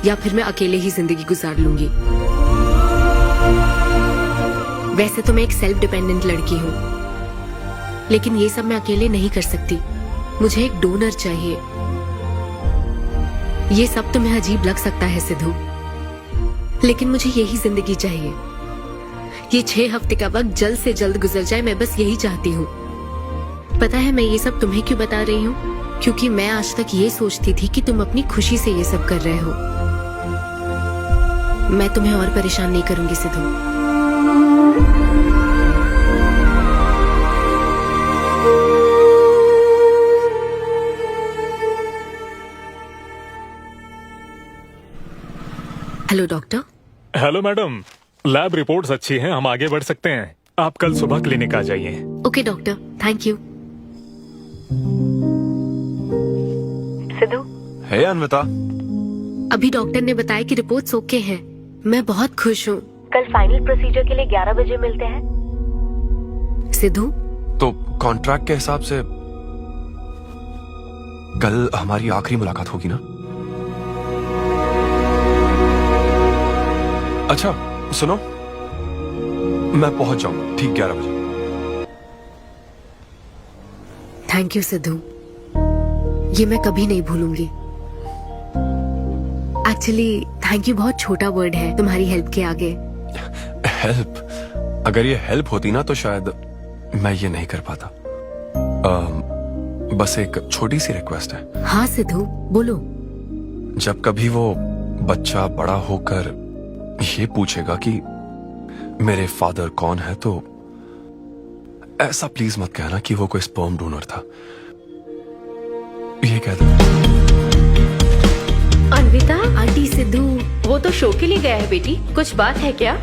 या फिर मैं अकेले ही जिंदगी गुजार लूंगी। वैसे तो मैं एक सेल्फ डिपेंडेंट लड़की हूँ, लेकिन ये सब मैं अकेले नहीं कर सकती। मुझे एक डोनर चाहिए। ये सब तुम्हें अजीब लग सकता है सिद्धू, लेकिन मुझे यही जिंदगी चाहिए। ये 6 हफ्ते का वक्त जल्द से जल्द गुजर जाए, मैं बस यही चाहती हूँ। पता है मैं ये सब तुम्हें क्यों बता रही हूँ? क्योंकि मैं आज तक ये सोचती थी कि तुम अपनी खुशी से ये सब कर रहे हो। मैं तुम्हें और परेशान नहीं करूंगी Sidhu. Hello doctor. Hello madam, lab reports अच्छी हैं, हम आगे बढ़ सकते हैं। आप कल सुबह क्लिनिक आ जाइए। Okay doctor, thank you. Siddhu, hey Anvita. अभी डॉक्टर ने बताया कि रिपोर्ट्स ओके हैं। मैं बहुत खुश हूँ। कल फाइनल प्रोसीजर के लिए 11 बजे मिलते हैं। सिद्धू, तो कॉन्ट्रैक्ट के हिसाब से कल हमारी आखिरी मुलाकात होगी ना? अच्छा सुनो, मैं पहुंच जाऊंगा ठीक 11 बजे। थैंक यू सिद्धू, ये मैं कभी नहीं भूलूंगी। एक्चुअली थैंक यू बहुत छोटा वर्ड है तुम्हारी हेल्प के आगे। हेल्प? अगर ये हेल्प होती ना तो शायद मैं ये नहीं कर पाता। बस एक छोटी सी रिक्वेस्ट है। हाँ सिद्धू, बोलो। जब कभी वो बच्चा बड़ा होकर ये पूछेगा कि मेरे फादर कौन है, तो ऐसा प्लीज मत कहना कि वो कोई स्पर्म डोनर था। ये कह दो। अन्विता, आंटी सिद्धू। वो तो शो के लिए गया है बेटी, कुछ बात है क्या?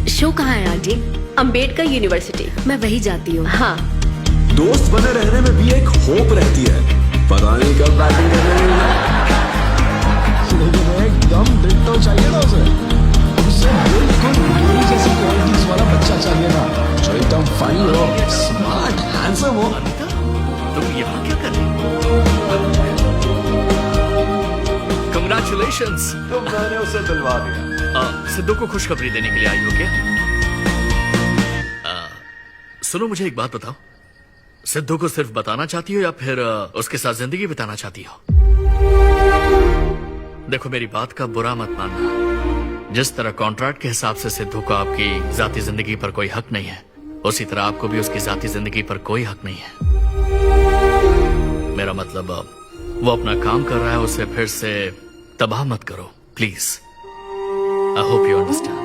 शो कहाँ है आंटी? अंबेडकर यूनिवर्सिटी। मैं वही जाती हूँ। हाँ। दोस्त बने रहने में भी एक होप रहती है, पता नहीं कब बैटिंग करने एकदम डिट्टो चाहिए था उसे बिल्कुल मेरी जैसी क्वालिटीज वाला बच्चा चाहिए था, जो एकदम फनी हो, स्मार्ट, हैंडसम हो। तुम यहाँ क्या कर रही हो? Congratulations! तो मैंने उसे दिलवा दिया। सिद्धू को खुशखबरी देने के लिए आई हो क्या? सुनो, मुझे एक बात बताओ, सिद्धू को सिर्फ बताना चाहती हो या फिर उसके साथ जिंदगी बिताना चाहती हो? देखो, मेरी बात का बुरा मत मानना। जिस तरह कॉन्ट्रैक्ट के हिसाब से सिद्धू को आपकी जाती जिंदगी पर कोई हक नहीं है, उसी तरह आपको भी उसकी जाती जिंदगी पर कोई हक नहीं है। मेरा मतलब, वो अपना काम कर रहा है, उसे फिर से तबाह मत करो please. I hope you understand.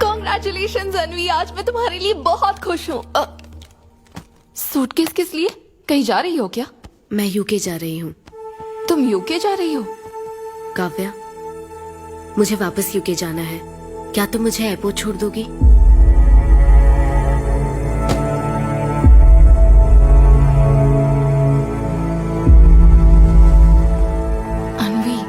Congratulations अनवी, आज मैं तुम्हारे लिए बहुत खुश हूँ। सूटकेस किस लिए? कहीं जा रही हो क्या? मैं यूके जा रही हूँ। तुम यूके जा रही हो? काव्या, मुझे वापस यूके जाना है। क्या तुम मुझे एयरपोर्ट छोड़ दोगी? अनवी,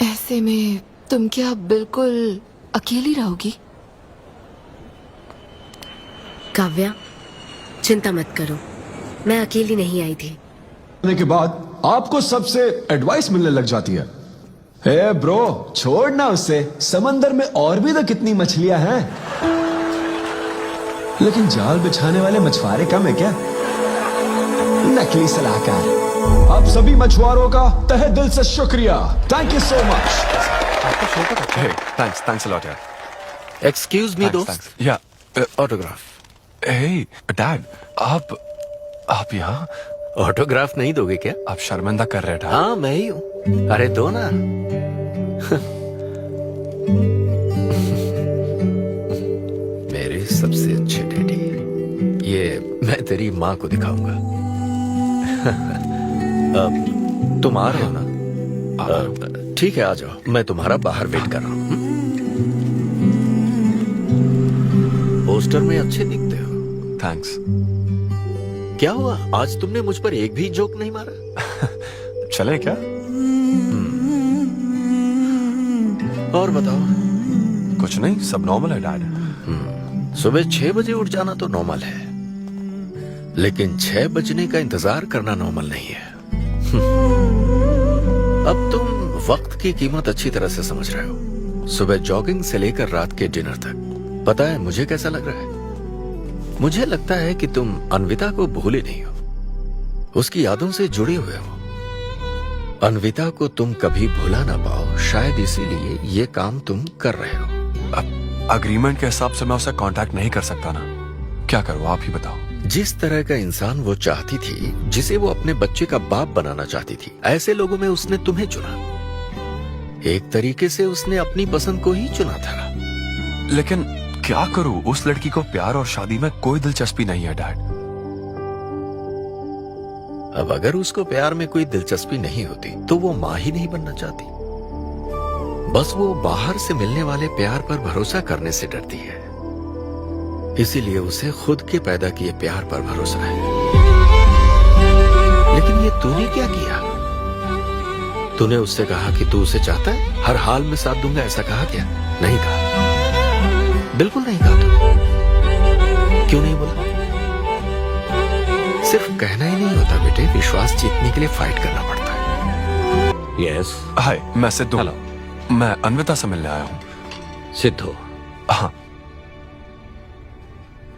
ऐसे में तुम क्या बिल्कुल अकेली रहोगी? काव्या, चिंता मत करो, मैं अकेली नहीं आई थी। के बाद आपको सबसे एडवाइस मिलने लग जाती है। हे ब्रो, छोड़ना उसे, समंदर में और भी तो कितनी मछलियां हैं। लेकिन जाल बिछाने वाले मछुआरे कम है क्या? नकली सलाहकार। आप सभी मछुआरों का तहे दिल से शुक्रिया। Thank you so much. Thanks a lot यार। एक्सक्यूज मी दोस्त। या ऑटोग्राफ। हे डैड, आप यहाँ? ऑटोग्राफ नहीं दोगे क्या? आप शर्मिंदा कर रहे हैं। हाँ, मैं ही हूँ। अरे दो ना। मेरे सबसे अच्छे डैडी, ये मैं तेरी माँ को दिखाऊंगा। तुम आ रहे हो ना? ठीक है, आ जाओ, मैं तुम्हारा बाहर वेट कर रहा हूँ। पोस्टर में अच्छे दिखते हो। थैंक्स। क्या हुआ, आज तुमने मुझ पर एक भी जोक नहीं मारा? चले क्या? और बताओ। कुछ नहीं, सब नॉर्मल है डैड। सुबह 6 बजे उठ जाना तो नॉर्मल है, लेकिन 6 बजने का इंतजार करना नॉर्मल नहीं है। अब तुम वक्त की कीमत अच्छी तरह से समझ रहे हो। सुबह जॉगिंग से लेकर रात के डिनर तक। पता है मुझे कैसा लग रहा है? मुझे लगता है कि तुम अन्विता को भूले नहीं हो, उसकी यादों से जुड़े हुए हो। अन्विता को तुम कभी भुला ना पाओ, शायद इसीलिए ये काम तुम कर रहे हो। अब अग्रीमेंट के हिसाब से मैं उसे कांटेक्ट नहीं कर सकता ना, क्या करूं आप ही बताओ। जिस तरह का इंसान वो चाहती थी, जिसे वो अपने बच्चे का बाप बनाना चाहती थी, ऐसे लोगों में उसने तुम्हें चुना। एक तरीके से उसने अपनी पसंद को ही चुना था। लेकिन क्या करूं, उस लड़की को प्यार और शादी में कोई दिलचस्पी नहीं है डैड। अब अगर उसको प्यार में कोई दिलचस्पी नहीं होती तो वो माँ ही नहीं बनना चाहती। बस वो बाहर से मिलने वाले प्यार पर भरोसा करने से डरती है, इसीलिए उसे खुद के पैदा किए प्यार पर भरोसा है। लेकिन ये तूने क्या किया? तूने उससे कहा कि तू उसे चाहता है, हर हाल में साथ दूंगा, ऐसा कहा क्या? नहीं कहा, बिल्कुल नहीं कहा। तू क्यों नहीं बोला? सिर्फ कहना ही नहीं होता बेटे, विश्वास जीतने के लिए फाइट करना पड़ता है। यस। हाय, मैं सिद्धू। हेलो। मैं अन्विता से मिलने आया हूँ। सिद्धू? हाँ।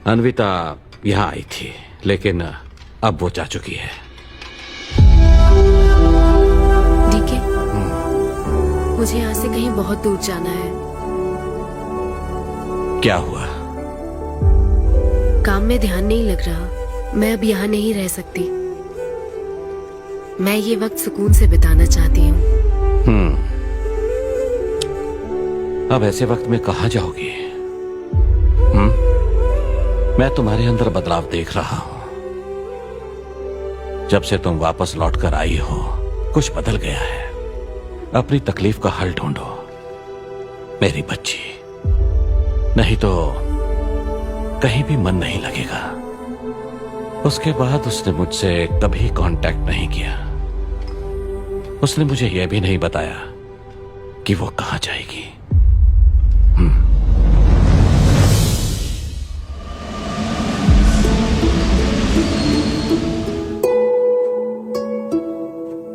अन्विता यहाँ आई थी, लेकिन अब वो जा चुकी है। डीके, मुझे यहाँ से कहीं बहुत दूर जाना है। क्या हुआ? काम में ध्यान नहीं लग रहा, मैं अब यहाँ नहीं रह सकती। मैं ये वक्त सुकून से बिताना चाहती हूँ। अब ऐसे वक्त में कहाँ जाओगी? मैं तुम्हारे अंदर बदलाव देख रहा हूं। जब से तुम वापस लौट कर आई हो, कुछ बदल गया है। अपनी तकलीफ का हल ढूंढो मेरी बच्ची, नहीं तो कहीं भी मन नहीं लगेगा। उसके बाद उसने मुझसे कभी कांटेक्ट नहीं किया। उसने मुझे यह भी नहीं बताया कि वो कहां जाएगी।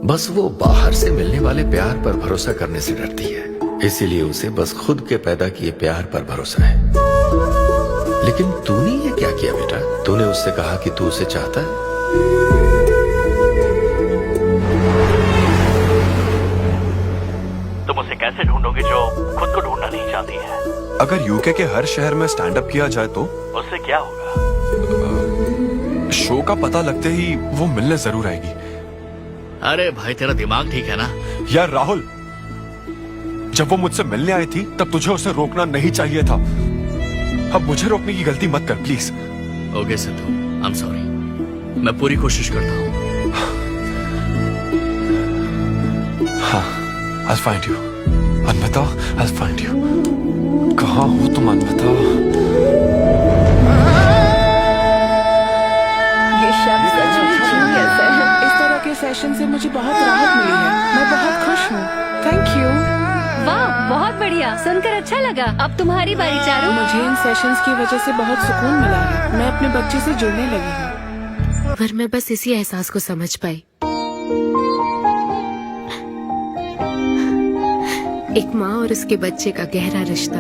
बस वो बाहर से मिलने वाले प्यार पर भरोसा करने से डरती है, इसीलिए उसे बस खुद के पैदा किए प्यार पर भरोसा है। लेकिन तूने ये क्या किया बेटा? तूने उससे कहा कि तू उसे चाहता है। तुम उसे कैसे ढूंढोगे जो खुद को ढूंढना नहीं चाहती है? अगर यूके के हर शहर में स्टैंड अप किया जाए तो उससे क्या होगा? शो का पता लगते ही वो मिलने जरूर आएगी। अरे भाई, तेरा दिमाग ठीक है ना? यार राहुल, जब वो मुझसे मिलने आई थी तब तुझे उसे रोकना नहीं चाहिए था। अब मुझे रोकने की गलती मत कर please. Okay Sidhu, I am sorry. मैं पूरी कोशिश करता हूँ। हाँ, I'll find you. Anvita, I'll find you. कहाँ हो तुम अन्विता? ये शब्द सच में जीनियस है। इस तरह के सेशन से मुझे बहुत राहत मिली है। मैं बहुत खुश हूँ। Thank you. वाह, बहुत बढ़िया, सुनकर अच्छा लगा। अब तुम्हारी बारी चारू। मुझे इन सेशंस की वजह से बहुत सुकून मिला है। मैं अपने बच्चे से जुड़ने लगी हूँ। पर मैं बस इसी एहसास को समझ पाई। एक माँ और उसके बच्चे का गहरा रिश्ता।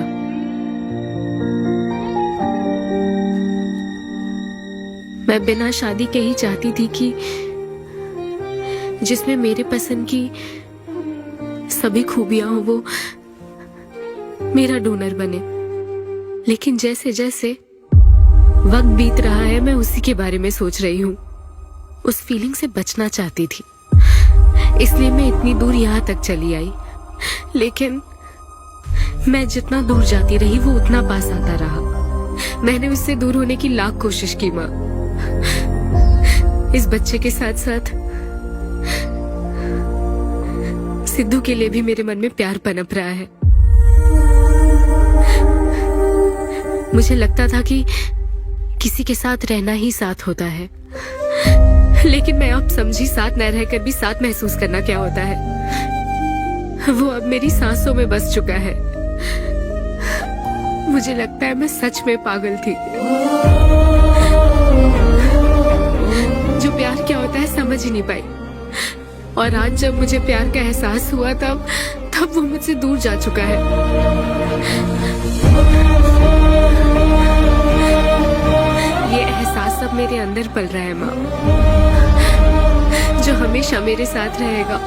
मैं बिना शादी के ही चाहती थी कि जिसमें मेरे पसंद की सभी खूबियां हो वो मेरा डोनर बने। लेकिन जैसे जैसे वक्त बीत रहा है, मैं उसी के बारे में सोच रही हूँ। उस फीलिंग से बचना चाहती थी, इसलिए मैं इतनी दूर यहाँ तक चली आई। लेकिन मैं जितना दूर जाती रही वो उतना पास आता रहा। मैंने उससे दूर होने की लाख कोशिश की माँ। इस बच्चे के साथ साथ सिद्धू के लिए भी मेरे मन में प्यार पनप रहा है। मुझे लगता था कि किसी के साथ रहना ही साथ होता है, लेकिन मैं अब समझी साथ न रहकर भी साथ महसूस करना क्या होता है। वो अब मेरी सांसों में बस चुका है। मुझे लगता है मैं सच में पागल थी। जो प्यार क्या होता है समझ ही नहीं पाई। और आज जब मुझे प्यार का एहसास हुआ तब वो मुझसे दूर जा चुका है। ये एहसास अब मेरे अंदर पल रहा है माँ, जो हमेशा मेरे साथ रहेगा।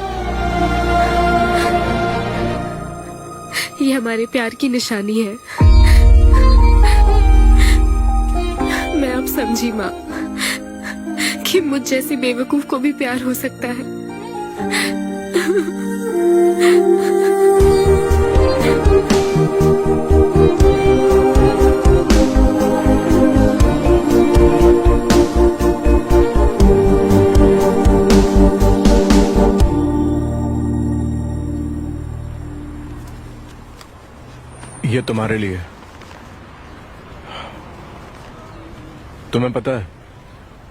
ये हमारे प्यार की निशानी है। मैं अब समझी माँ कि मुझ जैसी बेवकूफ को भी प्यार हो सकता है। ये तुम्हारे लिए। तुम्हें पता है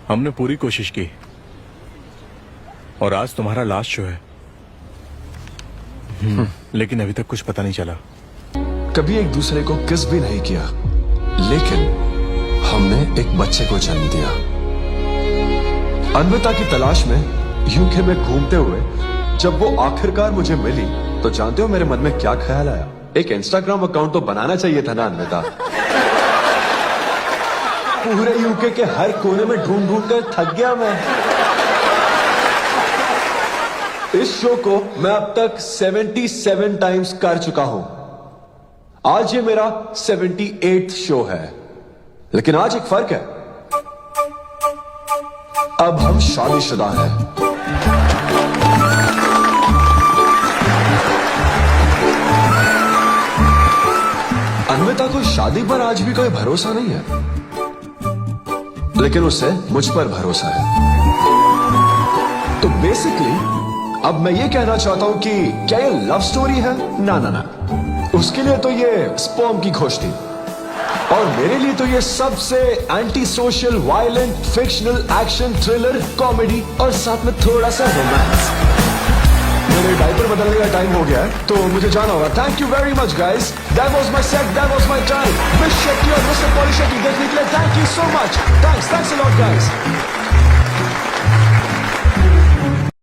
हमने पूरी कोशिश की और आज तुम्हारा लास्ट शो है। लेकिन अभी तक कुछ पता नहीं चला। कभी एक दूसरे को किस भी नहीं किया, लेकिन हमने एक बच्चे को जन्म दिया। अन्विता की तलाश में यूके में घूमते हुए जब वो आखिरकार मुझे मिली तो जानते हो मेरे मन में क्या ख्याल आया? एक इंस्टाग्राम अकाउंट तो बनाना चाहिए था ना अन्विता। पूरे यूके के हर कोने में ढूंढ ढूंढ कर थक गया मैं। इस शो को मैं अब तक 77 टाइम्स कर चुका हूं। आज ये मेरा 78th शो है। लेकिन आज एक फर्क है, अब हम शादीशुदा हैं। अन्विता को शादी पर आज भी कोई भरोसा नहीं है, लेकिन उसे मुझ पर भरोसा है। तो बेसिकली अब मैं ये कहना चाहता हूं कि क्या ये लव स्टोरी है? ना ना ना, उसके लिए तो ये स्पर्म की खोज थी, और मेरे लिए तो ये सबसे anti social, violent, fictional, action, thriller, comedy और साथ में थोड़ा सा रोमांस। मेरे डायपर बदलने का टाइम हो गया है, तो मुझे जाना होगा। Thank you very much guys, that was my set, that was my time. Miss Shetty और मिस्टर पॉली शेट्टी देखने के लिए thank you so much. Thanks a lot guys.